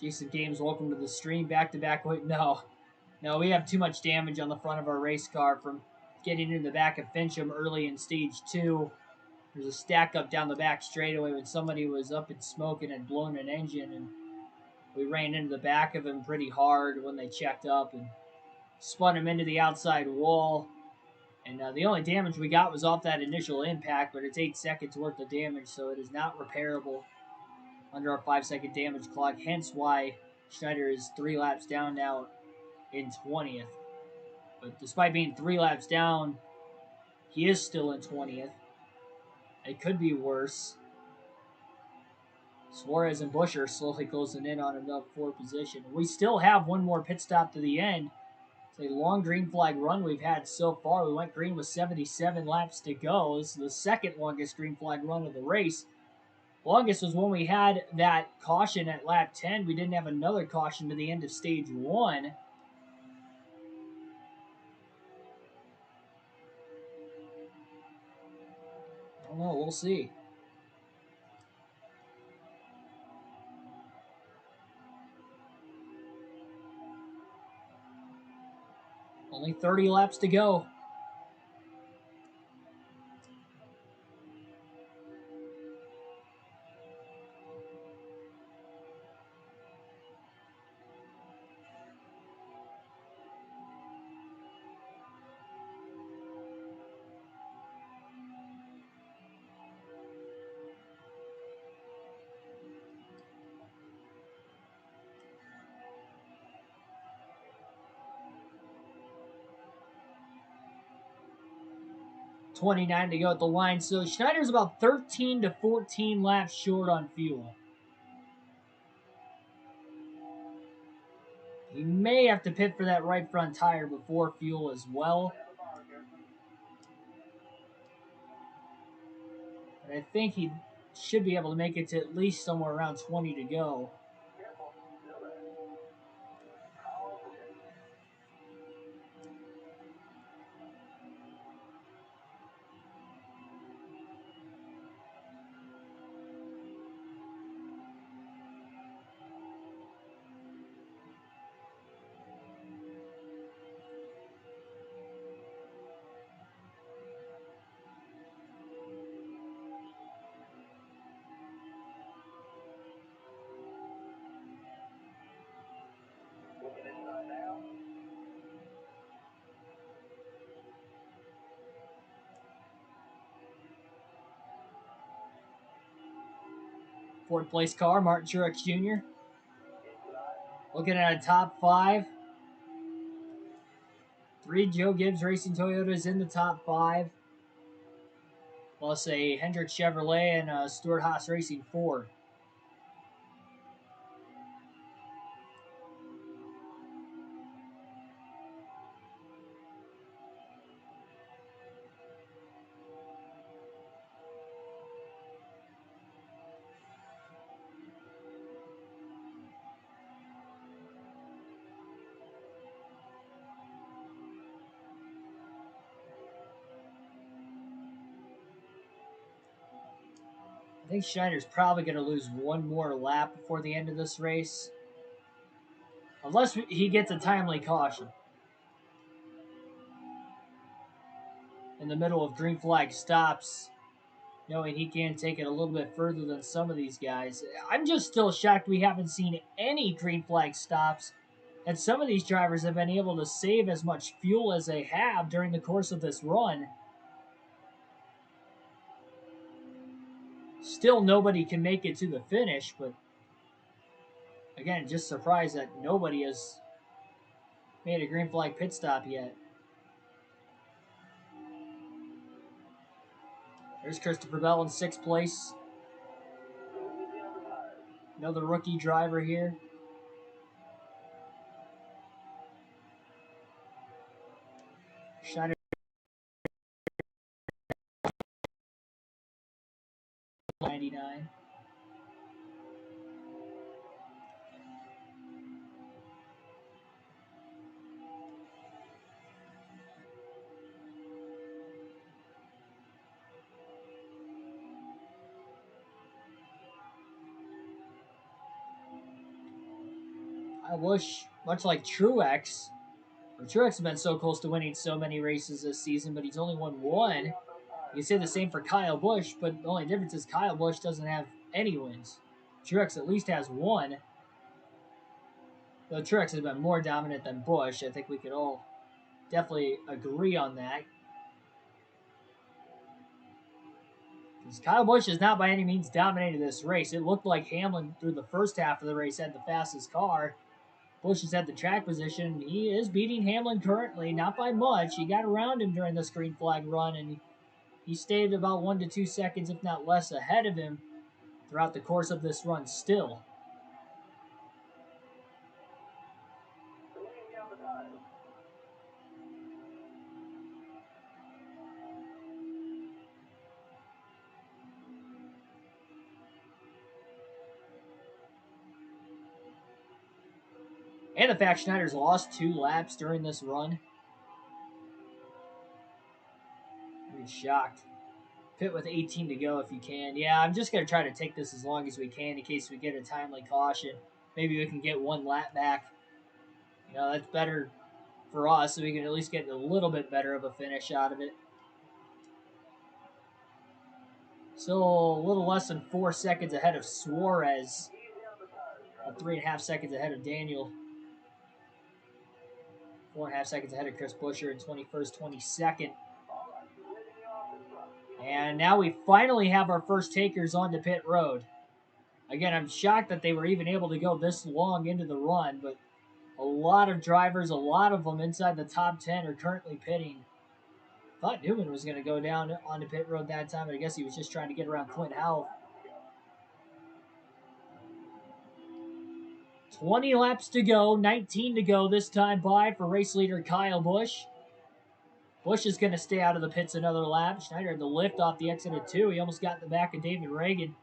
Jason Games, welcome to the stream. Back-to-back. Wait, no, we have too much damage on the front of our race car from getting in the back of Fincham early in stage 2. There's a stack up down the back straightaway when somebody was up in smoke and had blown an engine, and we ran into the back of him pretty hard when they checked up and spun him into the outside wall. And the only damage we got was off that initial impact, but it's 8 seconds worth of damage, so it is not repairable under our 5-second damage clock. Hence why Schneider is 3 laps down now in 20th. But despite being 3 laps down, he is still in 20th. It could be worse. Suarez and Busch are slowly closing in on another 4 position. We still have one more pit stop to the end. It's a long green flag run we've had so far. We went green with 77 laps to go. This is the second longest green flag run of the race. Longest was when we had that caution at lap 10. We didn't have another caution to the end of stage 1. I don't know. We'll see. Only 30 laps to go. .29 to go at the line. So Schneider's about 13 to 14 laps short on fuel. He may have to pit for that right front tire before fuel as well. But I think he should be able to make it to at least somewhere around 20 to go. Fourth place car, Martin Truex Jr. Looking at a top 5. 3 Joe Gibbs Racing Toyotas in the top 5. Plus a Hendrick Chevrolet and a Stuart Haas Racing Ford. I think Schneider's probably going to lose one more lap before the end of this race. Unless he gets a timely caution. In the middle of green flag stops, knowing he can take it a little bit further than some of these guys. I'm just still shocked we haven't seen any green flag stops, and some of these drivers have been able to save as much fuel as they have during the course of this run. Still, nobody can make it to the finish, but again, just surprised that nobody has made a green flag pit stop yet. There's Christopher Bell in 6th place. Another rookie driver here. Schneider 99. I wish, much like Truex, Truex has been so close to winning so many races this season, but he's only won one. You can say the same for Kyle Busch, but the only difference is Kyle Busch doesn't have any wins. Truex at least has one. Though Truex has been more dominant than Busch, I think we could all definitely agree on that. Because Kyle Busch has not by any means dominated this race. It looked like Hamlin through the first half of the race had the fastest car. Busch is at the track position. He is beating Hamlin currently, not by much. He got around him during this green flag run, and he stayed about 1 to 2 seconds, if not less, ahead of him throughout the course of this run still. And the fact Schneider's lost 2 laps during this run. I'm shocked. Pit with 18 to go if you can. Yeah, I'm just going to try to take this as long as we can in case we get a timely caution. Maybe we can get 1 lap back. You know, that's better for us, so we can at least get a little bit better of a finish out of it. Still a little less than 4 seconds ahead of Suarez. 3.5 seconds ahead of Daniel. 4.5 seconds ahead of Chris Buescher in 21st, 22nd. And now we finally have our first takers onto pit road. Again, I'm shocked that they were even able to go this long into the run, but a lot of drivers, a lot of them inside the top 10 are currently pitting. Thought Newman was going to go down onto pit road that time, but I guess he was just trying to get around Clint Howell. 20 laps to go, 19 to go this time by for race leader Kyle Busch. Busch is going to stay out of the pits another lap. Schneider had the lift off the exit of 2. He almost got in the back of David Reagan.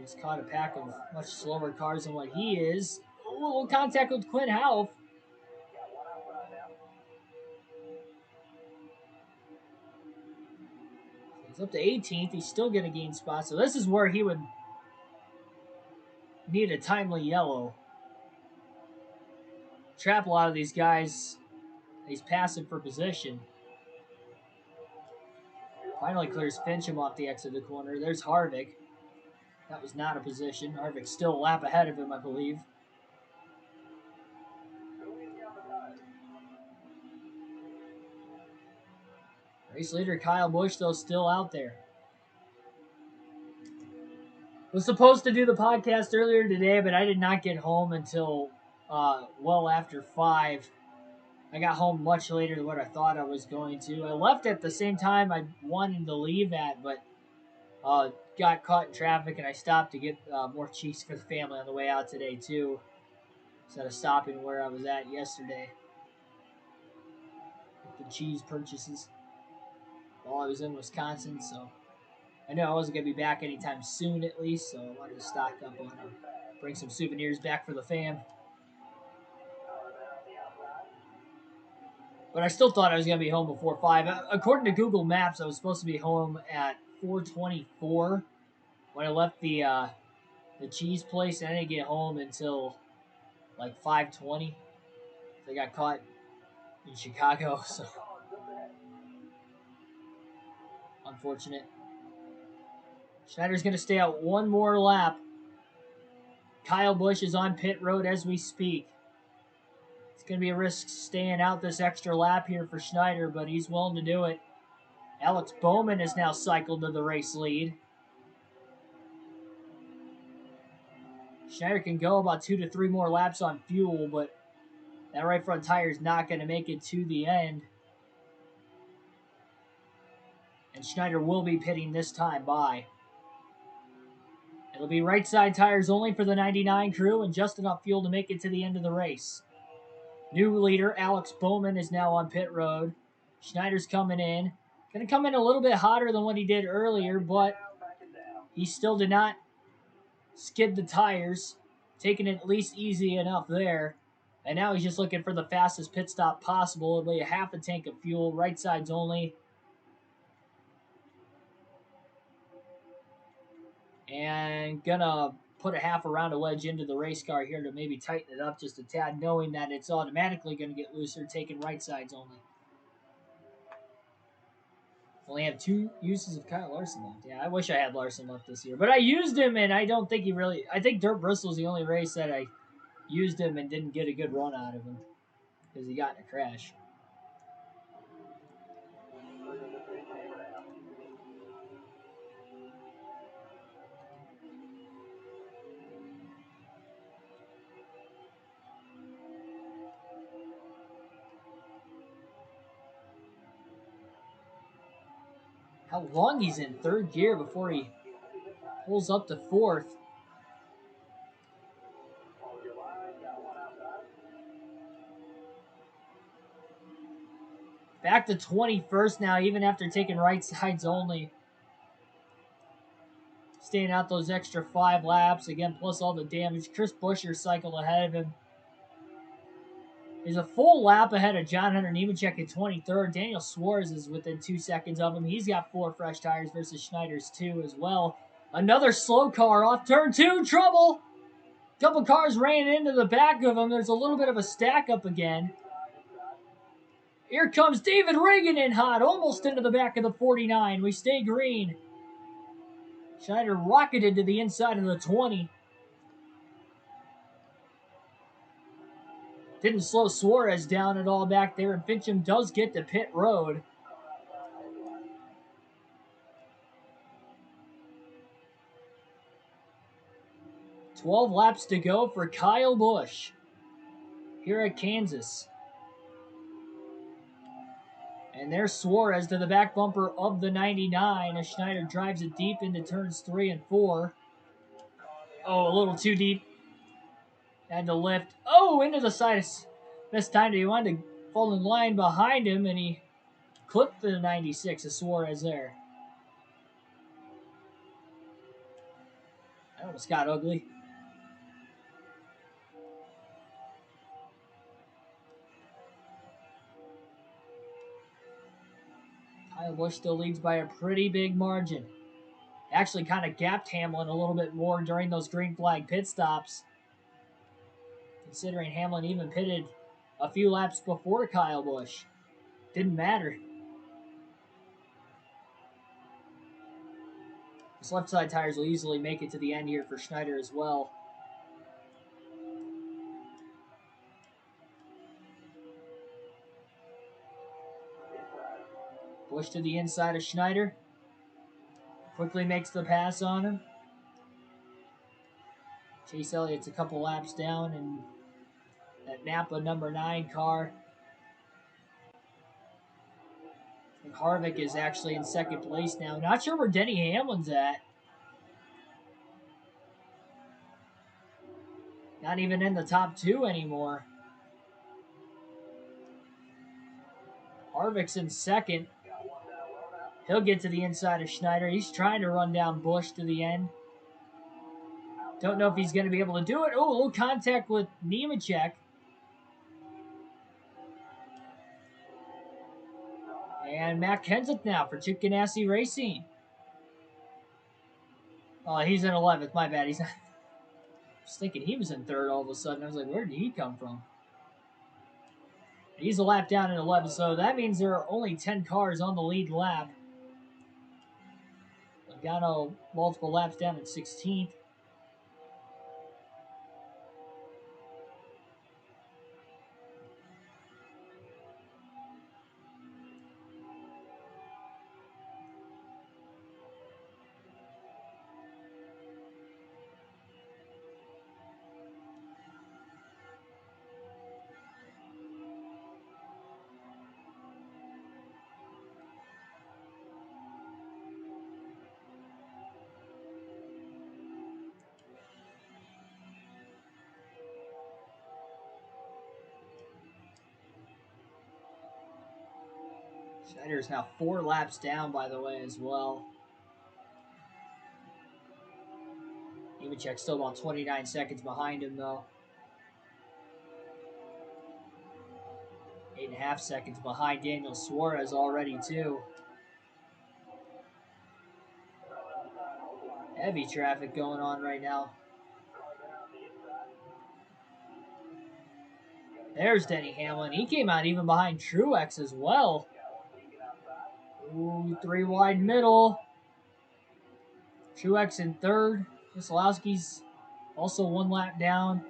He's caught a pack of much slower cars than what he is. A little contact with Clint Howell. He's up to 18th. He's still going to gain spots. So this is where he would need a timely yellow. Trap a lot of these guys. He's passing for position. Finally clears Fincham off the exit of the corner. There's Harvick. That was not a position. Harvick's still a lap ahead of him, I believe. Race leader Kyle Busch, though, still out there. Was supposed to do the podcast earlier today, but I did not get home until well after 5. I got home much later than what I thought I was going to. I left at the same time I wanted to leave at, but got caught in traffic, and I stopped to get more cheese for the family on the way out today, too, instead of stopping where I was at yesterday with the cheese purchases while I was in Wisconsin. So I knew I wasn't going to be back anytime soon, at least, so I wanted to stock up on them, bring some souvenirs back for the fam. But I still thought I was going to be home before 5. According to Google Maps, I was supposed to be home at 4:24 when I left the cheese place, and I didn't get home until like 5:20. I got caught in Chicago, so unfortunate. Schneider's going to stay out one more lap. Kyle Busch is on pit road as we speak. It's going to be a risk staying out this extra lap here for Schneider, but he's willing to do it. Alex Bowman has now cycled to the race lead. Schneider can go about 2 to 3 more laps on fuel, but that right front tire is not going to make it to the end. And Schneider will be pitting this time by. It'll be right side tires only for the 99 crew and just enough fuel to make it to the end of the race. New leader Alex Bowman is now on pit road. Schneider's coming in. Going to come in a little bit hotter than what he did earlier, but he still did not skid the tires, taking it at least easy enough there. And now he's just looking for the fastest pit stop possible. It'll be a half a tank of fuel, right sides only. And gonna put a half a round of wedge into the race car here to maybe tighten it up just a tad, knowing that it's automatically going to get looser, taking right sides only. Only have 2 uses of Kyle Larson left. Yeah, I wish I had Larson left this year. But I used him, and I don't think he really... I think Dirt Bristol's the only race that I used him and didn't get a good run out of him because he got in a crash. How long he's in 3rd gear before he pulls up to 4th. Back to 21st now, even after taking right sides only. Staying out those extra 5 laps, again, plus all the damage. Chris Buescher cycled ahead of him. He's a full lap ahead of John Hunter Nemechek at 23rd. Daniel Suarez is within 2 seconds of him. He's got 4 fresh tires versus Schneider's 2 as well. Another slow car off turn 2. Trouble! Couple cars ran into the back of him. There's a little bit of a stack up again. Here comes David Reagan in hot, almost into the back of the 49. We stay green. Schneider rocketed to the inside of the 20. Didn't slow Suarez down at all back there, and Fincham does get to pit road. "12 laps to go for Kyle Busch here at Kansas. And there's Suarez to the back bumper of the 99 as Schneider drives it deep into turns 3 and 4. Oh, a little too deep. Had to lift. Oh, into the side. This time he wanted to fall in line behind him, and he clipped the 96 of Suarez there. That almost got ugly. Kyle Busch still leads by a pretty big margin. Actually kind of gapped Hamlin a little bit more during those green flag pit stops, considering Hamlin even pitted a few laps before Kyle Busch. Didn't matter. His left side tires will easily make it to the end here for Schneider as well. Busch to the inside of Schneider. Quickly makes the pass on him. Chase Elliott's a couple laps down, and that Napa number 9 car. And Harvick is actually in second place now. Not sure where Denny Hamlin's at. Not even in the top 2 anymore. Harvick's in second. He'll get to the inside of Schneider. He's trying to run down Busch to the end. Don't know if he's going to be able to do it. Oh, a little contact with Nemechek. And Matt Kenseth now for Chip Ganassi Racing. Oh, he's in 11th. My bad. He's not. I was thinking he was in third all of a sudden. I was like, where did he come from? He's a lap down in 11th, so that means there are only 10 cars on the lead lap. Logano multiple laps down in 16th. Schneider's now 4 laps down, by the way, as well. Nemechek's still about 29 seconds behind him, though. 8.5 seconds behind Daniel Suarez already, too. Heavy traffic going on right now. There's Denny Hamlin. He came out even behind Truex as well. Ooh, 3 wide middle. Truex in third. Keselowski's also 1 lap down.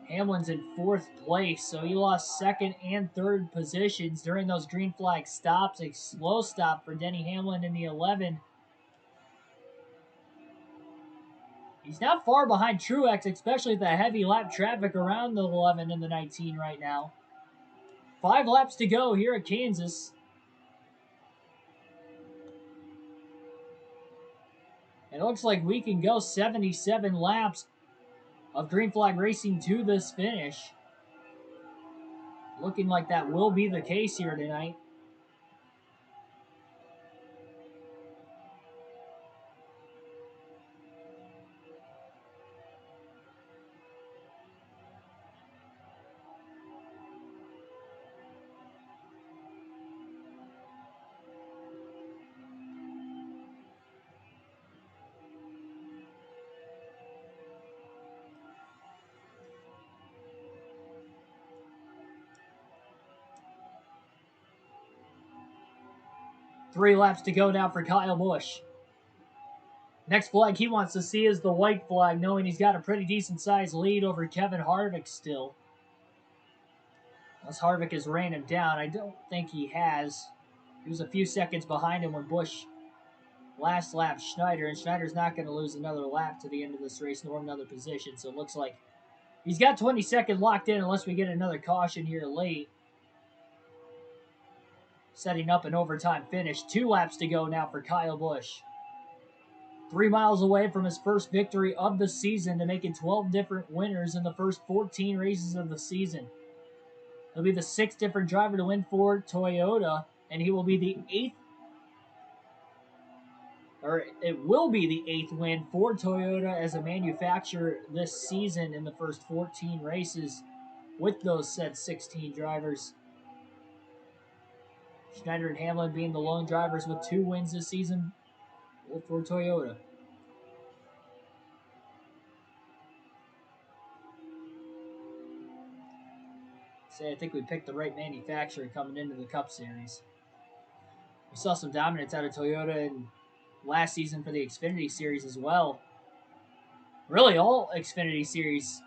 Hamlin's in 4th place, so he lost 2nd and 3rd positions during those green flag stops. A slow stop for Denny Hamlin in the 11. He's not far behind Truex, especially with the heavy lap traffic around the 11 and the 19 right now. 5 laps to go here at Kansas. It looks like we can go 77 laps of green flag racing to this finish. Looking like that will be the case here tonight. Three laps to go now for Kyle Busch. Next flag he wants to see is the white flag, knowing he's got a pretty decent sized lead over Kevin Harvick still. Unless Harvick has ran him down. I don't think he has. He was a few seconds behind him when Busch last lapped Schneider, and Schneider's not going to lose another lap to the end of this race nor another position, so it looks like he's got 22nd locked in unless we get another caution here late. Setting up an overtime finish. 2 laps to go now for Kyle Busch. 3 miles away from his first victory of the season to making 12 different winners in the first 14 races of the season. He'll be the 6th different driver to win for Toyota, and he will be the 8th, or it will be the 8th win for Toyota as a manufacturer this season in the first 14 races with those said 16 drivers. Schneider and Hamlin being the lone drivers with 2 wins this season for Toyota. I think we picked the right manufacturer coming into the Cup Series. We saw some dominance out of Toyota in last season for the Xfinity Series as well. Really, all Xfinity Series.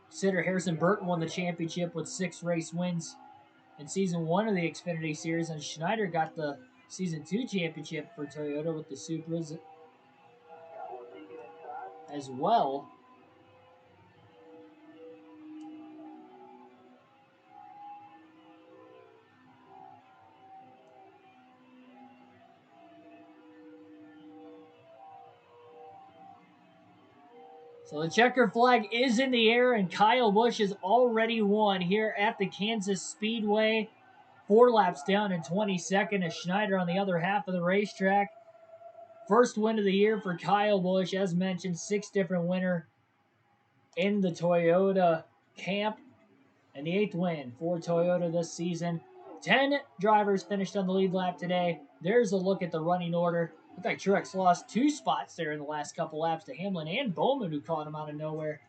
Consider Harrison Burton won the championship with 6 race wins in Season 1 of the Xfinity Series, and Schneider got the Season 2 championship for Toyota with the Supras as well. So the checker flag is in the air, and Kyle Busch has already won here at the Kansas Speedway. 4 laps down in 22nd, as Schneider on the other half of the racetrack. First win of the year for Kyle Busch. As mentioned, 6 different winner in the Toyota camp. And the 8th win for Toyota this season. 10 drivers finished on the lead lap today. There's a look at the running order. Looks like Truex lost 2 spots there in the last couple laps to Hamlin and Bowman, who caught him out of nowhere.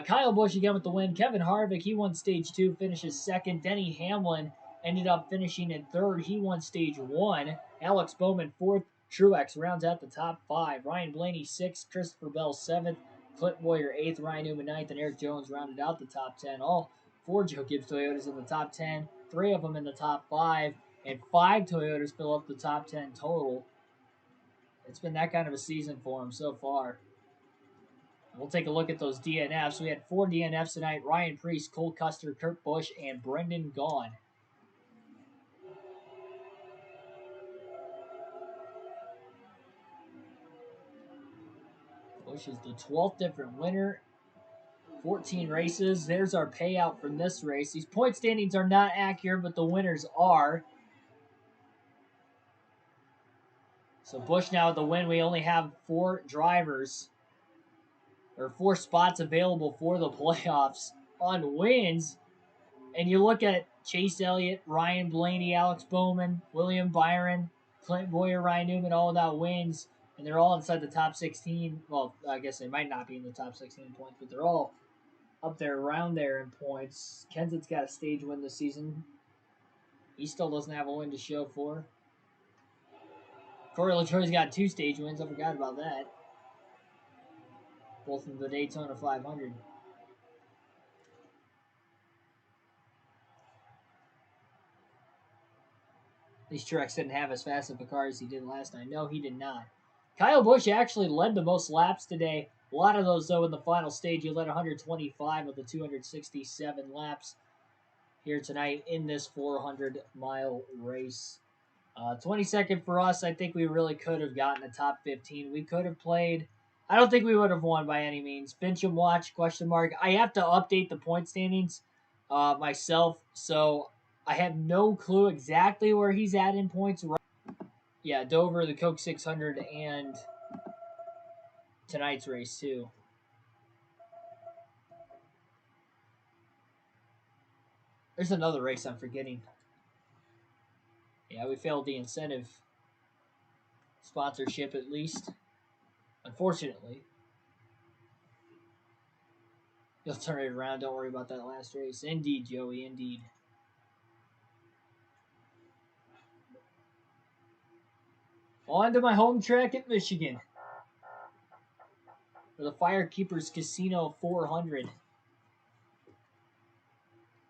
Kyle Busch again with the win. Kevin Harvick, he won stage 2, finishes second. Denny Hamlin ended up finishing in third. He won stage 1. Alex Bowman fourth. Truex rounds out the top 5. Ryan Blaney 6th. Christopher Bell 7th. Clint Boyer 8th. Ryan Newman 9th. And Eric Jones rounded out the top 10. All 4 Joe Gibbs Toyotas in the top 10. 3 of them in the top 5. And 5 Toyotas fill up the top 10 total. It's been that kind of a season for him so far. We'll take a look at those DNFs. We had 4 DNFs tonight. Ryan Preece, Cole Custer, Kurt Busch, and Brendan Gaughan. Busch is the 12th different winner. 14 races. There's our payout from this race. These point standings are not accurate, but the winners are. So Busch now with the win. We only have 4 drivers, or 4 spots available for the playoffs on wins. And you look at Chase Elliott, Ryan Blaney, Alex Bowman, William Byron, Clint Boyer, Ryan Newman, all without wins, and they're all inside the top 16. Well, I guess they might not be in the top 16 points, but they're all up there, around there in points. Kenseth's got a stage win this season. He still doesn't have a win to show for. Corey LaTroy's got 2 stage wins. I forgot about that. Both in the Daytona 500. At least Truex didn't have as fast of a car as he did last night. No, he did not. Kyle Busch actually led the most laps today. A lot of those, though, in the final stage. He led 125 of the 267 laps here tonight in this 400-mile race. 22nd for us. I think we really could have gotten a top 15. We could have played. I don't think we would have won by any means. Fincham watch, question mark. I have to update the point standings myself, so I have no clue exactly where he's at in points. Yeah, Dover, the Coke 600, and tonight's race, too. There's another race I'm forgetting. Yeah, we failed the incentive sponsorship, at least. Unfortunately. You'll turn it around. Don't worry about that last race. Indeed, Joey, indeed. On to my home track at Michigan for the Firekeepers Casino 400.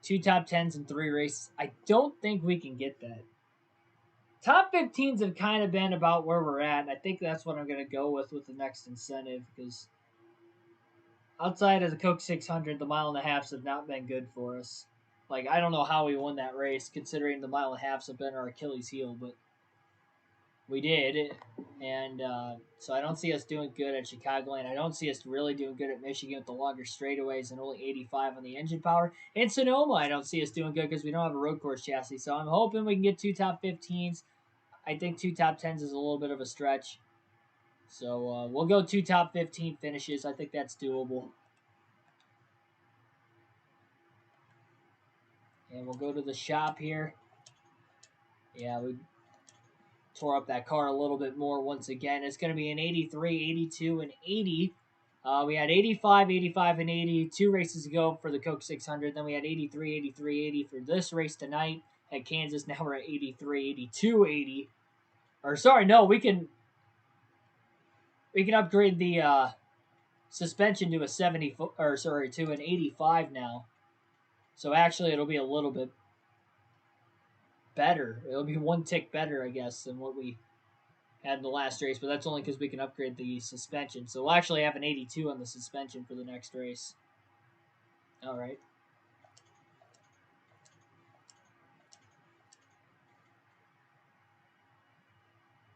2 top 10s and 3 races. I don't think we can get that. Top 15s have kind of been about where we're at, and I think that's what I'm going to go with the next incentive, because outside of the Coke 600, the mile and a halves have not been good for us. Like, I don't know how we won that race, considering the mile and a halves have been our Achilles heel, but we did. And so I don't see us doing good at Chicagoland. I don't see us really doing good at Michigan with the longer straightaways and only 85 on the engine power. In Sonoma, I don't see us doing good because we don't have a road course chassis. So I'm hoping we can get 2 top 15s. I think 2 top 10s is a little bit of a stretch. So we'll go 2 top 15 finishes. I think that's doable. And we'll go to the shop here. Yeah, we tore up that car a little bit more once again. It's going to be an 83, 82, and 80. We had 85, 85, and 80 2 races ago for the Coke 600. Then we had 83, 83, 80 for this race tonight at Kansas. Now we're at 83, 82, 80. Or sorry, no, we can upgrade the suspension to a 70 or sorry, to an 85 now. So actually it'll be a little bit better. It'll be 1 tick better, I guess, than what we had in the last race, but that's only because we can upgrade the suspension. So we'll actually have an 82 on the suspension for the next race. All right.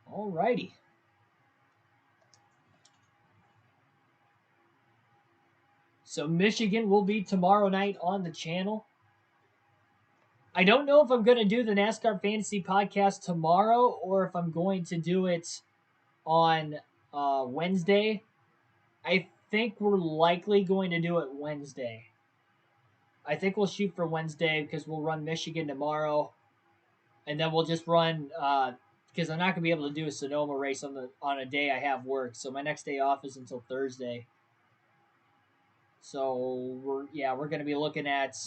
All righty. So Michigan will be tomorrow night on the channel. I don't know if I'm going to do the NASCAR Fantasy Podcast tomorrow or if I'm going to do it on Wednesday. I think we're likely going to do it Wednesday. I think we'll shoot for Wednesday because we'll run Michigan tomorrow, and then we'll just run because I'm not gonna be able to do a Sonoma race on a day I have work. So my next day off is until Thursday. So we're gonna be looking at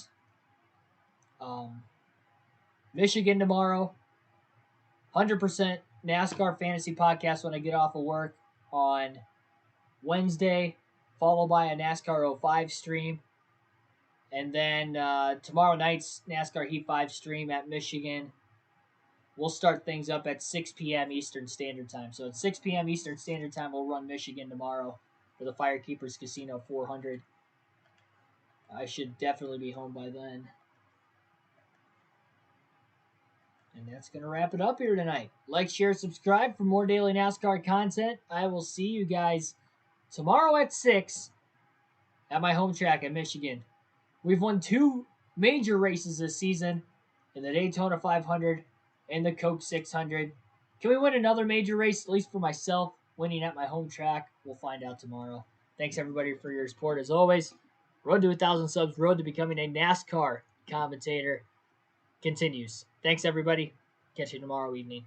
Michigan tomorrow. 100% NASCAR Fantasy Podcast when I get off of work on Wednesday, followed by a NASCAR 05 stream. And then tomorrow night's NASCAR Heat 5 stream at Michigan. We'll start things up at 6 p.m. Eastern Standard Time. So at 6 p.m. Eastern Standard Time, we'll run Michigan tomorrow for the Firekeepers Casino 400. I should definitely be home by then. And that's going to wrap it up here tonight. Like, share, subscribe for more daily NASCAR content. I will see you guys tomorrow at 6 at my home track at Michigan. We've won 2 major races this season in the Daytona 500 and the Coke 600. Can we win another major race, at least for myself, winning at my home track? We'll find out tomorrow. Thanks, everybody, for your support. As always, road to 1,000 subs, road to becoming a NASCAR commentator continues. Thanks, everybody. Catch you tomorrow evening.